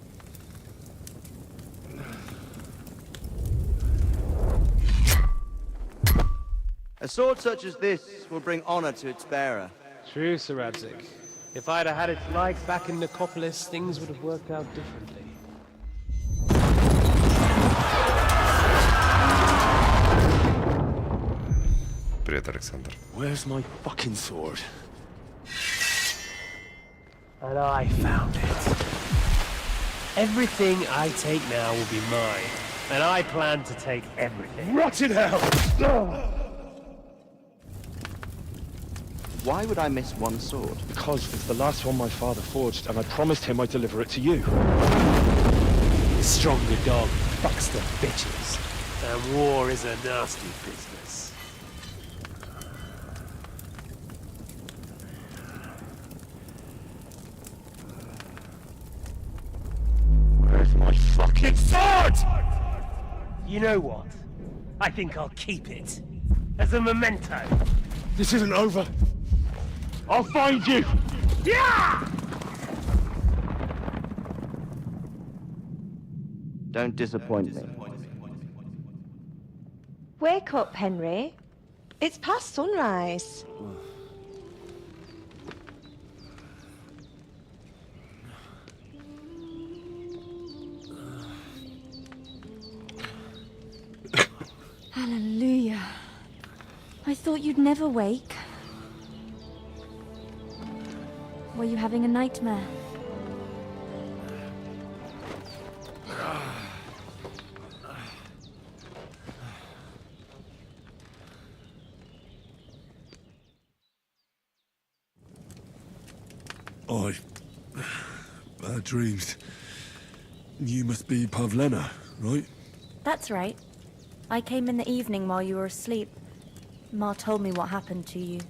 A sword such as this will bring honor to its bearer. True, Sir Radzik. If I'd have had it like back in Nicopolis, things would have worked out differently. Привет, Александр. Where's my fucking sword? And I found it. Everything I take now will be mine. And I plan to take everything. Rotted hell! Why would I miss one sword? Because it's the last one my father forged, and I promised him I'd deliver it to you. The stronger dog fucks the bitches. And war is a nasty business. Where's my fucking sword? You know what? I think I'll keep it. As a memento. This isn't over. I'll find you! Yeah! Don't disappoint me. Wake up, Henry. It's past sunrise. Hallelujah. I thought you'd never wake. Were you having a nightmare? Bad dreams. You must be Pavlena, right? That's right. I came in the evening while you were asleep. Ma told me what happened to you.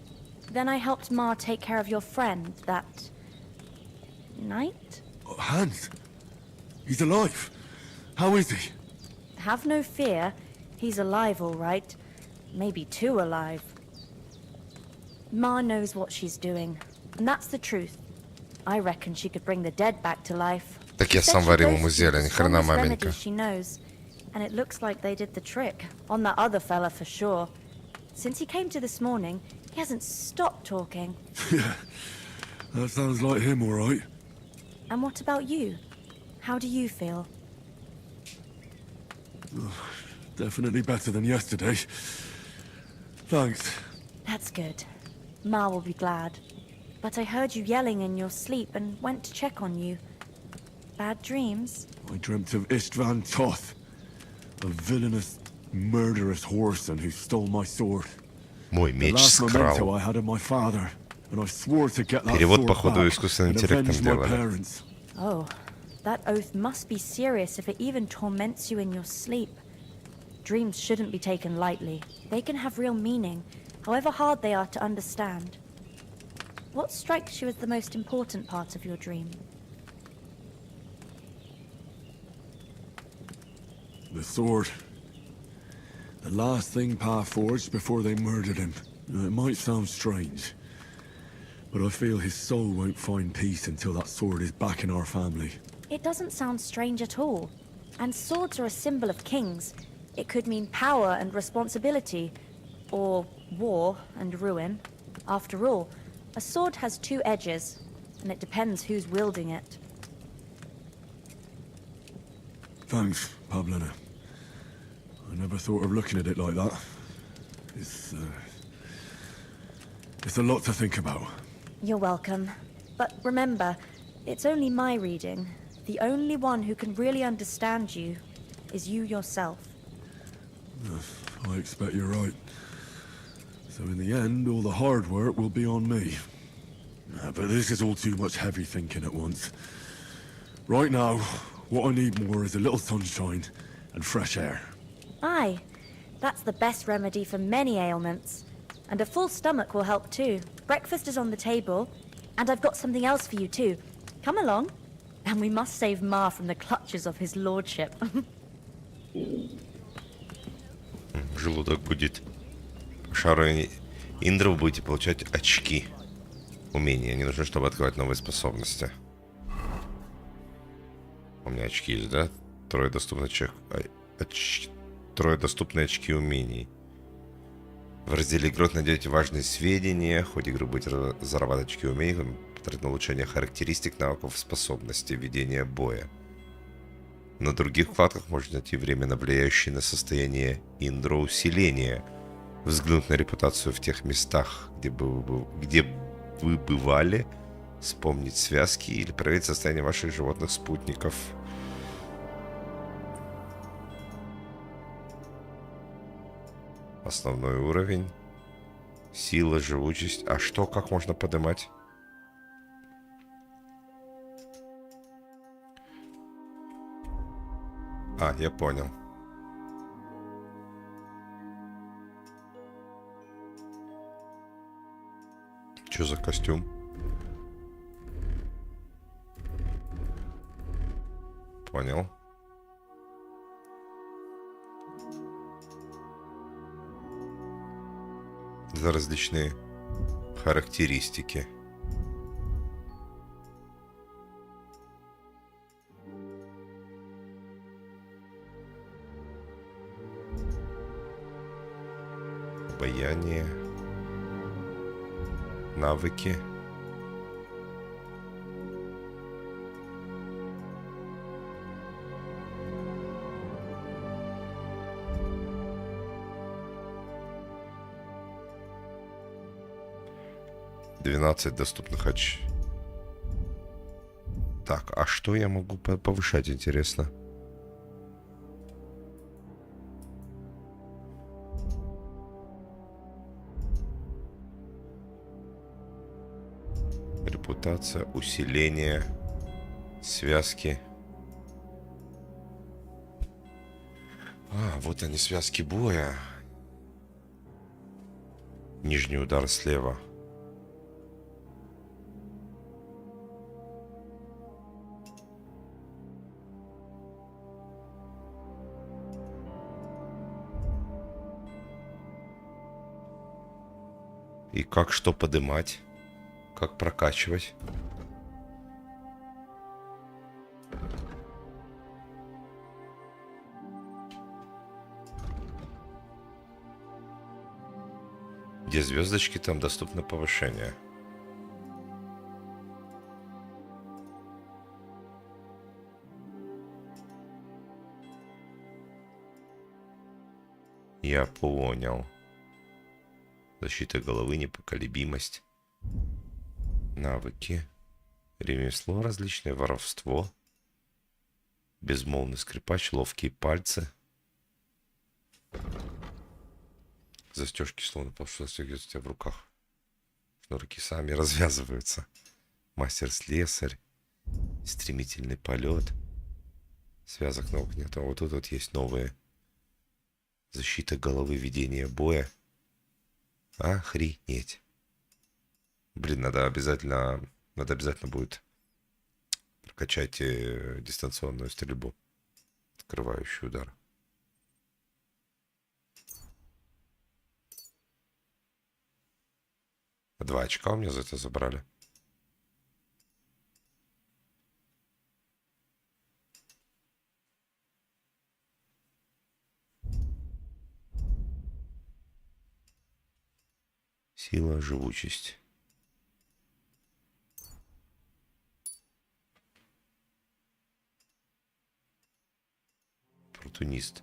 Then I helped Ma take care of your friend that night? Hans? He's alive. How is he? Have no fear. He's alive, all right. Maybe too alive. Ma knows what she's doing, and that's the truth. I reckon she could bring the dead back to life. Так я сам варил ему зелье, ни хрена маменька. She knows, and it looks like they did the trick on that other fella for sure. Since he came to this morning, he hasn't stopped talking. Yeah, that sounds like him, all right. And what about you? How do you feel? Definitely better than yesterday. Thanks. That's good. Ma will be glad. But I heard you yelling in your sleep and went to check on you. Bad dreams? I dreamt of Istvan Toth, a villainous, murderous whoreson who stole my sword. Мой The меч last memento скрал. I had of my father, and I swore to get that Перевод, sword походу, back искусственным and интеллектом avenge my делали. parents. Oh, that oath must be serious if it even torments you in your sleep. Dreams shouldn't be taken lightly. They can have real meaning, however hard they are to understand. What strikes you as the most important part of your dream? The sword. The last thing Pa forged before they murdered him. It might sound strange, but I feel his soul won't find peace until that sword is back in our family. It doesn't sound strange at all. And swords are a symbol of kings. It could mean power and responsibility, or war and ruin. After all, a sword has two edges, and it depends who's wielding it. Thanks, Pavlena. I never thought of looking at it like that. It's a lot to think about. You're welcome. But remember, it's only my reading. The only one who can really understand you is you yourself. I expect you're right. So in the end, all the hard work will be on me. But this is all too much heavy thinking at once. Right now, what I need more is a little sunshine and fresh air. Aye, that's the best remedy for many ailments. And a full stomach will help too. Breakfast is on the table, and I've got something else for you too. Come along, and we must save Ma from the clutches of his lordship. Желудок гудит. Шару Индру вы будете получать очки. Умения. Они нужны, чтобы открывать новые способности. У меня очки есть, да? Трое доступных Трое доступные очки умений. В разделе «Игрок» найдете важные сведения. В ходе игры будете зарабатывать очки умений, потратить на улучшение характеристик, навыков, способностей, ведения боя. На других вкладках можно найти временно влияющие на состояние Индро усиления. Взглянуть на репутацию в тех местах, где вы бывали, вспомнить связки или проверить состояние ваших животных спутников. Основной уровень. Сила, живучесть. А что, как можно поднимать? А, я понял. Что за костюм? Понял. За различные характеристики. Обаяние. Навыки. $12 доступных Так, а что я могу повышать, интересно? Репутация, усиление, связки. А, вот они, связки боя. Нижний удар слева. И как что подымать? Как прокачивать? Где звездочки, там доступно повышение. Я понял. Защита головы, непоколебимость. Навыки. Ремесло различное, воровство. Безмолвный скрипач, ловкие пальцы. Застежки словно повсюду застегиваются у тебя в руках. Шнурки сами развязываются. Мастер-слесарь. Стремительный полет. Связок ног нет. А вот тут вот есть новые. Защита головы, ведение боя. Охренеть. Блин, надо обязательно будет прокачать дистанционную стрельбу. Открывающий удар. Два очка у меня за это забрали. Сила, живучесть. Оппортунист.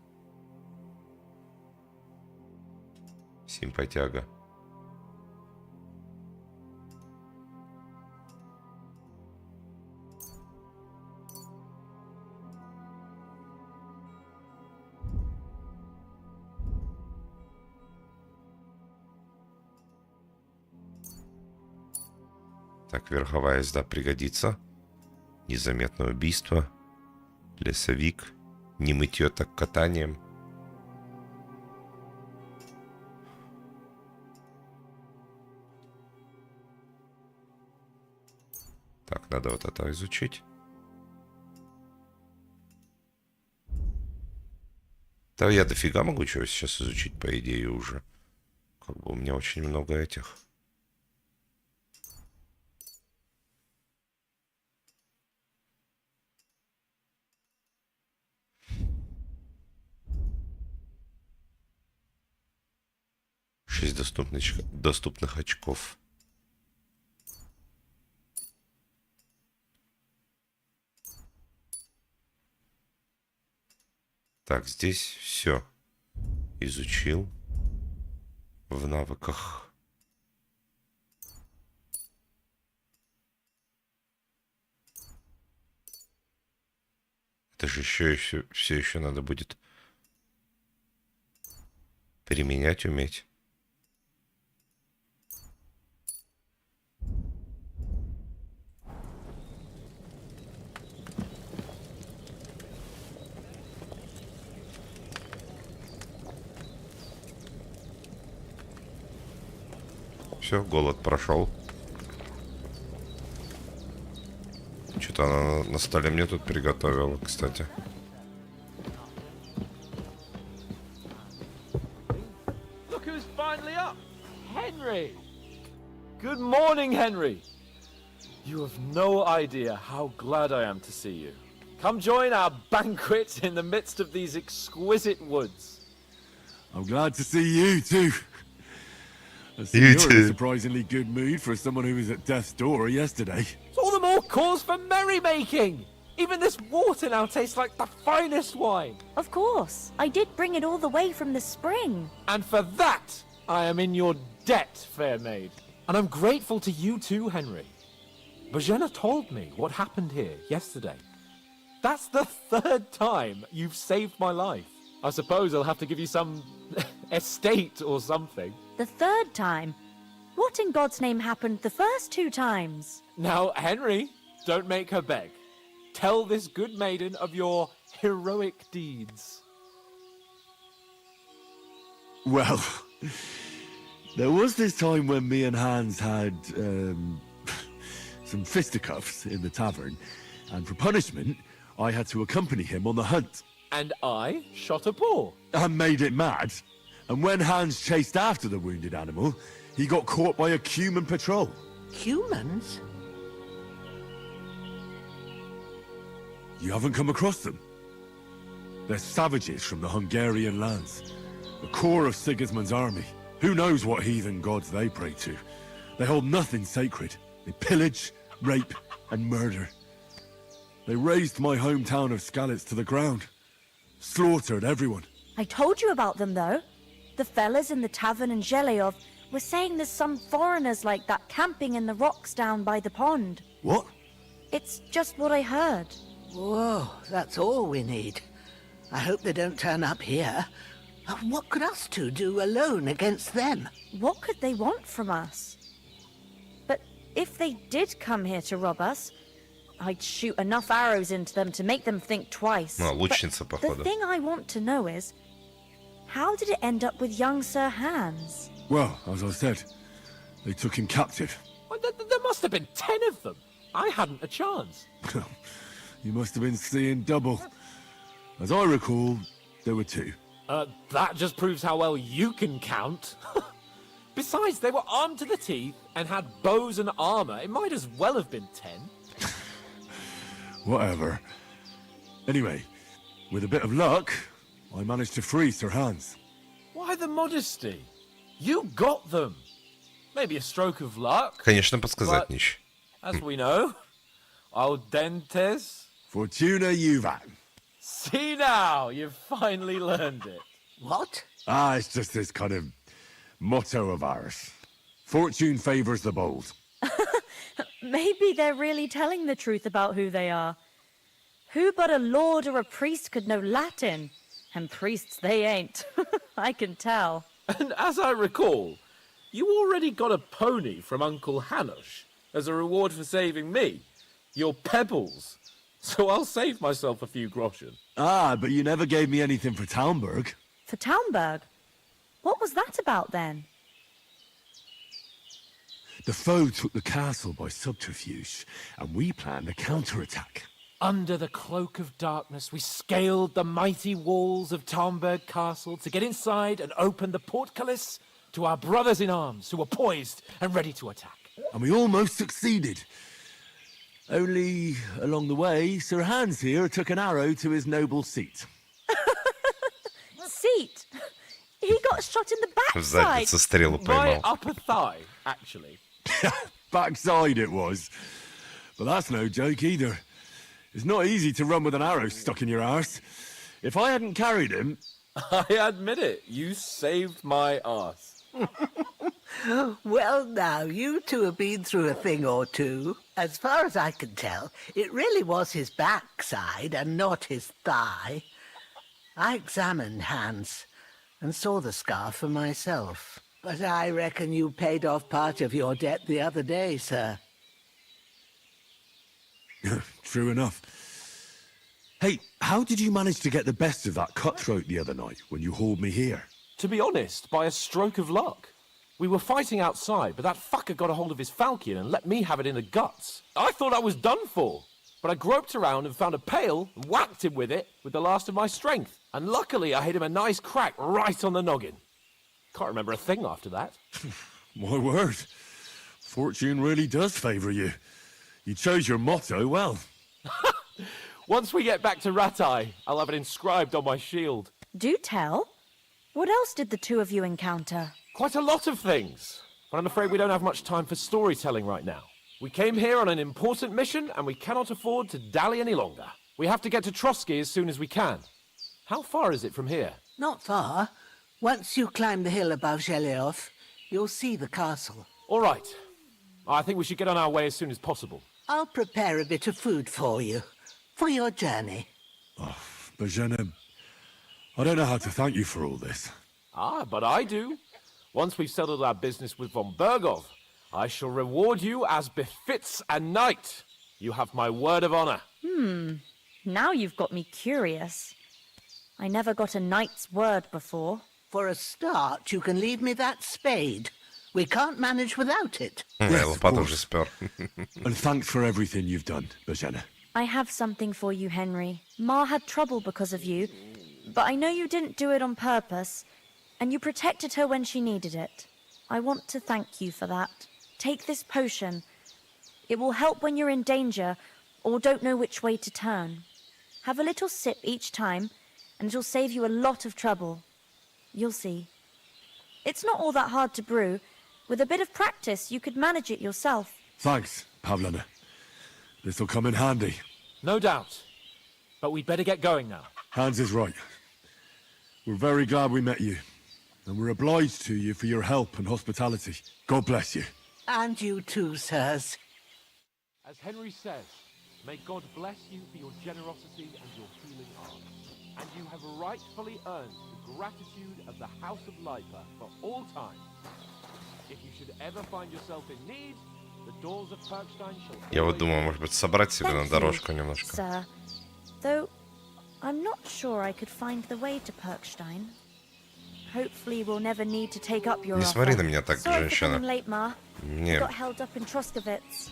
Симпатяга. Так, верховая езда пригодится. Незаметное убийство. Лесовик. Не мытье, так катанием. Так, надо вот это изучить. Да я дофига могу чего сейчас изучить, по идее, уже. Как бы у меня очень много этих. Доступных очков. Так, здесь все изучил в навыках. Это же все еще надо будет применять, уметь. Все, голод прошел. Что-то она на столе мне тут приготовила, кстати. Look who's finally up! Henry! Good morning, Henry! You have no idea how glad I am to see you. Come join our banquet in the midst of these exquisite woods. I'm glad to see you too. You're in a surprisingly good mood for someone who was at death's door yesterday. It's all the more cause for merrymaking! Even this water now tastes like the finest wine. Of course. I did bring it all the way from the spring. And for that, I am in your debt, fair maid. And I'm grateful to you too, Henry. Bozhena told me what happened here yesterday. That's the 3rd time you've saved my life. I suppose I'll have to give you some estate or something. The 3rd time? What in God's name happened the first 2 times? Now, Henry, don't make her beg. Tell this good maiden of your heroic deeds. Well, there was this time when me and Hans had, some fisticuffs in the tavern, and for punishment, I had to accompany him on the hunt. And I shot a boar. And made it mad. And when Hans chased after the wounded animal, he got caught by a human patrol. Humans? You haven't come across them? They're savages from the Hungarian lands. The core of Sigismund's army. Who knows what heathen gods they pray to? They hold nothing sacred. They pillage, rape, and murder. They razed my hometown of Skalitz to the ground. Slaughtered everyone. I told you about them, though. The fellas in the tavern in Zheleyov were saying there's some foreigners like that camping in the rocks down by the pond. What? It's just what I heard. Whoa, that's all we need. I hope they don't turn up here. What could us two do alone against them? What could they want from us? But if they did come here to rob us, I'd shoot enough arrows into them to make them think twice. Лучница, But походу. the thing I want to know is, how did it end up with young Sir Hans? Well, as I said, they took him captive. Well, there must have been 10 of them. I hadn't a chance. You must have been seeing double. As I recall, there were 2. That just proves how well you can count. Besides, they were armed to the teeth and had bows and armor. It might as well have been 10. Whatever. Anyway, with a bit of luck, I managed to free Sir Hans. Why the modesty? You got them. Maybe a stroke of luck. Конечно, подсказать but, нечего. as we know, audentes. Fortuna juvat. See now, you've finally learned it. What? It's just this kind of motto of ours. Fortune favors the bold. Maybe they're really telling the truth about who they are. Who but a lord or a priest could know Latin? And priests they ain't. I can tell. And as I recall, you already got a pony from Uncle Hanush as a reward for saving me. Your pebbles. So I'll save myself a few groschen. But you never gave me anything for Talmberg. For Talmberg? What was that about then? The foe took the castle by subterfuge, and we planned a counterattack. Under the cloak of darkness, we scaled the mighty walls of Talmberg Castle to get inside and open the portcullis to our brothers in arms who were poised and ready to attack. And we almost succeeded. Only, along the way, Sir Hans here took an arrow to his noble seat. Seat? He got shot in the backside. Задницу стрелу My поймал. upper thigh, actually. Backside it was. But that's no joke either. It's not easy to run with an arrow stuck in your arse. If I hadn't carried him... I admit it, you saved my arse. Well, now, you two have been through a thing or two. As far as I can tell, it really was his backside and not his thigh. I examined Hans and saw the scar for myself. But I reckon you paid off part of your debt the other day, sir. True enough. Hey, how did you manage to get the best of that cutthroat the other night when you hauled me here? To be honest, by a stroke of luck. We were fighting outside, but that fucker got a hold of his falchion and let me have it in the guts. I thought I was done for, but I groped around and found a pail and whacked him with it with the last of my strength. And luckily, I hit him a nice crack right on the noggin. Can't remember a thing after that. My word. Fortune really does favour you. You chose your motto well. Once we get back to Ratai, I'll have it inscribed on my shield. Do tell. What else did the 2 of you encounter? Quite a lot of things. But I'm afraid we don't have much time for storytelling right now. We came here on an important mission, and we cannot afford to dally any longer. We have to get to Trotsky as soon as we can. How far is it from here? Not far. Once you climb the hill above Zheleyov, you'll see the castle. All right. I think we should get on our way as soon as possible. I'll prepare a bit of food for you, for your journey. Bozhena, I don't know how to thank you for all this. Ah, but I do. Once we've settled our business with von Bergov, I shall reward you as befits a knight. You have my word of honor. Now you've got me curious. I never got a knight's word before. For a start, you can leave me that spade. We can't manage without it. Yes, of course. And thanks for everything you've done, Bozhena. I have something for you, Henry. Ma had trouble because of you, but I know you didn't do it on purpose, and you protected her when she needed it. I want to thank you for that. Take this potion. It will help when you're in danger or don't know which way to turn. Have a little sip each time, and it'll save you a lot of trouble. You'll see. It's not all that hard to brew. With a bit of practice, you could manage it yourself. Thanks, Pavlana. This'll come in handy. No doubt. But we'd better get going now. Hans is right. We're very glad we met you. And we're obliged to you for your help and hospitality. God bless you. And you too, sirs. As Henry says, may God bless you for your generosity and your healing arts. And you have rightfully earned the gratitude of the House of Lipa for all time. If you should ever find yourself in need, the doors of Perkstein shall... Я вот думаю, может быть, собрать себе на дорожку немножко. Sir, though I'm not sure I could find the way to Perkstein. Hopefully we'll never need to take up your Не offer. смотри на меня так, Sorry for женщина. coming late, Ma. Мне Got held up in Troskowitz.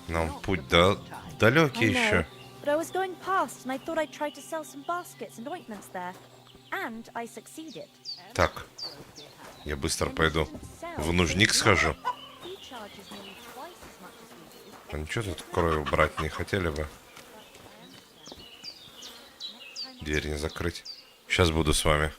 нам путь далекий I know, еще. but I was going past and I thought I'd try to sell some baskets and ointments there. And I succeeded. Так, я быстро пойду в нужник схожу. He charges nearly twice as much as we do. А ничего тут кровью брать не хотели бы? Дверь не закрыть. Сейчас буду с вами.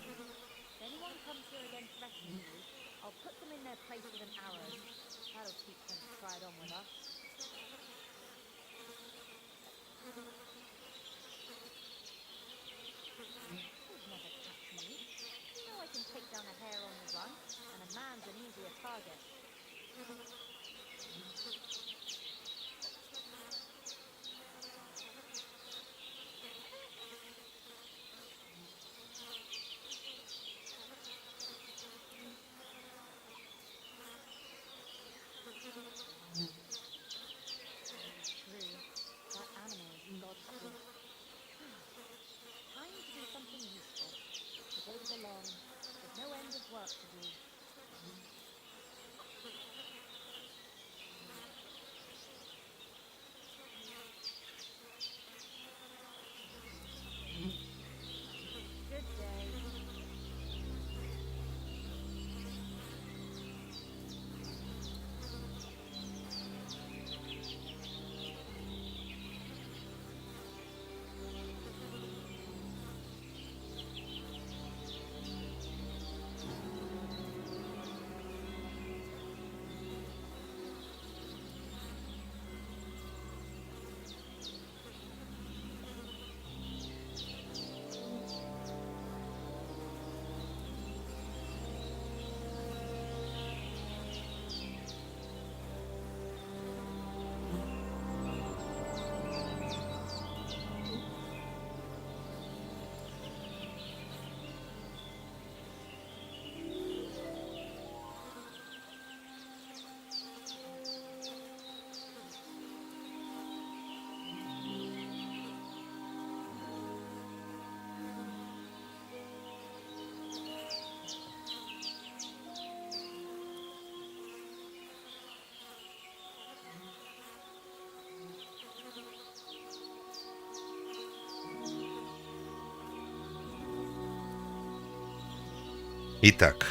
Итак,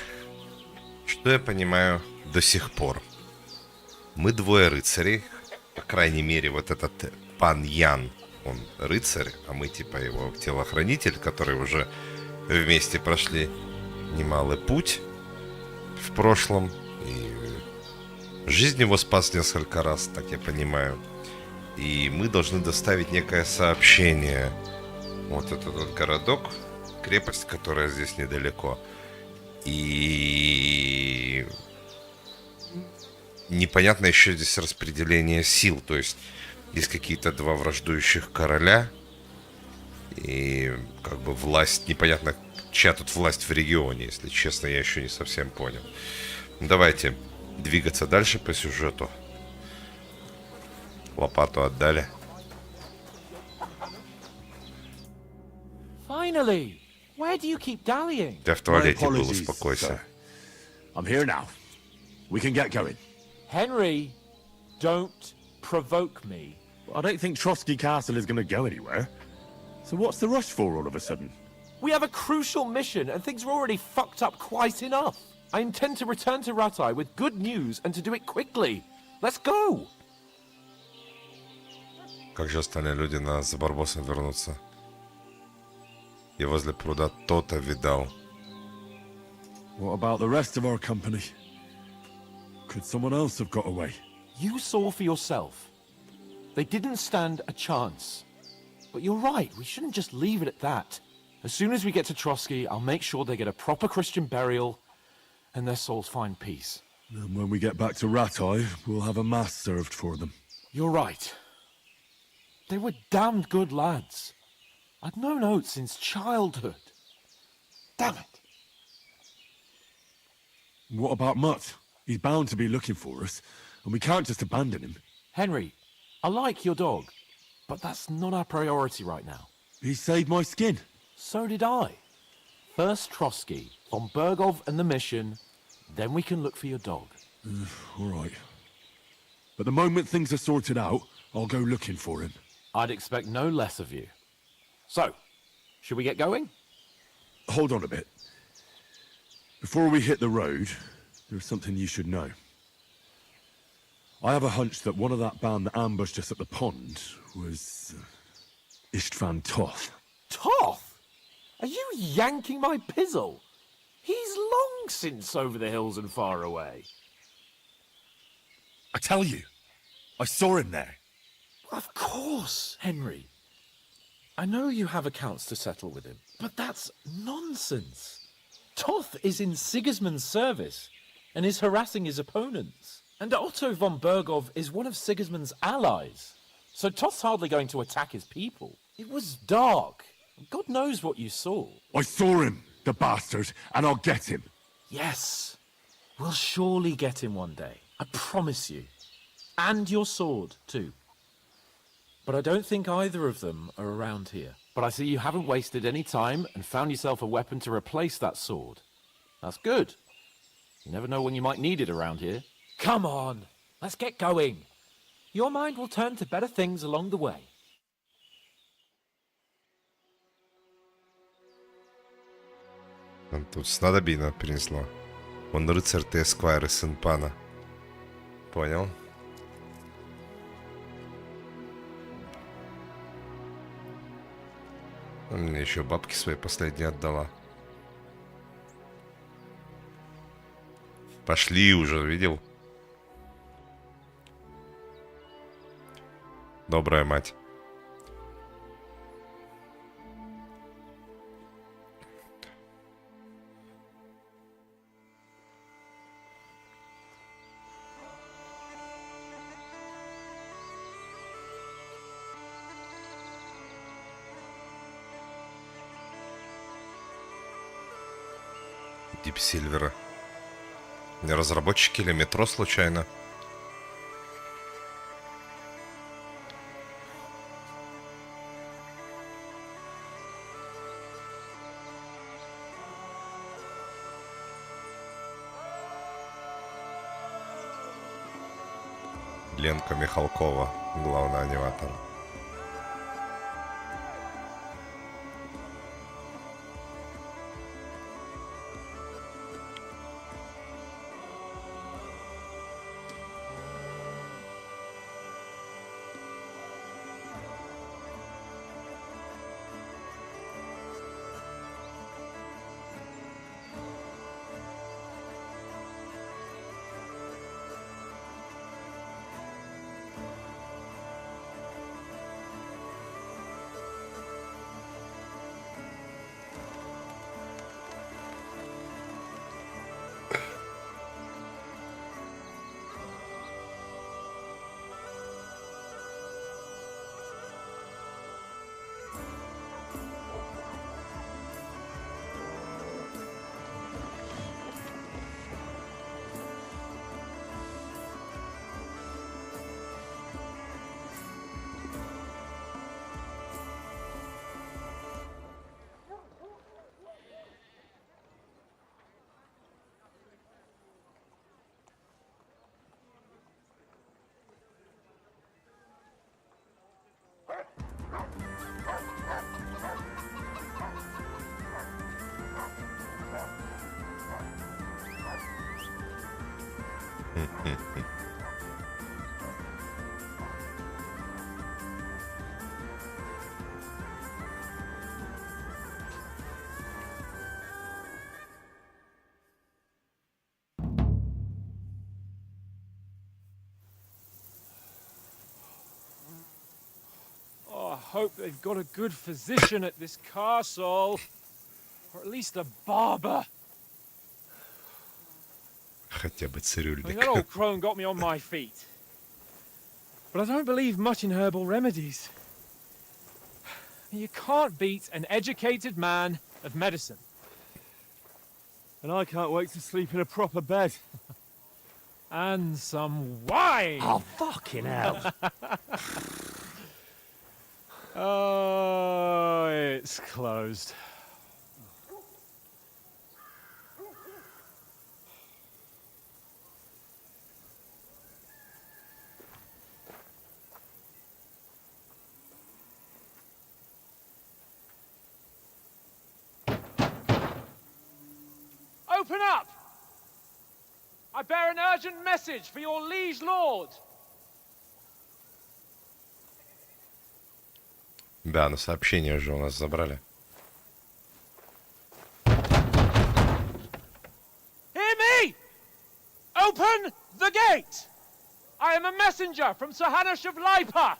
что я понимаю до сих пор? Мы двое рыцарей, по крайней мере, вот этот пан Ян, он рыцарь, а мы типа его телохранитель, который уже вместе прошли немалый путь в прошлом, и жизнь его спас несколько раз, так я понимаю. И мы должны доставить некое сообщение. Вот этот вот городок, крепость, которая здесь недалеко. И непонятно еще здесь распределение сил. То есть есть какие-то два враждующих короля. И как бы власть, непонятно, чья тут власть в регионе, если честно, я еще не совсем понял. Давайте двигаться дальше по сюжету. Лопату отдали. Finally! Where do you keep dallying? Я в туалете был, успокойся. I'm here now. We can get going. Henry, don't provoke me. I don't think Trotsky Castle is going to go anywhere. So what's the rush for all of a sudden? We have a crucial mission and things are already fucked up quite enough. I intend to return to Rattay with good news and to do it quickly. Let's go! Как же остальные люди на за Барбосом вернутся? И возле пруда то-то видал. What about the rest of our company? Could someone else have got away? You saw for yourself. They didn't stand a chance. But you're right, we shouldn't just leave it at that. As soon as we get to Trotsky, I'll make sure they get a proper Christian burial and their souls find peace. And when we get back to Rattay, we'll have a mass served for them. You're right. They were damned good lads. I'd known Oates since childhood. Damn it. What about Mutt? He's bound to be looking for us, and we can't just abandon him. Henry, I like your dog, but that's not our priority right now. He saved my skin. So did I. First Trotsky, von Bergov and the mission, then we can look for your dog. All right. But the moment things are sorted out, I'll go looking for him. I'd expect no less of you. So, should we get going? Hold on a bit. Before we hit the road, there's something you should know. I have a hunch that one of that band that ambushed us at the pond was Istvan Toth. Toth? Are you yanking my pizzle? He's long since over the hills and far away. I tell you, I saw him there. Of course, Henry. I know you have accounts to settle with him, but that's nonsense. Toth is in Sigismund's service and is harassing his opponents. And Otto von Bergov is one of Sigismund's allies. So Toth's hardly going to attack his people. It was dark. God knows what you saw. I saw him, the bastard, and I'll get him. Yes. We'll surely get him one day. I promise you. And your sword, too. But I don't think either of them are around here. But I see you haven't wasted any time and found yourself a weapon to replace that sword. That's good. You never know when you might need it around here. Come on, let's get going. Your mind will turn to better things along the way. Тут снадобье принесла. Он рыцарь, ты эсквайр и сын пана. Понял. Она мне еще бабки свои последние отдала. Пошли уже, видел? Добрая мать. Дипсильвера. Не разработчики или метро случайно? Ленка Михалкова, главный аниматор. Oh, I hope they've got a good physician at this castle. Or at least a barber. Хотя бы I mean, цирюльник. that old crone got me on my feet. But I don't believe much in herbal remedies. You can't beat an educated man of medicine. And I can't wait to sleep in a proper bed. And some wine! Oh, fucking hell. Oh, it's closed. Open up! I bear an urgent message for your liege lord. Да, но сообщение же у нас забрали. Hear me! Open the gate! I am a messenger from Sir Hanush of Lipa.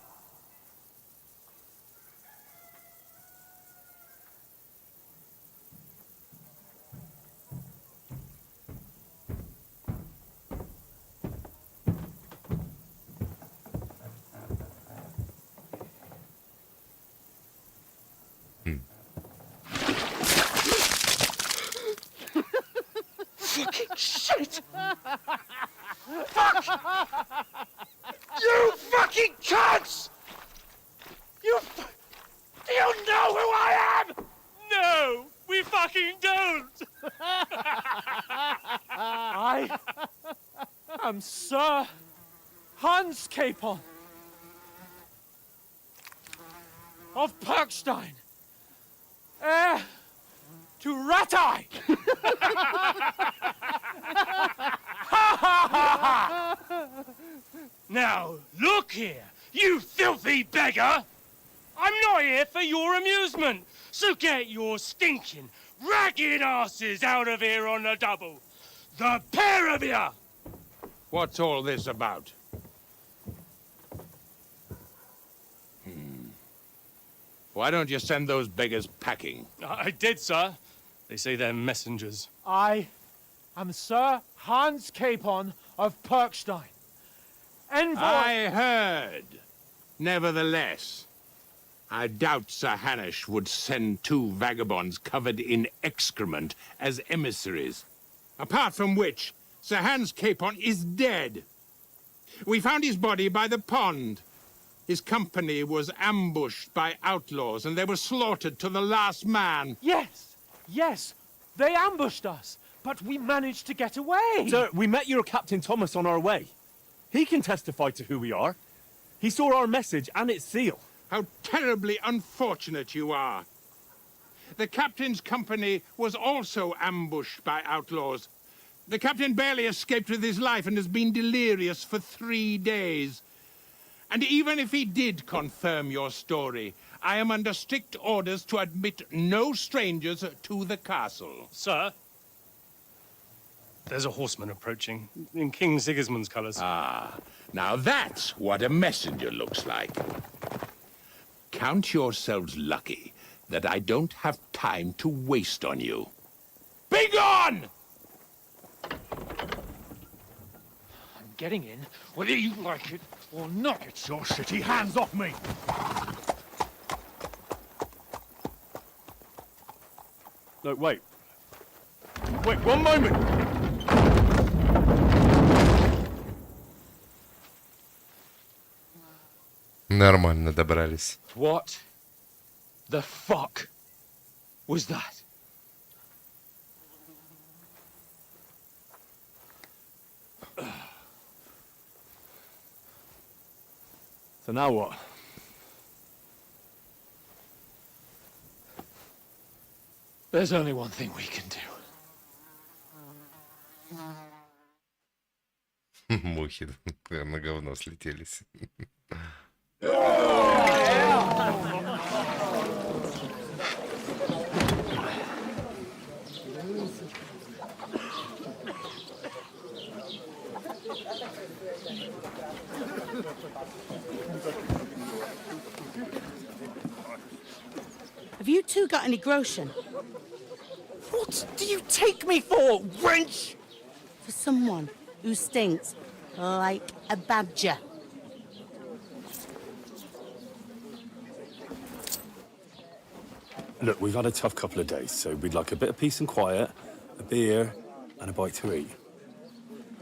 Fucking shit! Fuck! You fucking cunts! Do you know who I am? No, we fucking don't. I am Sir Hans Capon of Perkstein, heir to Ratai. Now, look here, you filthy beggar! I'm not here for your amusement, so get your stinking, ragged asses out of here on the double. The pair of you! What's all this about? Why don't you send those beggars packing? I did, sir. They say they're messengers. I am Sir Hans Capon of Perkstein, envoy. I heard. Nevertheless, I doubt Sir Hanush would send two vagabonds covered in excrement as emissaries. Apart from which, Sir Hans Capon is dead. We found his body by the pond. His company was ambushed by outlaws, and they were slaughtered to the last man. Yes, yes, they ambushed us, but we managed to get away. Sir, we met your Captain Thomas on our way. He can testify to who we are. He saw our message and its seal. How terribly unfortunate you are. The captain's company was also ambushed by outlaws. The captain barely escaped with his life and has been delirious for 3 days. And even if he did confirm your story, I am under strict orders to admit no strangers to the castle. Sir, there's a horseman approaching in King Sigismund's colours. Ah, now that's what a messenger looks like. Count yourselves lucky that I don't have time to waste on you. Be gone! I'm getting in, whether you like it or not. Get your shitty hands off me! No, wait. Wait, one moment! Нормально добрались. What the fuck was that? So now what? There's only one thing we can do. Мухи на говно слетелись. Have you two got any groschen? What do you take me for, wench? For someone who stinks like a badger. Look, we've had a tough couple of days, so we'd like a bit of peace and quiet, a beer, and a bite to eat.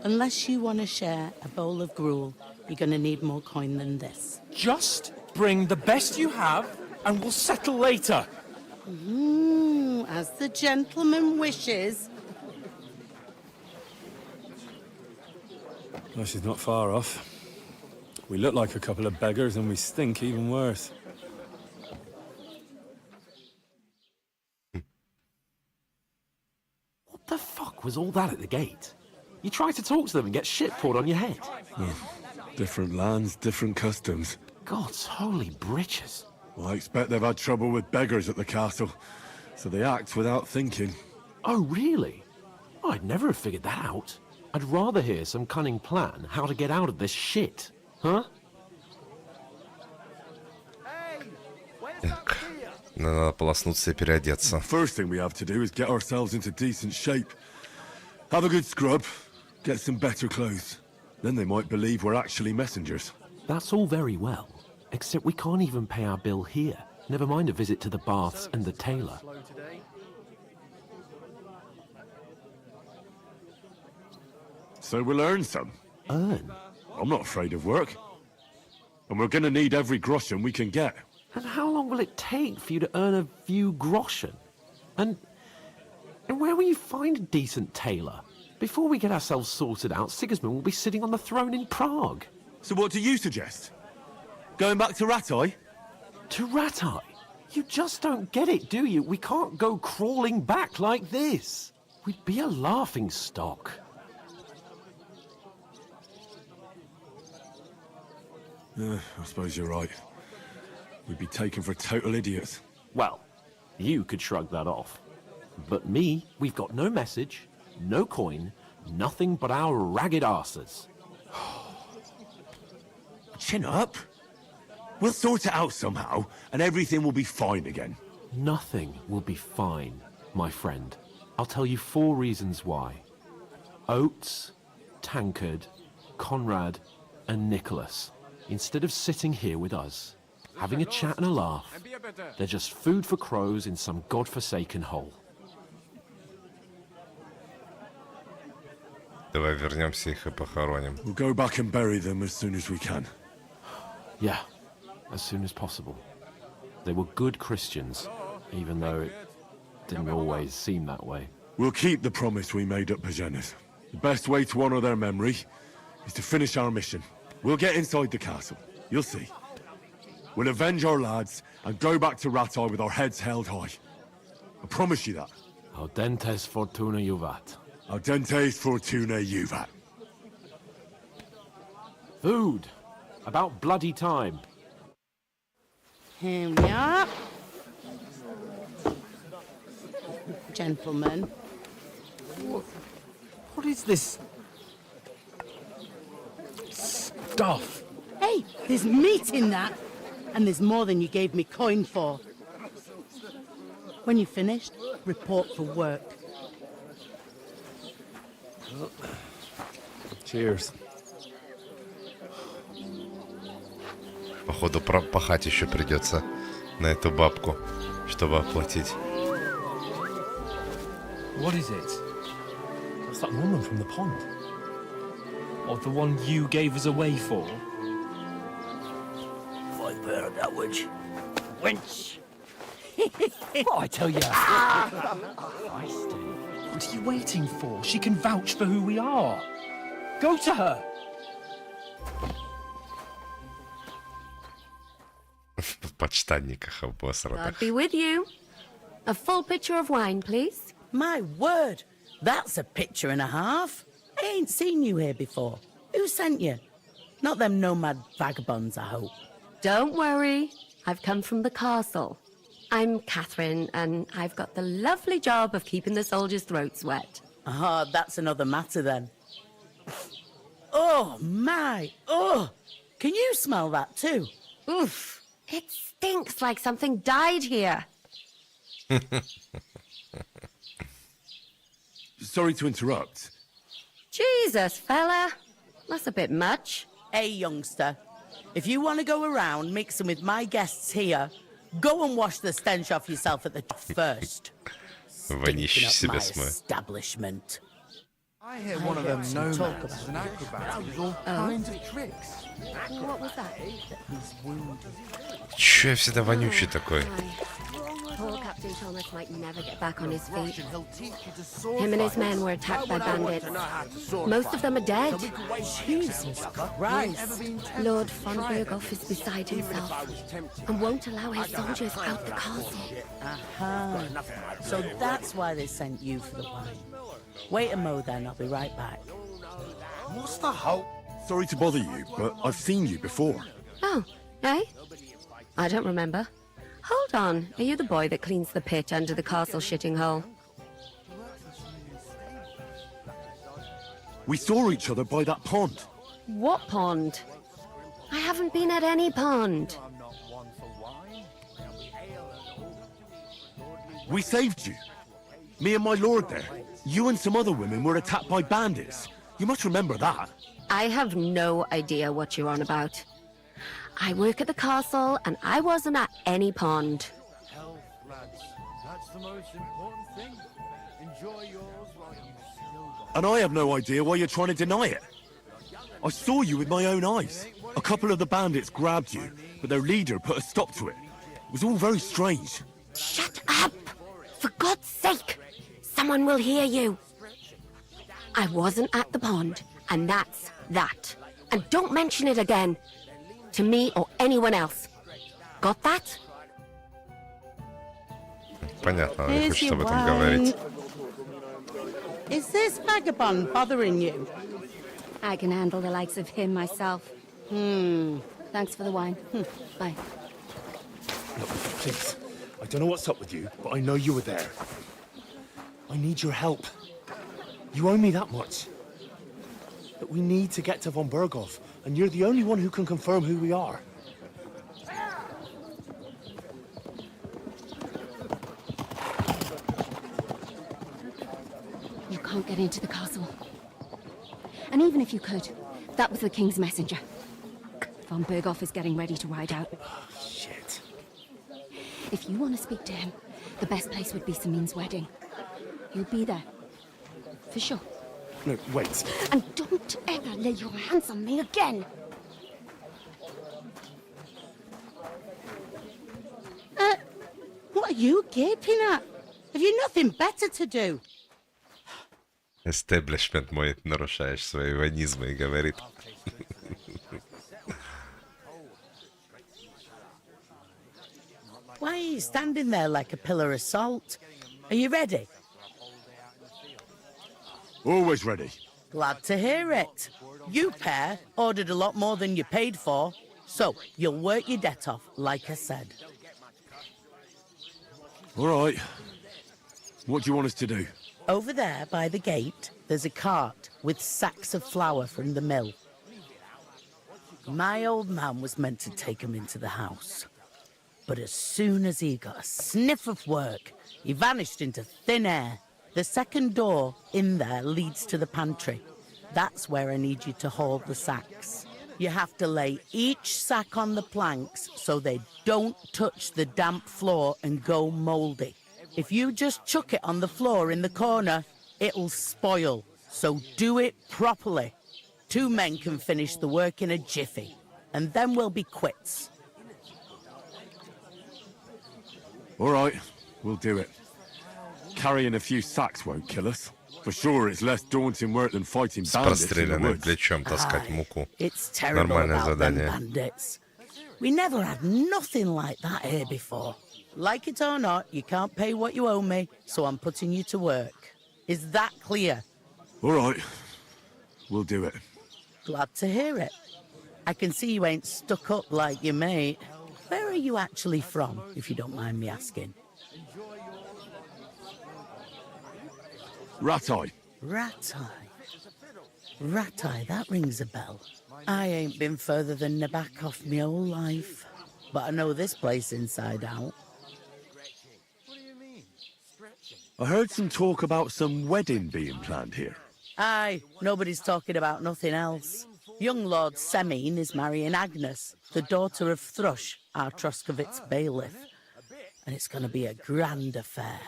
Unless you want to share a bowl of gruel, you're going to need more coin than this. Just bring the best you have, and we'll settle later. As the gentleman wishes. Well, she's not far off. We look like a couple of beggars, and we stink even worse. What the fuck was all that at the gate? You try to talk to them and get shit poured on your head. Different lands, different customs. God's holy britches. Well, I expect they've had trouble with beggars at the castle, so they act without thinking. Oh, really? I'd never have figured that out. I'd rather hear some cunning plan how to get out of this shit. Huh? Так, надо полоснуться и переодеться. First thing we have to do is get ourselves into decent shape. Have a good scrub, get some better clothes. Then they might believe we're actually messengers. That's all very well, except we can't even pay our bill here. Never mind a visit to the baths and the tailor. So we'll earn some. Earn? I'm not afraid of work. And we're gonna need every groschen we can get. And how long will it take for you to earn a few groschen? And where will you find a decent tailor? Before we get ourselves sorted out, Sigismund will be sitting on the throne in Prague. So what do you suggest? Going back to Ratai? To Ratai? You just don't get it, do you? We can't go crawling back like this. We'd be a laughing stock. I suppose you're right. We'd be taken for total idiots. Well, you could shrug that off. But me, we've got no message, no coin, nothing but our ragged arses. Chin up. We'll sort it out somehow, and everything will be fine again. Nothing will be fine, my friend. I'll tell you 4 reasons why. Oates, Tankard, Conrad, and Nicholas, instead of sitting here with us, having a chat and a laugh, they're just food for crows in some godforsaken hole. Давай вернемся их и похороним. We'll go back and bury them as soon as we can. Yeah, as soon as possible. They were good Christians, even though it didn't always seem that way. We'll keep the promise we made at Pagenis. The best way to honor their memory is to finish our mission. We'll get inside the castle. You'll see. We'll avenge our lads and go back to Ratai with our heads held high. I promise you that. Audentes fortuna juvat. Audentes fortuna juvat. Food. About bloody time. Here we are. Gentlemen. What is this stuff? Hey, there's meat in that. And there's more than you gave me coin for. When you're finished, report for work. Cheers. Походу, пахать еще придется на эту бабку, чтобы оплатить. What is it? It's that woman from the pond. Or the one you gave us away for. I've heard that witch. Wench. What I tell you? What are you waiting for? She can vouch for who we are. Go to her. В подштанниках обосранных. God be with you. A full pitcher of wine, please. My word, that's a picture and a half. I ain't seen you here before. Who sent you? Not them nomad vagabonds, I hope. Don't worry. I've come from the castle. I'm Catherine, and I've got the lovely job of keeping the soldiers' throats wet. Ah, that's another matter then. Oh, my! Oh! Can you smell that too? Oof! It stinks like something died here. Sorry to interrupt. Jesus, fella. That's a bit much. Hey, youngster. If you want to go around mixing with my guests here, go and wash the stench off yourself at the first. Вонище себя Stinking up my establishment. I hear one of them nomads is an acrobat with all kinds of tricks. What was that? Чё я всегда вонючий такой? Poor Captain Thomas might never get back on his feet. Him and his men were attacked by bandits. Most of them are dead. Jesus Christ. Lord von Berghoff is beside himself and won't allow his soldiers out the castle. Aha. So that's why they sent you for the wine. Wait a mo then, I'll be right back. What's the hope? Sorry to bother you, but I've seen you before. Oh, eh? I don't remember. Hold on, are you the boy that cleans the pit under the castle shitting hole? We saw each other by that pond. What pond? I haven't been at any pond. We saved you. Me and my lord there. You and some other women were attacked by bandits. You must remember that. I have no idea what you're on about. I work at the castle, and I wasn't at any pond. Health, lads. That's the most important thing. Enjoy yours while you still got. And I have no idea why you're trying to deny it. I saw you with my own eyes. A couple of the bandits grabbed you, but their leader put a stop to it. It was all very strange. Shut up! For God's sake! Someone will hear you. I wasn't at the pond, and that's that. And don't mention it again. To me or anyone else. Got that? Понятно, она не хочет об этом говорить. Is this vagabond bothering you? I can handle the likes of him myself. Thanks for the wine. Bye. Look, please. I don't know what's up with you, but I know you were there. I need your help. You owe me that much. But we need to get to von Berghoff, and you're the only one who can confirm who we are. You can't get into the castle. And even if you could, that was the king's messenger. Von Berghoff is getting ready to ride out. Shit. If you want to speak to him, the best place would be Samin's wedding. He'll be there. For sure. No, wait. And don't ever lay your hands on me again! What are you gaping at? Have you nothing better to do? Эстеблишмент мой нарушаешь свои ванизмы и говорит. Why are you standing there like a pillar of salt? Are you ready? Always ready. Glad to hear it. You pair ordered a lot more than you paid for, so you'll work your debt off, like I said. All right. What do you want us to do? Over there by the gate, there's a cart with sacks of flour from the mill. My old man was meant to take 'em into the house. But as soon as he got a sniff of work, he vanished into thin air. The second door in there leads to the pantry. That's where I need you to haul the sacks. You have to lay each sack on the planks so they don't touch the damp floor and go mouldy. If you just chuck it on the floor in the corner, it'll spoil. So do it properly. 2 men can finish the work in a jiffy, and then we'll be quits. All right, we'll do it. Carrying a few sacks won't kill us. For sure, it's less daunting work than fighting С bandits in the простреленным woods. плечом таскать муку. It's terrible Нормальное about them задание. bandits. We never had nothing like that here before. Like it or not, you can't pay what you owe me, so I'm putting you to work. Is that clear? All right, we'll do it. Glad to hear it. I can see you ain't stuck up like your mate. Where are you actually from, if you don't mind me asking? Ratai. Ratai. Ratai, that rings a bell. I ain't been further than Nabakov my whole life, but I know this place inside out. I heard some talk about some wedding being planned here. Aye, nobody's talking about nothing else. Young Lord Semine is marrying Agnes, the daughter of Thrush, our Troskovitz bailiff. And it's going to be a grand affair.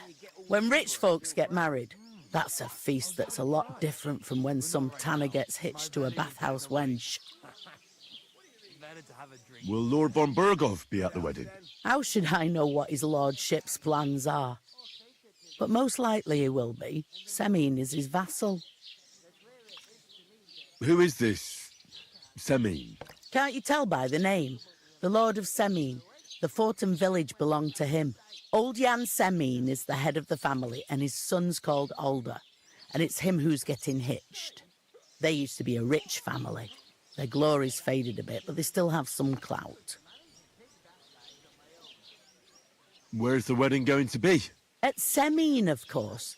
When rich folks get married, that's a feast that's a lot different from when some tanner gets hitched to a bathhouse wench. Will Lord von Burgov be at the wedding? How should I know what his lordship's plans are? But most likely he will be. Semine is his vassal. Who is this Semine? Can't you tell by the name? The Lord of Semine. The fort and village belong to him. Old Jan Semine is the head of the family, and his son's called Alder. And it's him who's getting hitched. They used to be a rich family. Their glory's faded a bit, but they still have some clout. Where's the wedding going to be? At Semine, of course.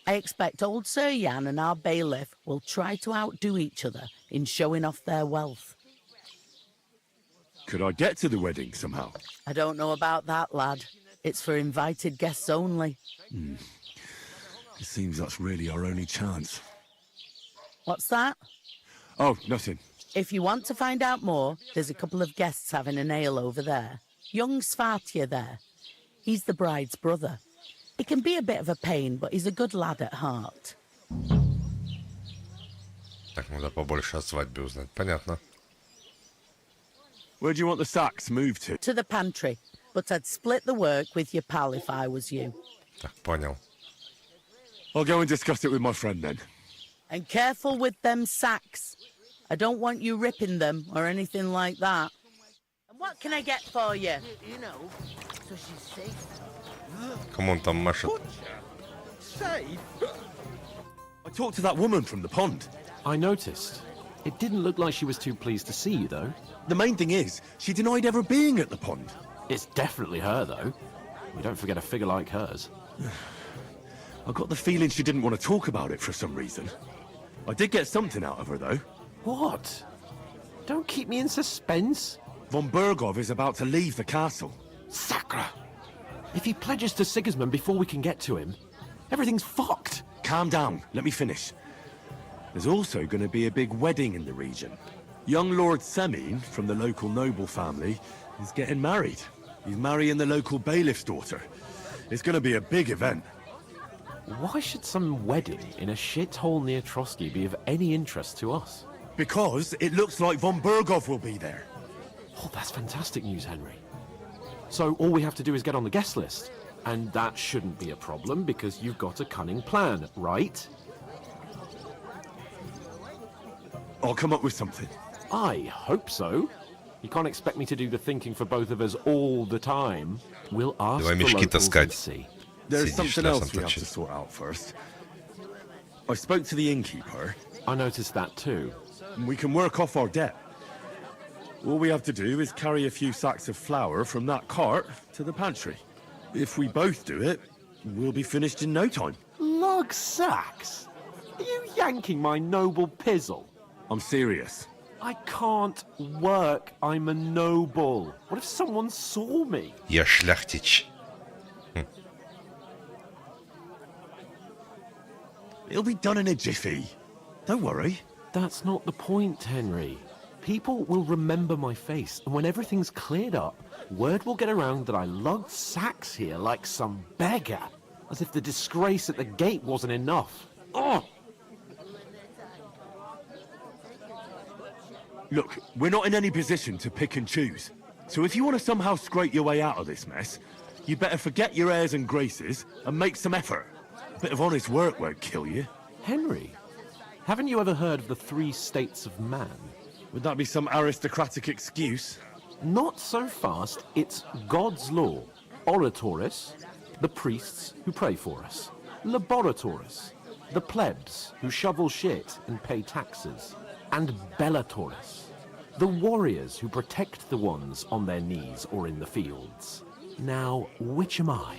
I expect old Sir Jan and our bailiff will try to outdo each other in showing off their wealth. Could I get to the wedding somehow? I don't know about that, lad. It's for invited guests only. It seems that's really our only chance. What's that? Oh, nothing. If you want to find out more, there's a couple of guests having an ale over there. Young Svartje there. He's the bride's brother. He can be a bit of a pain, but he's a good lad at heart. Так, надо побольше о свадьбе узнать. Понятно. Where do you want the sacks moved to? To the pantry, but I'd split the work with your pal if I was you. Так, понял. I'll go and discuss it with my friend then. And careful with them sacks. I don't want you ripping them or anything like that. And what can I get for you? You know, so she's safe. Кому он там машет? Safe? I talked to that woman from the pond. I noticed. It didn't look like she was too pleased to see you, though. The main thing is, she denied ever being at the pond. It's definitely her, though. We don't forget a figure like hers. I got the feeling she didn't want to talk about it for some reason. I did get something out of her, though. What? Don't keep me in suspense. Von Burgov is about to leave the castle. Sacra! If he pledges to Sigismund before we can get to him, everything's fucked. Calm down, let me finish. There's also going to be a big wedding in the region. Young Lord Semine, from the local noble family, is getting married. He's marrying the local bailiff's daughter. It's going to be a big event. Why should some wedding in a shithole near Trotsky be of any interest to us? Because it looks like von Burgov will be there. Oh, that's fantastic news, Henry. So all we have to do is get on the guest list. And that shouldn't be a problem because you've got a cunning plan, right? I'll come up with something. I hope so. You can't expect me to do the thinking for both of us all the time. We'll ask Давай the мешки locals таскать. and see. There's Сидишь something носом else we have to торчишь. sort out first. I spoke to the innkeeper. I noticed that too. And we can work off our debt. All we have to do is carry a few sacks of flour from that cart to the pantry. If we both do it, we'll be finished in no time. Lug sacks? Are you yanking my noble pizzle? I'm serious. I can't work. I'm a noble. What if someone saw me? Я шляхтич. It'll be done in a jiffy. Don't worry. That's not the point, Henry. People will remember my face, and when everything's cleared up, word will get around that I lugged sacks here like some beggar, as if the disgrace at the gate wasn't enough. Oh! Look, we're not in any position to pick and choose. So if you want to somehow scrape your way out of this mess, you better forget your airs and graces and make some effort. A bit of honest work won't kill you. Henry, haven't you ever heard of the 3 states of man? Would that be some aristocratic excuse? Not so fast. It's God's law. Oratoris, the priests who pray for us. Laboratoris, the plebs who shovel shit and pay taxes. and Bellatores, the warriors who protect the ones on their knees or in the fields. Now, which am I?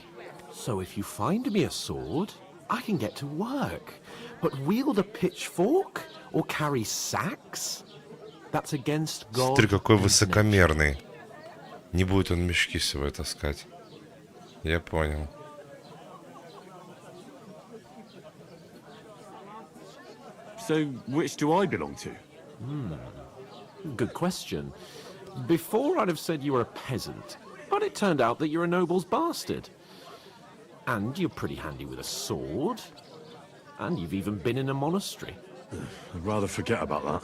So if you find me a sword, I can get to work. But wield a pitchfork or carry sacks? That's against God. Смотри, какой высокомерный. Не будет он мешки с собой таскать. Я понял. So, which do I belong to? Good question. Before I'd have said you were a peasant, but it turned out that you're a noble's bastard. And you're pretty handy with a sword. And you've even been in a monastery. I'd rather forget about that.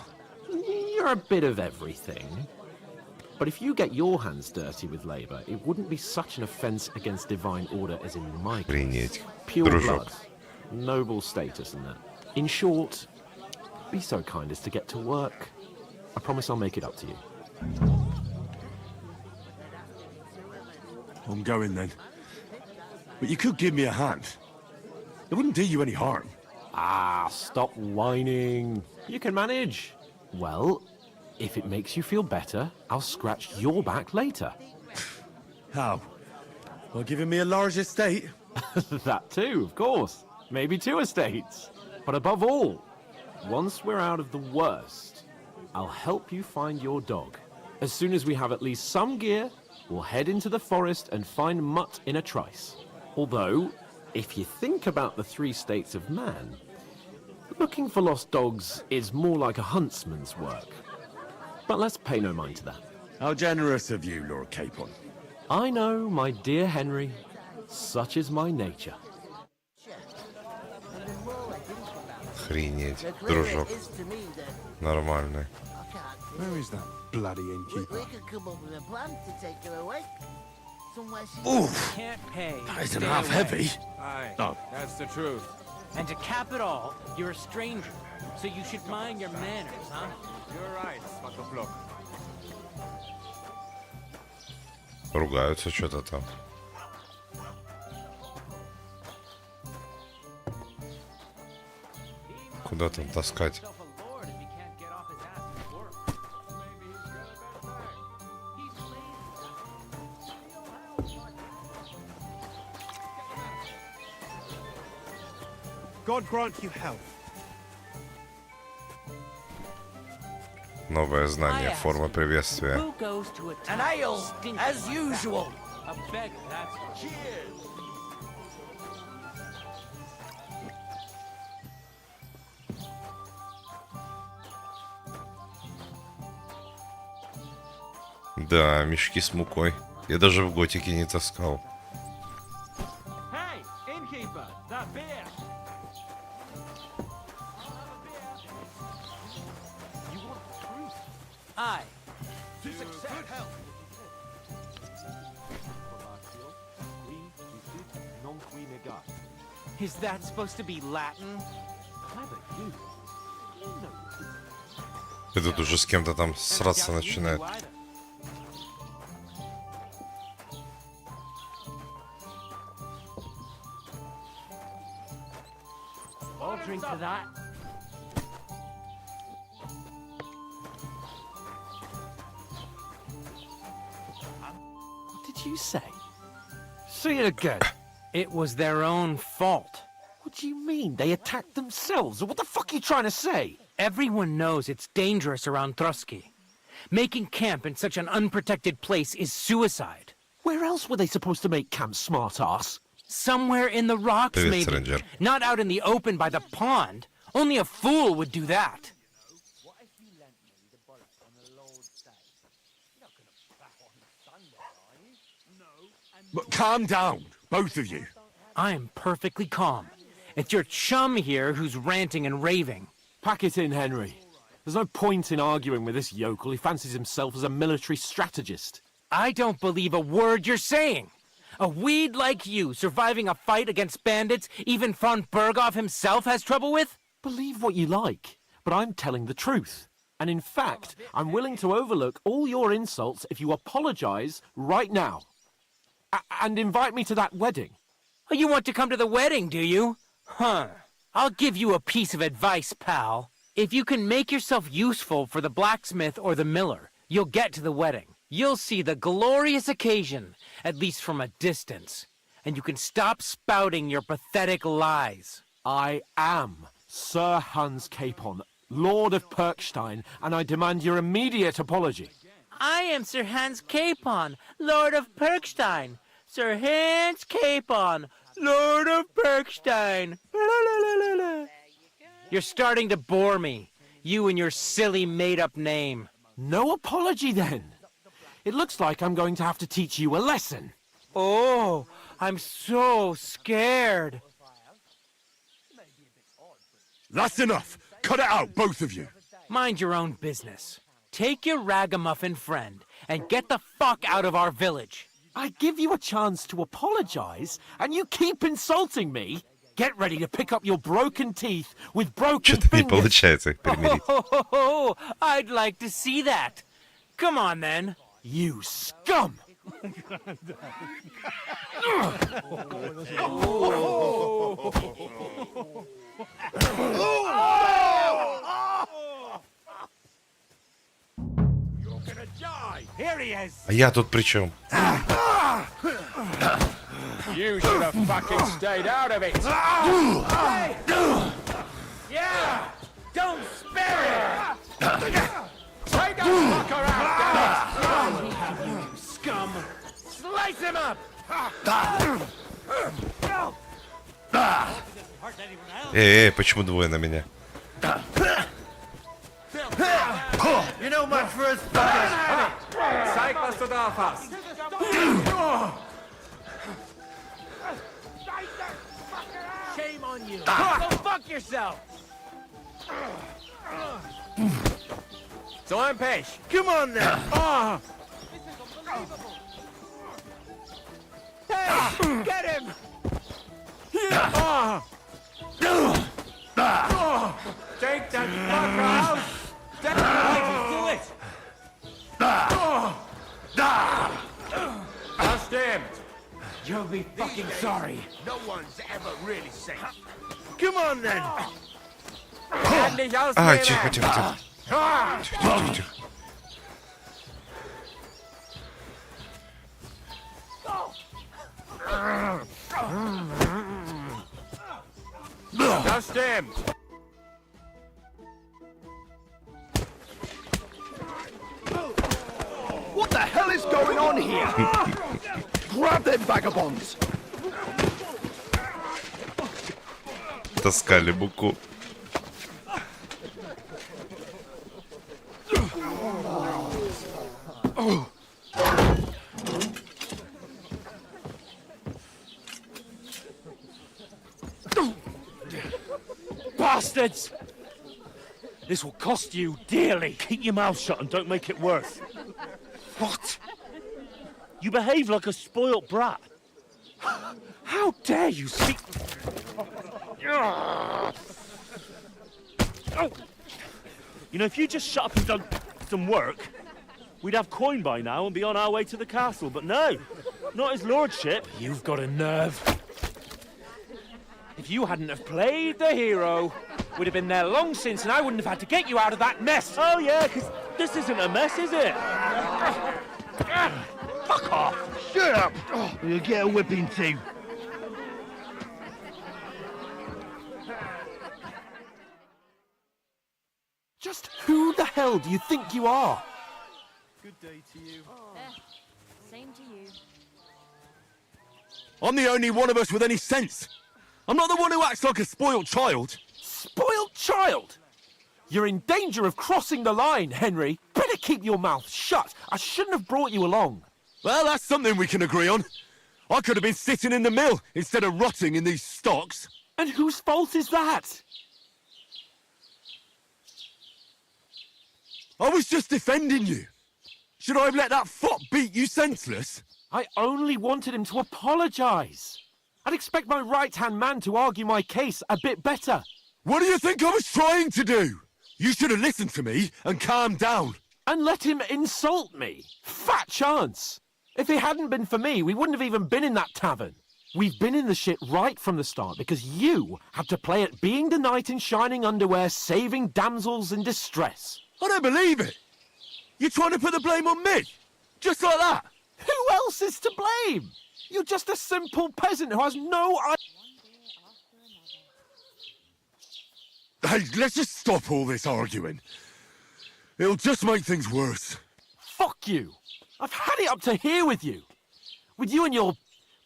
You're a bit of everything. But if you get your hands dirty with labor, it wouldn't be such an offense against divine order as in my case. Pure blood, noble status and that. In short, be so kind as to get to work. I promise I'll make it up to you. I'm going then. But you could give me a hand. It wouldn't do you any harm. Ah, stop whining. You can manage. Well, if it makes you feel better, I'll scratch your back later. How? By giving me a large estate? That too, of course. Maybe 2 estates. But above all, once we're out of the worst, I'll help you find your dog. As soon as we have at least some gear, we'll head into the forest and find Mutt in a trice. Although, if you think about the 3 states of man, looking for lost dogs is more like a huntsman's work. But let's pay no mind to that. How generous of you, Lord Capon. I know, my dear Henry. Such is my nature. Охренеть, дружок. Нормальный. Where is that bloody innkeeper? Oof! Can't pay. That isn't half heavy. Aye, Oh. that's the truth. And to cap it all, you're a stranger, so you should mind your manners, huh? You're right, Smakоплёк. Ругаются что-то там. Куда там таскать? God grant you health. Новое знание, форма приветствия. Who goes to a an ale, as usual. A beggar, that's cheers. Да, мешки с мукой. Я даже в готике не таскал. Hey, innkeeper, that beer. Aye. Is that supposed to be Latin? И тут уже с кем-то там сраться начинает. I'll drink to that. What did you say? Say it again. It was their own fault. What do you mean? They attacked themselves? What the fuck are you trying to say? Everyone knows it's dangerous around Trotsky. Making camp in such an unprotected place is suicide. Where else were they supposed to make camp, smart-ass? Somewhere in the rocks, Привет, maybe. Стрэнджер. Not out in the open by the pond. Only a fool would do that. But calm down, both of you. I'm perfectly calm. It's your chum here who's ranting and raving. Pack it in, Henry. There's no point in arguing with this yokel. He fancies himself as a military strategist. I don't believe a word you're saying. A weed like you surviving a fight against bandits even von Berghoff himself has trouble with? Believe what you like, but I'm telling the truth. And in fact, I'm willing to overlook all your insults if you apologize right now. And invite me to that wedding. Oh, you want to come to the wedding, do you? Huh. I'll give you a piece of advice, pal. If you can make yourself useful for the blacksmith or the miller, you'll get to the wedding. You'll see the glorious occasion, at least from a distance. And you can stop spouting your pathetic lies. I am Sir Hans Capon, Lord of Perkstein, and I demand your immediate apology. I am Sir Hans Capon, Lord of Perkstein. Sir Hans Capon, Lord of Perkstein. You're starting to bore me. You and your silly made-up name. No apology, then. It looks like I'm going to have to teach you a lesson. Oh, I'm so scared. That's enough. Cut it out, both of you. Mind your own business. Take your ragamuffin friend and get the fuck out of our village. I give you a chance to apologize, and you keep insulting me. Get ready to pick up your broken teeth with broken Что-то не fingers. получается их примирить. Oh, I'd like to see that. Come on, then. You scum! Here he is. А я тут при чем? You should have fucking stayed out of it. Yeah! Don't spare it! Take that fucker out, damn it! You scum! Slice him up! Почему двое на меня? You know much for us fuckers. Zeig, was du drauf hast. Shame on you. Go fuck yourself. So I'm Pech. Come on then. Hey, get him! Take that fucker out. Do it. Just him. You'll be fucking sorry. No one's ever really safe. Come on then. Endlich А, ausreden! тихо, тихо, тихо. Тихо, тихо. Just him. What the hell is going on here? Grab them vagabonds! Таскали буку. Bastards! This will cost you dearly. Keep your mouth shut and don't make it worse. What? You behave like a spoilt brat. How dare you speak... You know, if you just shut up and done some work, we'd have coin by now and be on our way to the castle, but no, not his lordship. You've got a nerve. If you hadn't have played the hero, we'd have been there long since and I wouldn't have had to get you out of that mess. Oh yeah, because this isn't a mess, is it? Fuck off! Shut up! You'll get a whipping too. Just who the hell do you think you are? Good day to you. Same to you. I'm the only one of us with any sense. I'm not the one who acts like a spoiled child. Spoiled child? You're in danger of crossing the line, Henry. Better keep your mouth shut. I shouldn't have brought you along. Well, that's something we can agree on. I could have been sitting in the mill instead of rotting in these stocks. And whose fault is that? I was just defending you. Should I have let that fop beat you senseless? I only wanted him to apologise. I'd expect my right-hand man to argue my case a bit better. What do you think I was trying to do? You should have listened to me and calmed down. And let him insult me. Fat chance. If it hadn't been for me, we wouldn't have even been in that tavern. We've been in the shit right from the start because you had to play at being the knight in shining underwear, saving damsels in distress. I don't believe it! You're trying to put the blame on me? Just like that? Who else is to blame? You're just a simple peasant who has no idea. Hey, let's just stop all this arguing. It'll just make things worse. Fuck you! I've had it up to here with you. With you and your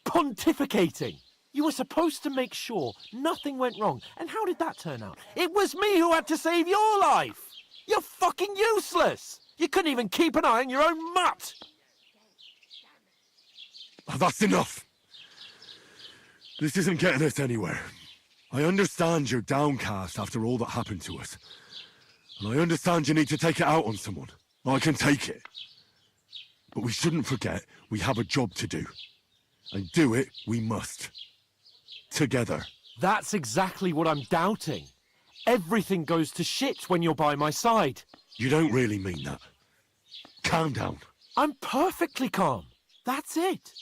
pontificating. You were supposed to make sure nothing went wrong. And how did that turn out? It was me who had to save your life. You're fucking useless. You couldn't even keep an eye on your own mutt. Oh, that's enough. This isn't getting us anywhere. I understand you're downcast after all that happened to us. And I understand you need to take it out on someone. I can take it. But we shouldn't forget we have a job to do. And do it we must. Together. That's exactly what I'm doubting. Everything goes to shit when you're by my side. You don't really mean that. Calm down. I'm perfectly calm. That's it.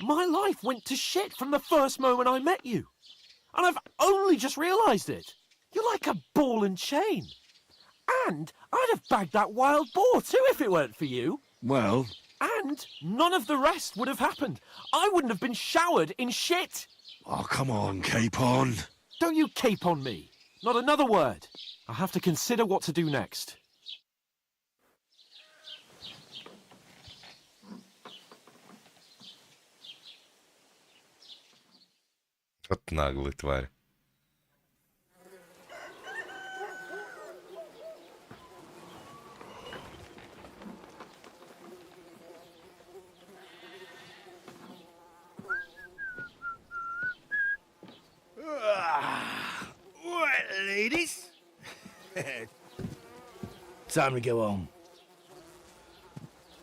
My life went to shit from the first moment I met you. And I've only just realised it. You're like a ball and chain. And I'd have bagged that wild boar too if it weren't for you. Well... And none of the rest would have happened. I wouldn't have been showered in shit. Oh, come on, Capon. Don't you cape on me. Not another word. I have to consider what to do next. Вот наглый тварь. Right, ladies. Time to go home.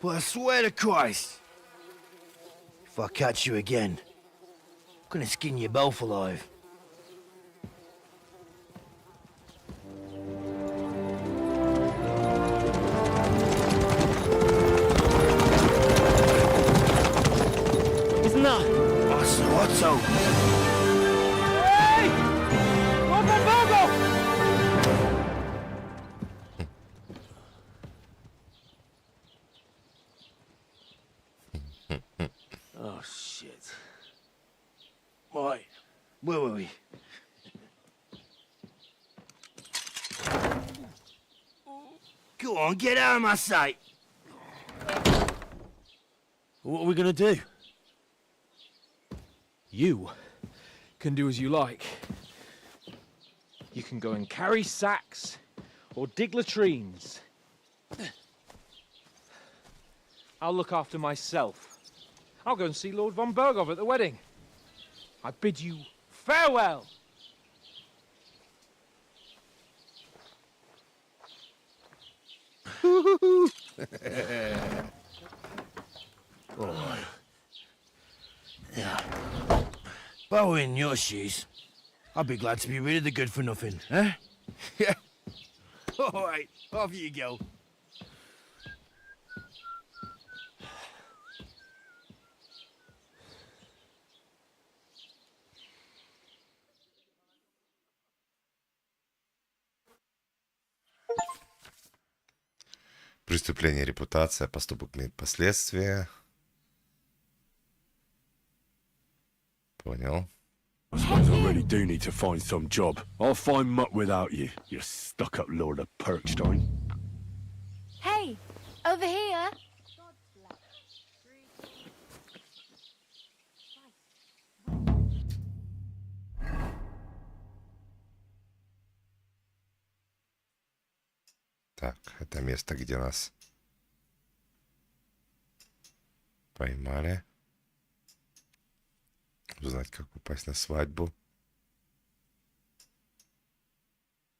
But I swear to Christ, if I catch you again, I'm gonna skin you both alive. Isn't that? Otto. Hey! What the Bogo? Oh, shit. Right, where were we? Go on, get out of my sight. What are we gonna do? You can do as you like. You can go and carry sacks or dig latrines. I'll look after myself. I'll go and see Lord von Bergov at the wedding. I bid you farewell. Oh. Yeah. If I were in your shoes, I'd be glad to be rid of the good for nothing, eh? Yeah. All right, off you go. Преступление, репутация, поступок имеет последствия. Понял. I suppose I really do need to find some job. I'll find mutt without you, you stuck-up Lord of Perkstein. Hey, over here. Так, это место, где нас поймали. Узнать, как попасть на свадьбу.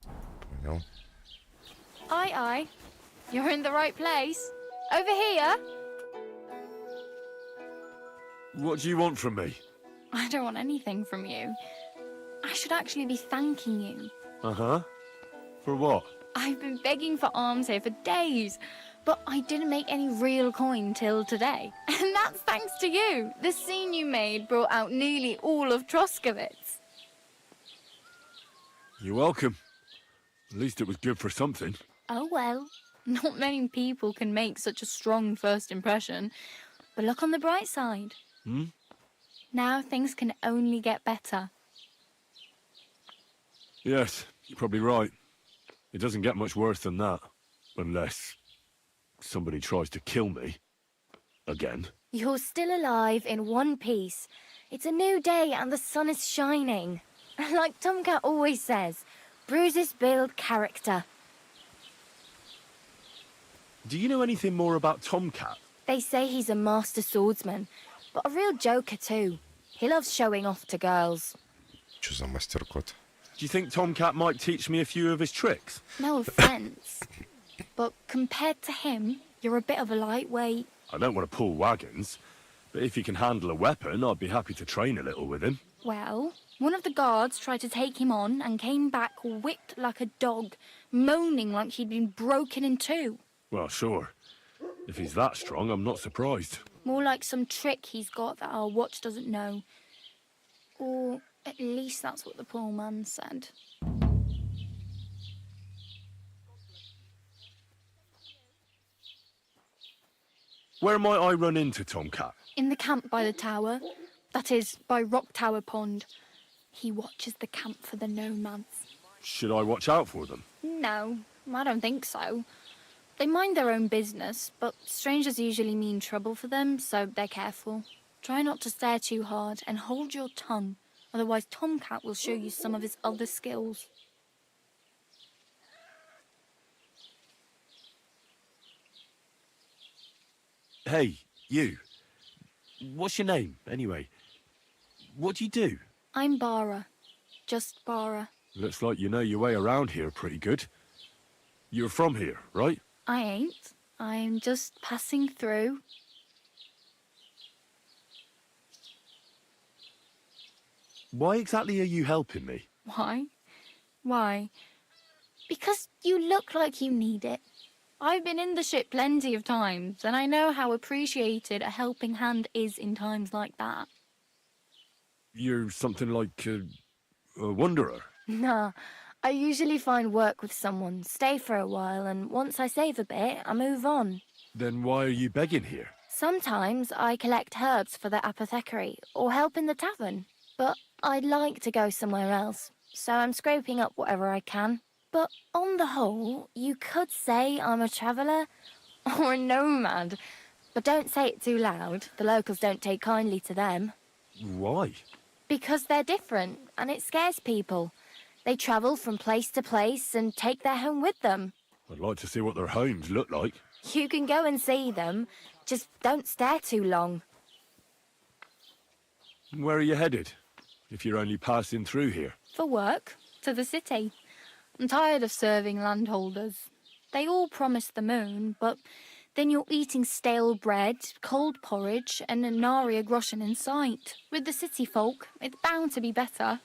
Понял. Aye. You're in the right place. Over here. What do you want from me? I don't want anything from you. I should actually be thanking you. Uh-huh. For what? I've been begging for alms here for days. But I didn't make any real coin till today. And that's thanks to you. The scene you made brought out nearly all of Troskovitz. You're welcome. At least it was good for something. Oh well. Not many people can make such a strong first impression. But look on the bright side. Hmm? Now things can only get better. Yes, you're probably right. It doesn't get much worse than that. Unless somebody tries to kill me. Again. You're still alive in one piece. It's a new day and the sun is shining. Like Tomcat always says, bruises build character. Do you know anything more about Tomcat? They say he's a master swordsman, but a real joker too. He loves showing off to girls. Что за мастер-кот? Do you think Tomcat might teach me a few of his tricks? No offence. But compared to him, you're a bit of a lightweight. I don't want to pull wagons, but if he can handle a weapon, I'd be happy to train a little with him. Well, one of the guards tried to take him on and came back whipped like a dog, moaning like he'd been broken in two. Well, sure. If he's that strong, I'm not surprised. More like some trick he's got that our watch doesn't know. Or at least that's what the poor man said. Where might I run into Tomcat? In the camp by the tower. That is, by Rock Tower Pond. He watches the camp for the nomads. Should I watch out for them? No, I don't think so. They mind their own business, but strangers usually mean trouble for them, so they're careful. Try not to stare too hard and hold your tongue, otherwise Tomcat will show you some of his other skills. Hey, you. What's your name, anyway? What do you do? I'm Bara. Just Bara. Looks like you know your way around here pretty good. You're from here, right? I ain't. I'm just passing through. Why exactly are you helping me? Why? Why? Because you look like you need it. I've been in the ship plenty of times, and I know how appreciated a helping hand is in times like that. You're something like a wanderer. Nah, I usually find work with someone, stay for a while, and once I save a bit, I move on. Then why are you begging here? Sometimes I collect herbs for the apothecary, or help in the tavern. But I'd like to go somewhere else, so I'm scraping up whatever I can. But on the whole, you could say I'm a traveller or a nomad. But don't say it too loud. The locals don't take kindly to them. Why? Because they're different, and it scares people. They travel from place to place and take their home with them. I'd like to see what their homes look like. You can go and see them, just don't stare too long. Where are you headed, if you're only passing through here? For work, to the city. I'm tired of serving landholders. They all promise the moon, but then you're eating stale bread, cold porridge, and a nary a groschen in sight. With the city folk, it's bound to be better.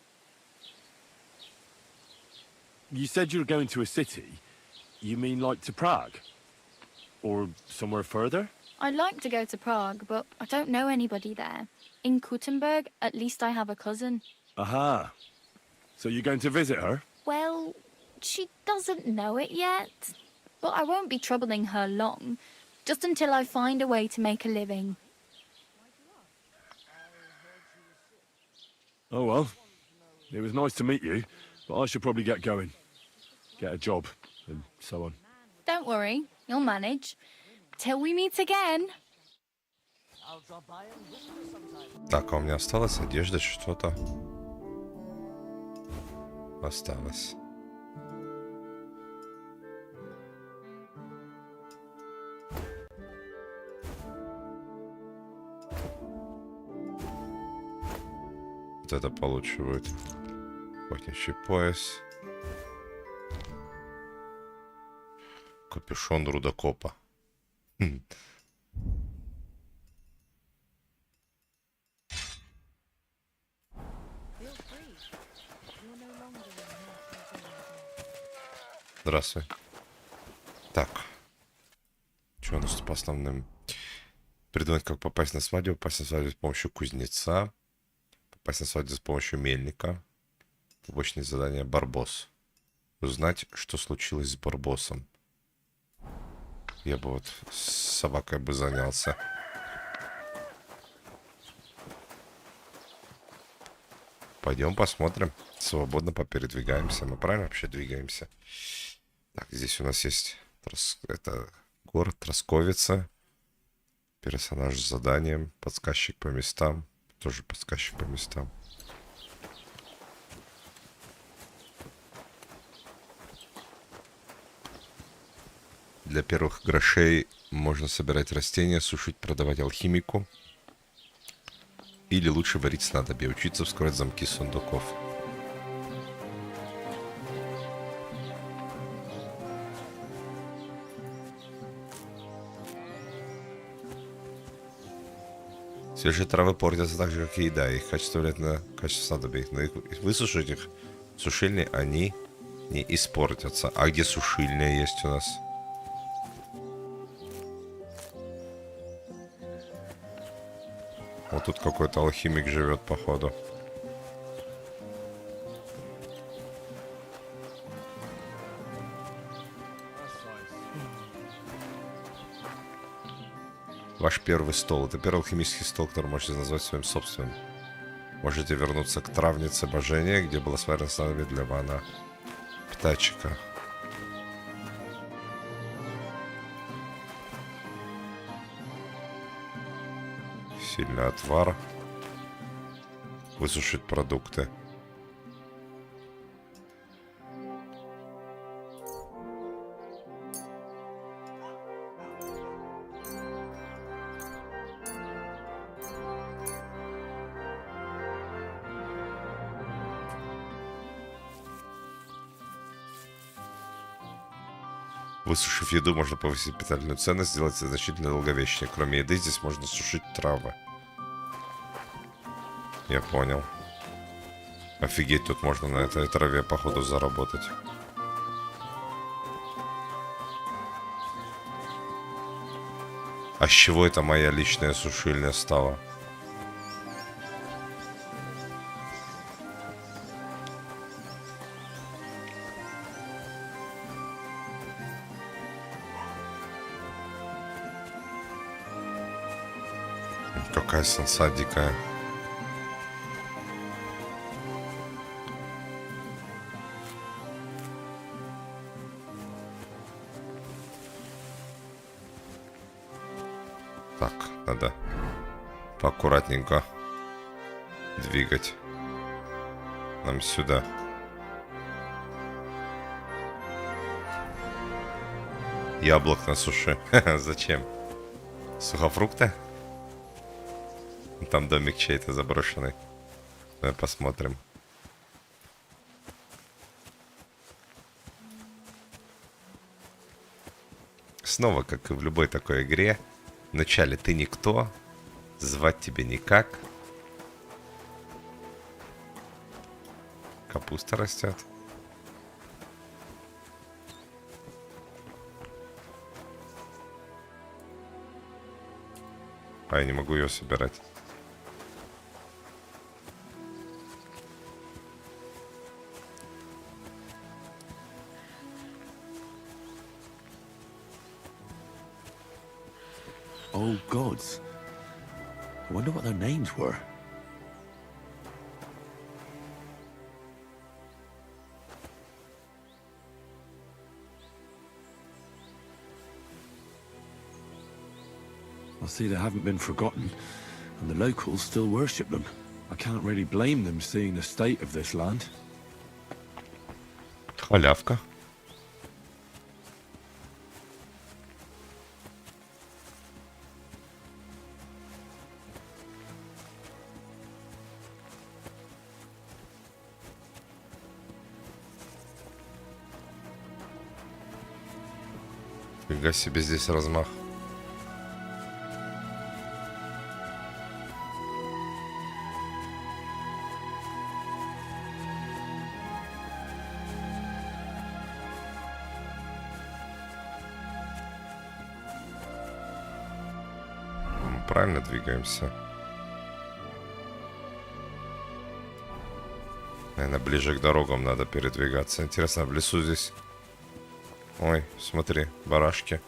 You said you're going to a city. You mean like to Prague? Or somewhere further? I'd like to go to Prague, but I don't know anybody there. In Kuttenberg, at least I have a cousin. Aha. So you're going to visit her? Well, she doesn't know it yet. But I won't be troubling her long, just until I find a way to make a living. Oh well. It was nice to meet you, but I should probably get going. Get a job, and so on. Don't worry, you'll manage. Till we meet again. Так, а у меня осталась одежда, что-то. Осталось. Вот это получше будет. Охотничий пояс. Капюшон рудокопа. Здравствуй. Так. Еще у нас по основным. Придумать, как попасть на свадьбу. Попасть на свадьбу с помощью кузнеца. Попасть на свадьбу с помощью мельника. Побочные задания Барбос. Узнать, что случилось с Барбосом. Я бы вот с собакой бы занялся. Пойдем посмотрим. Свободно попередвигаемся. Мы правильно вообще двигаемся? Так, здесь у нас есть это город Тросковица. Персонаж с заданием. Подсказчик по местам. Тоже подсказчик по местам. Для первых грошей можно собирать растения, сушить, продавать алхимику. Или лучше варить снадобья, учиться вскрывать замки сундуков. Свежие травы портятся так же, как и еда. Их качество влияет на качество снадобий. Но их высушить их в сушильне они не испортятся. А где сушильня есть у нас? Вот тут какой-то алхимик живет, походу. Ваш первый стол. Это первый алхимический стол, который можете назвать своим собственным. Можете вернуться к травнице Божения, где было сварено снадобье для вана птачика. Сильный отвар. Высушить продукты. Высушив еду, можно повысить питательную ценность, сделать ее значительно долговечнее. Кроме еды, здесь можно сушить травы. Я понял. Офигеть, тут можно на этой траве, походу, заработать. А с чего это моя личная сушильня стала? Какая санса дикая. Так, надо поаккуратненько двигать нам сюда. Яблок на суше. Зачем? Сухофрукты? Там домик чей-то заброшенный. Давай посмотрим. Снова, как и в любой такой игре, вначале ты никто, звать тебя никак. Капуста растет. А я не могу ее собирать. Oh, gods. I wonder what their names were. I see they haven't been forgotten, and the locals still worship them. I can't really blame them seeing the state of this land. Халявка. Фига себе здесь размах. правильно двигаемся. Наверное, ближе к дорогам надо передвигаться. Интересно, в лесу здесь... Ой, смотри, барашки.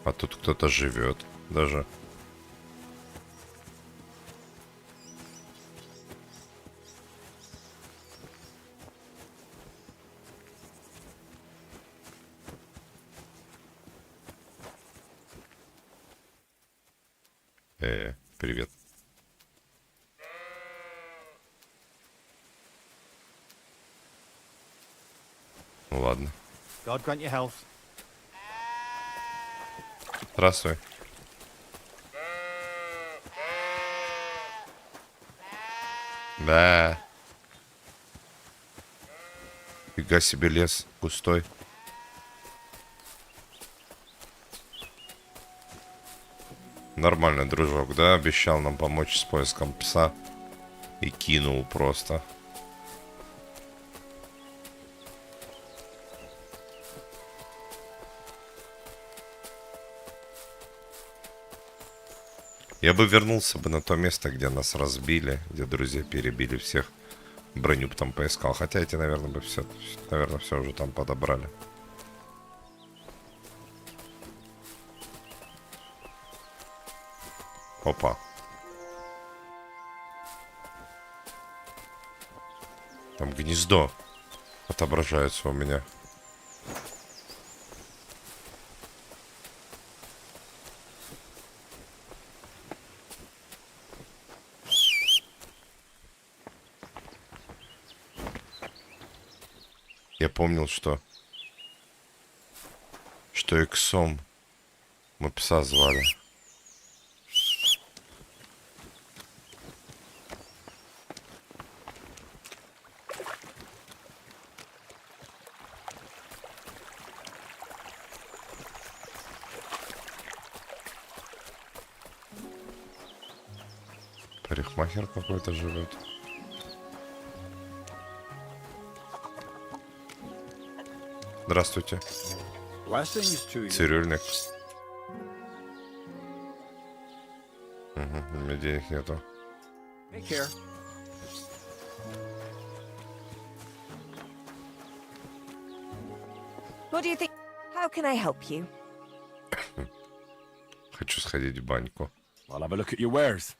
А тут кто-то живет даже. Привет. Ну ладно. God grant you health. Здравствуй. Да. Фига себе лес густой. Нормальный дружок, да? Обещал нам помочь с поиском пса. И кинул просто. Я бы вернулся бы на то место, где нас разбили, где друзья перебили всех. Броню бы там поискал. Хотя эти, наверное, бы все, все уже там подобрали. Опа. Там гнездо отображается у меня. Я помнил, что иксом мы пса звали. Парикмахер какой-то живет. Здравствуйте. Цирюльник. Угу, у меня денег нету. What do you think? How can I help you? Хочу сходить в баньку. I'll have a look at your wares.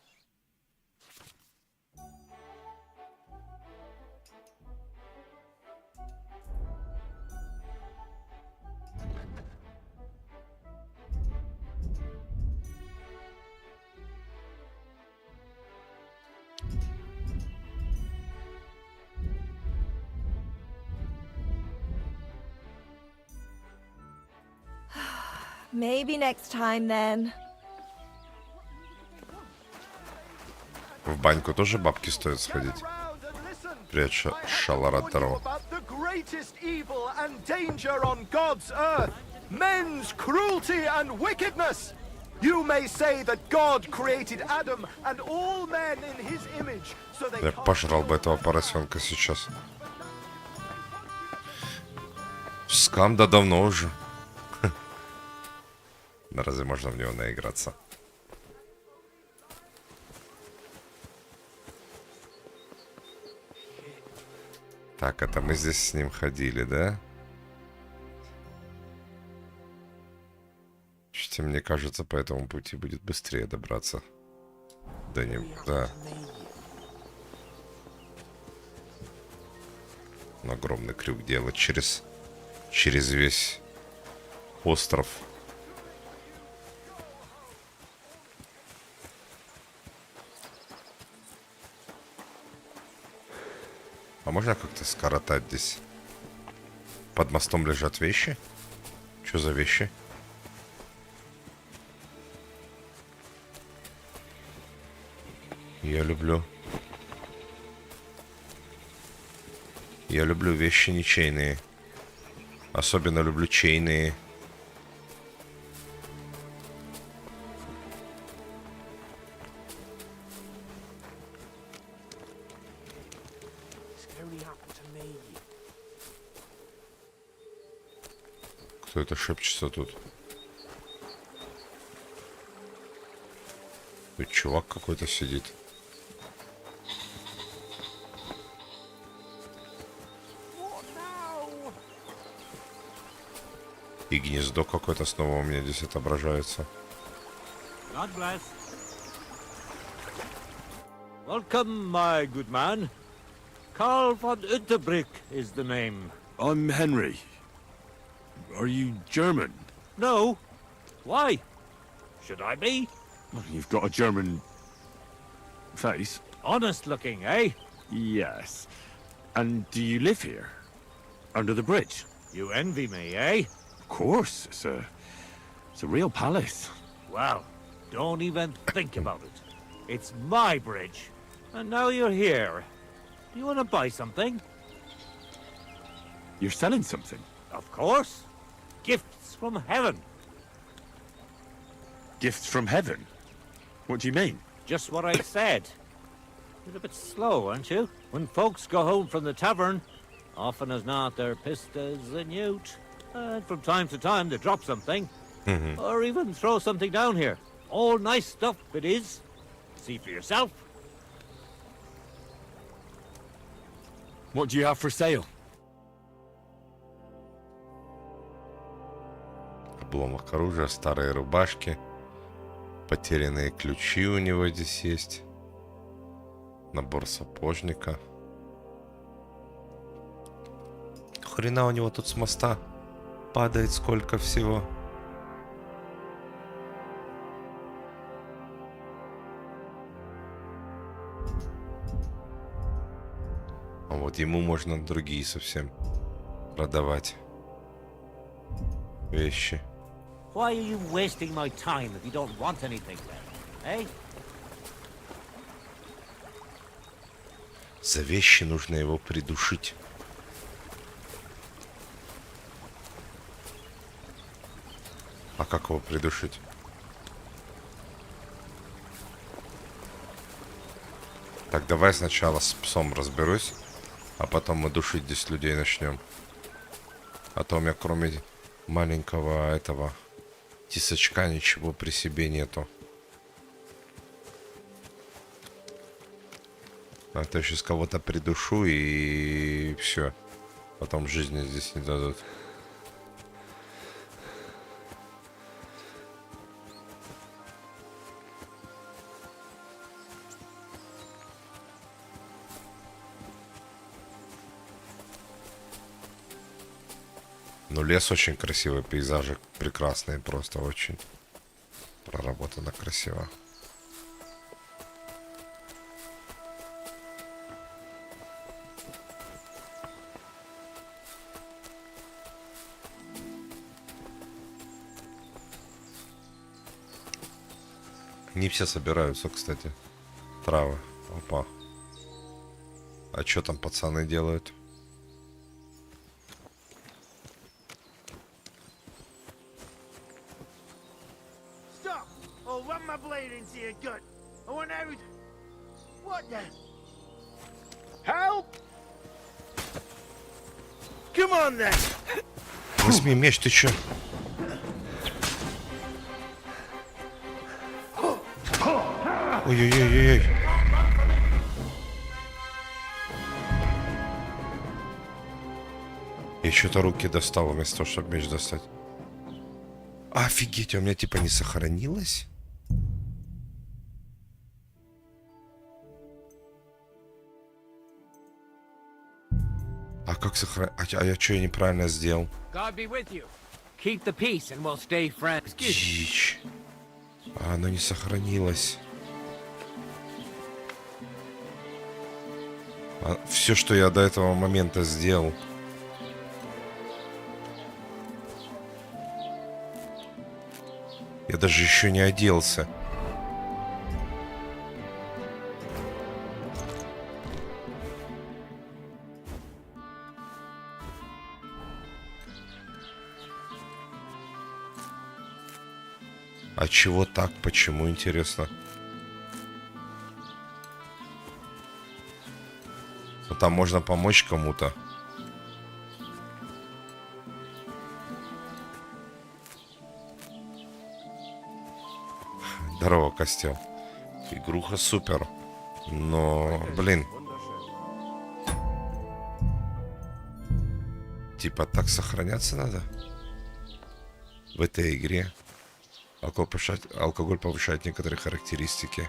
Maybe next time then. В баньку тоже бабки стоит сходить. Привет, Шаларатаро. Я пожрал бы этого поросенка сейчас. Скам, да давно уже. Разве можно в него наиграться? Так, это мы здесь с ним ходили, да? Что-то мне кажется, по этому пути будет быстрее добраться до него. Да. Огромный крюк делать через весь остров. А можно как-то скоротать здесь? Под мостом лежат вещи? Что за вещи? Я люблю вещи ничейные. Особенно люблю чейные. Кто это шепчется тут? Тут чувак какой-то сидит. И гнездо какое-то снова у меня здесь отображается. God bless. Welcome, my good man. Karl von Unterbrick is the name. I'm Henry. Are you German? No. Why? Should I be? Well, you've got a German face. Honest looking, eh? Yes. And do you live here? Under the bridge? You envy me, eh? Of course. It's a real palace. Well, don't even think about it. It's my bridge. And now you're here. Do you want to buy something? You're selling something? Of course. Gifts from heaven. Gifts from heaven? What do you mean? Just what I said. You're a bit slow, aren't you? When folks go home from the tavern, often as not they're pissed as a newt. And from time to time they drop something. Or even throw something down here. All nice stuff it is. See for yourself. What do you have for sale? Обломок оружия, старые рубашки. Потерянные ключи у него здесь есть. Набор сапожника. Хрена у него тут с моста падает сколько всего. А вот ему можно другие совсем продавать вещи. Why are you wasting my time if you don't want anything then, eh? За вещи нужно его придушить. А как его придушить? Так, давай сначала с псом разберусь, а потом мы душить здесь людей начнем. А то у меня кроме маленького этого тесачка ничего при себе нету. А то сейчас кого-то придушу и все. Потом жизни здесь не дадут. Ну, лес очень красивый, пейзажи прекрасные, просто очень проработано красиво. Не все собираются, кстати. Травы. Опа. А что там пацаны делают? Stop! Or run my blade into your gut. I want everything. What the? Help! Come on then! Возьми меч, ты чё? Ой-ой-ой-ой. Я что-то руки достал вместо того, чтобы меч достать. Офигеть, у меня типа не сохранилось? А как сохранить? А я что, я неправильно сделал? God be with you. Keep the peace and we'll stay friends. Дичь. А оно не сохранилось. Все, что я до этого момента сделал. Я даже еще не оделся. А чего так? Почему, интересно? Но там можно помочь кому-то. Здорово, Костя. Игруха супер. Но, блин. Типа так сохраняться надо? В этой игре. Алкоголь повышает некоторые характеристики.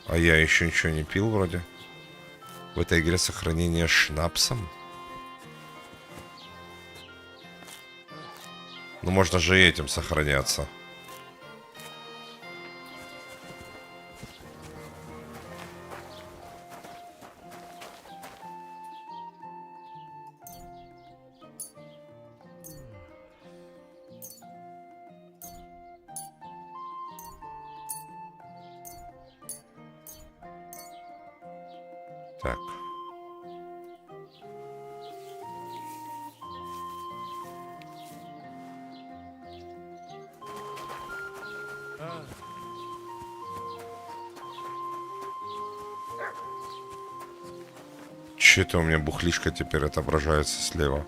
А я еще ничего не пил вроде. В этой игре сохранение шнапсом. Ну можно же и этим сохраняться. Так. Че это у меня бухлишка теперь отображается слева?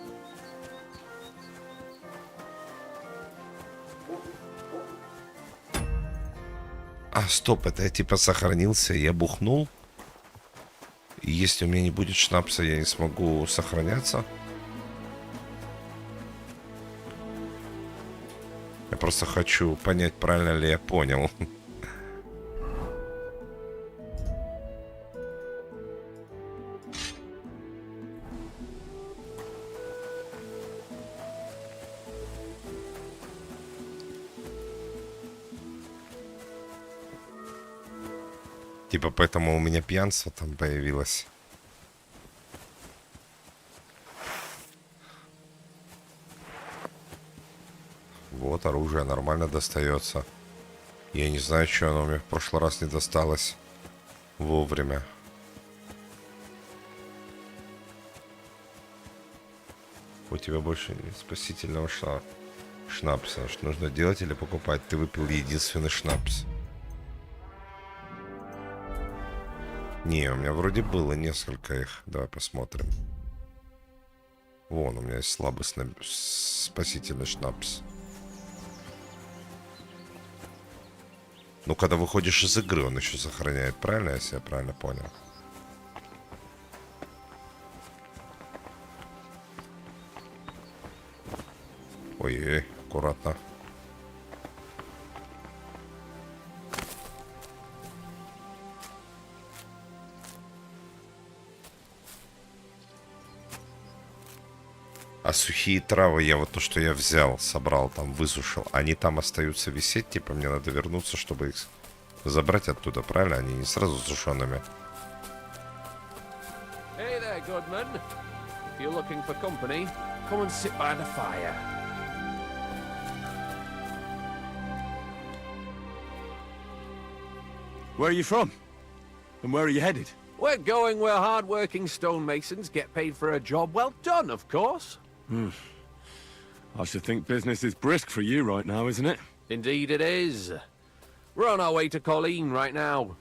А, стоп, это я типа сохранился, я бухнул. И если у меня не будет шнапса, я не смогу сохраняться. Я просто хочу понять, правильно ли я понял. Типа поэтому у меня пьянство там появилось. Вот оружие нормально достается. Я не знаю, что оно мне в прошлый раз не досталось вовремя. У тебя больше нет спасительного шнапса. Что нужно делать или покупать? Ты выпил единственный шнапс. Не, у меня вроде было несколько их. Давай посмотрим. Вон, у меня есть слабый спасительный шнапс. Ну, когда выходишь из игры, он еще сохраняет, правильно? Если я правильно понял. Ой-ой, аккуратно. А сухие травы, я вот то, что я взял, собрал, там высушил, они там остаются висеть, типа мне надо вернуться, чтобы их забрать оттуда, правильно? Они не сразу сушеными. Hey there, Goodman. If you're looking for company, come and sit by the fire. Where are you from? And where are you headed? We're going where hard-working stonemasons get paid for a job well done, of course. I should think business is brisk for you right now, isn't it? Indeed it is. We're on our way to Colleen right now.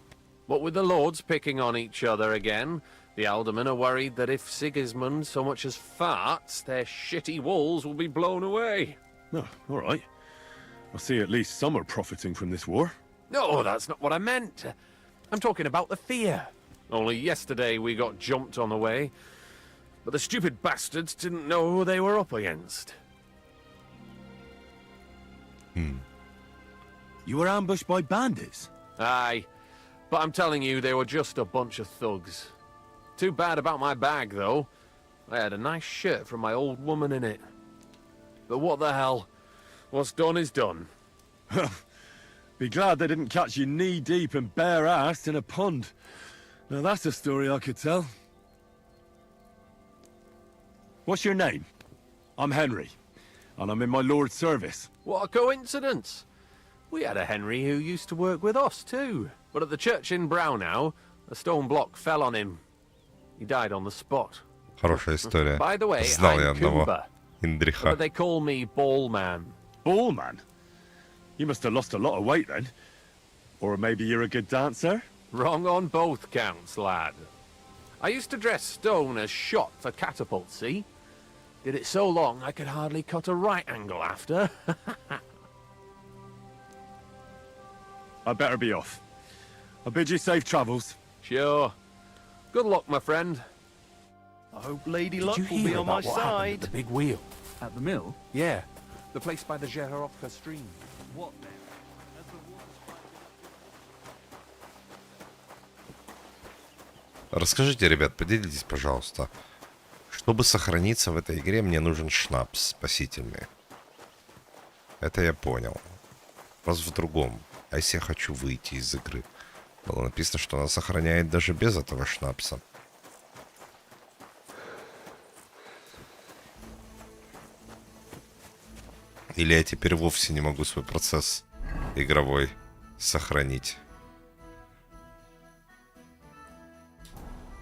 But with the lords picking on each other again, the aldermen are worried that if Sigismund so much as farts, their shitty walls will be blown away. Oh, all right. I see at least some are profiting from this war. No, that's not what I meant. I'm talking about the fear. Only yesterday we got jumped on the way. But the stupid bastards didn't know who they were up against. You were ambushed by bandits? Aye. But I'm telling you, they were just a bunch of thugs. Too bad about my bag, though. I had a nice shirt from my old woman in it. But what the hell? What's done is done. Be glad they didn't catch you knee-deep and bare-assed in a pond. Now that's a story I could tell. What's your name? I'm Henry, and I'm in my lord's service. What a coincidence. We had a Henry who used to work with us, too. But at the church in Brownau, a stone block fell on him. He died on the spot. Хорошая история. By the way, Знал я I'm одного Kumba. Индриха. But they call me Ball Man. Ball man? You must have lost a lot of weight then. Or maybe you're a good dancer? Wrong on both counts, lad. I used to dress stone as shot for catapults, see? Did it so long I could hardly cut a right angle after. I better be off. I bid you safe travels. Sure. Good luck, my friend. I hope Lady Luck Did you will be hear on my about what happened side. at the big wheel? At the mill? Yeah. The place by the Żerochka stream. What then? Расскажите, ребят, поделитесь, пожалуйста. Чтобы сохраниться в этой игре, мне нужен шнапс спасительный. Это я понял. Вопрос в другом. А если я хочу выйти из игры? Было написано, что она сохраняет даже без этого шнапса. Или я теперь вовсе не могу свой процесс игровой сохранить.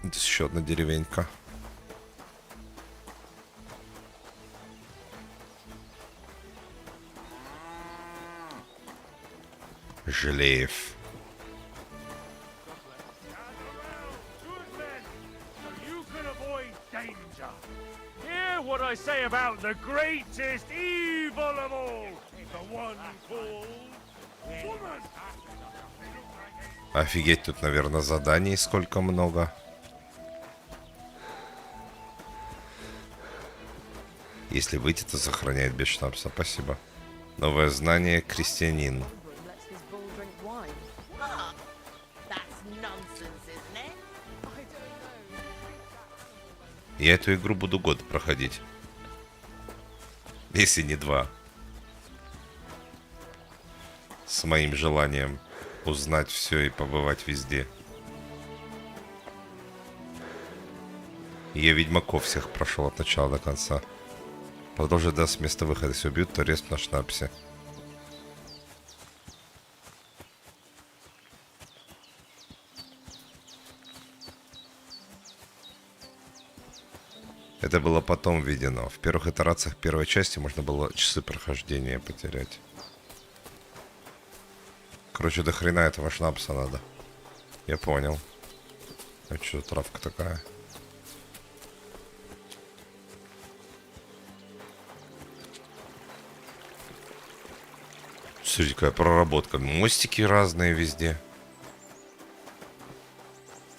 Здесь еще одна деревенька. Желеев. Hear what I say about the greatest evil of all, the one called woman. Офигеть, тут, наверное, заданий сколько много. Если выйти, то сохраняет без шнапса. Спасибо. Новое знание. Крестьянин. Я эту игру буду год проходить. Если не 2. С моим желанием узнать все и побывать везде. Я ведьмаков всех прошел от начала до конца. Продолжить даст место выхода. Если убьют, то рест на шнапсе. Это было потом введено. В первых итерациях первой части можно было часы прохождения потерять. Короче, до хрена этого шнапса надо. Я понял. А что за травка такая? Смотрите, какая проработка. Мостики разные везде.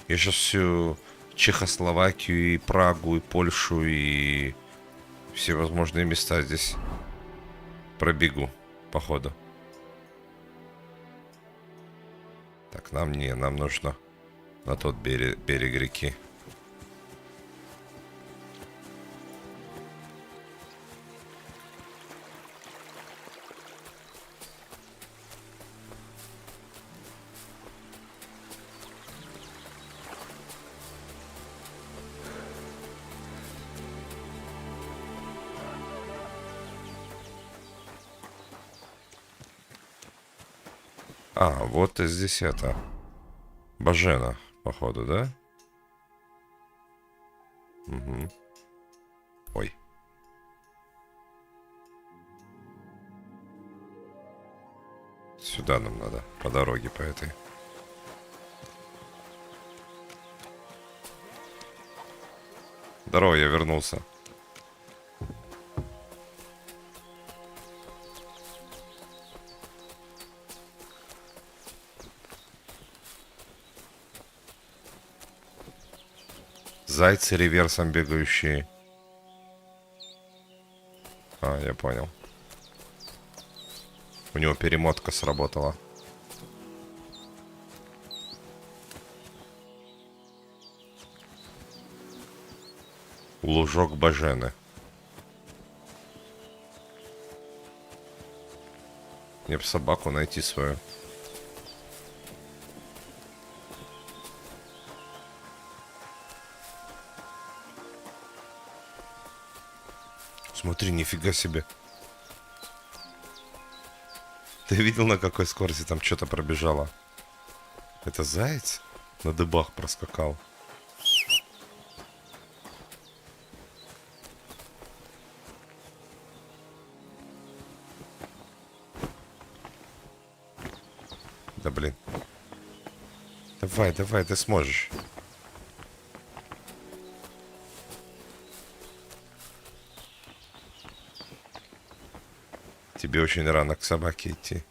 Я сейчас всю Чехословакию, и Прагу, и Польшу, и все возможные места здесь пробегу, походу. Так, нам нужно на тот берег реки. А, вот и здесь это. Божена, походу, да? Угу. Ой. Сюда нам надо, по дороге по этой. Здорово, я вернулся. Зайцы реверсом бегающие. А, я понял. У него перемотка сработала. Лужок Божены. Мне бы собаку найти свою. Смотри, нифига себе. Ты видел, на какой скорости там что-то пробежало? Это заяц? На дыбах проскакал. Да блин. Давай, давай, ты сможешь. Тебе очень рано к собаке идти.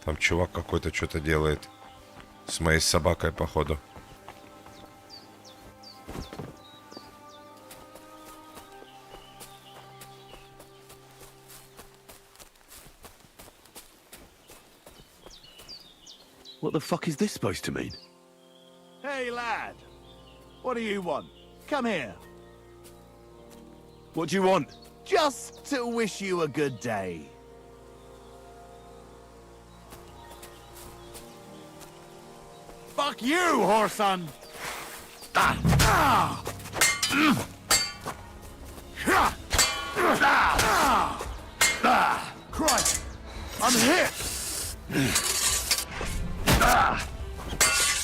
Там чувак какой-то что-то делает с моей собакой, походу. What the fuck is this supposed to mean? Hey, lad. What do you want? Come here. What do you want? Just to wish you a good day. Fuck you, whoreson! Christ! I'm hit!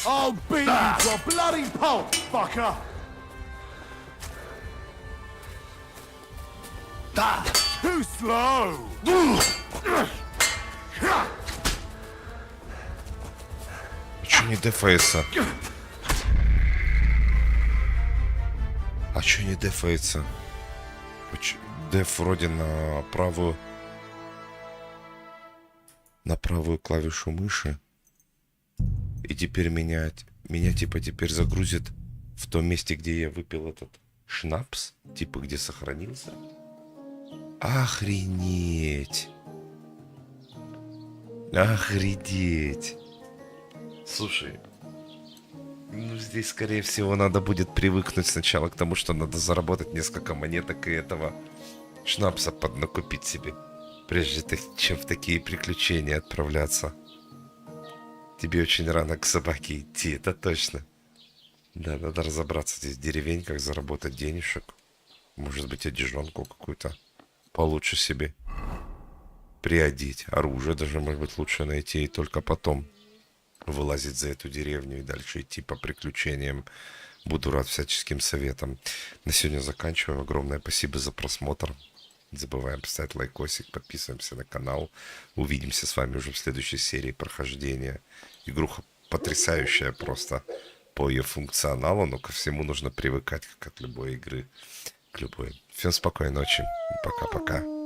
I'll beat you to a bloody pulp, fucker! Too slow! Чё не дефается? А чё не дефается? Деф вроде на правую клавишу мыши. И теперь меня типа теперь загрузит в том месте, где я выпил этот шнапс, типа где сохранился. Охренеть. Охренеть. Слушай, ну здесь, скорее всего, надо будет привыкнуть сначала к тому, что надо заработать несколько монеток и этого шнапса поднакупить себе, прежде чем в такие приключения отправляться. Тебе очень рано к собаке идти, это точно. Да, надо разобраться здесь в деревеньках, заработать денежек. Может быть, одежонку какую-то получше себе приодеть. Оружие даже, может быть, лучше найти и только потом вылазить за эту деревню и дальше идти по приключениям. Буду рад всяческим советам. На сегодня заканчиваем. Огромное спасибо за просмотр. Не забываем поставить лайкосик, подписываемся на канал. Увидимся с вами уже в следующей серии прохождения. Игруха потрясающая просто по ее функционалу, но ко всему нужно привыкать, как от любой игры к любой. Всем спокойной ночи. Пока-пока.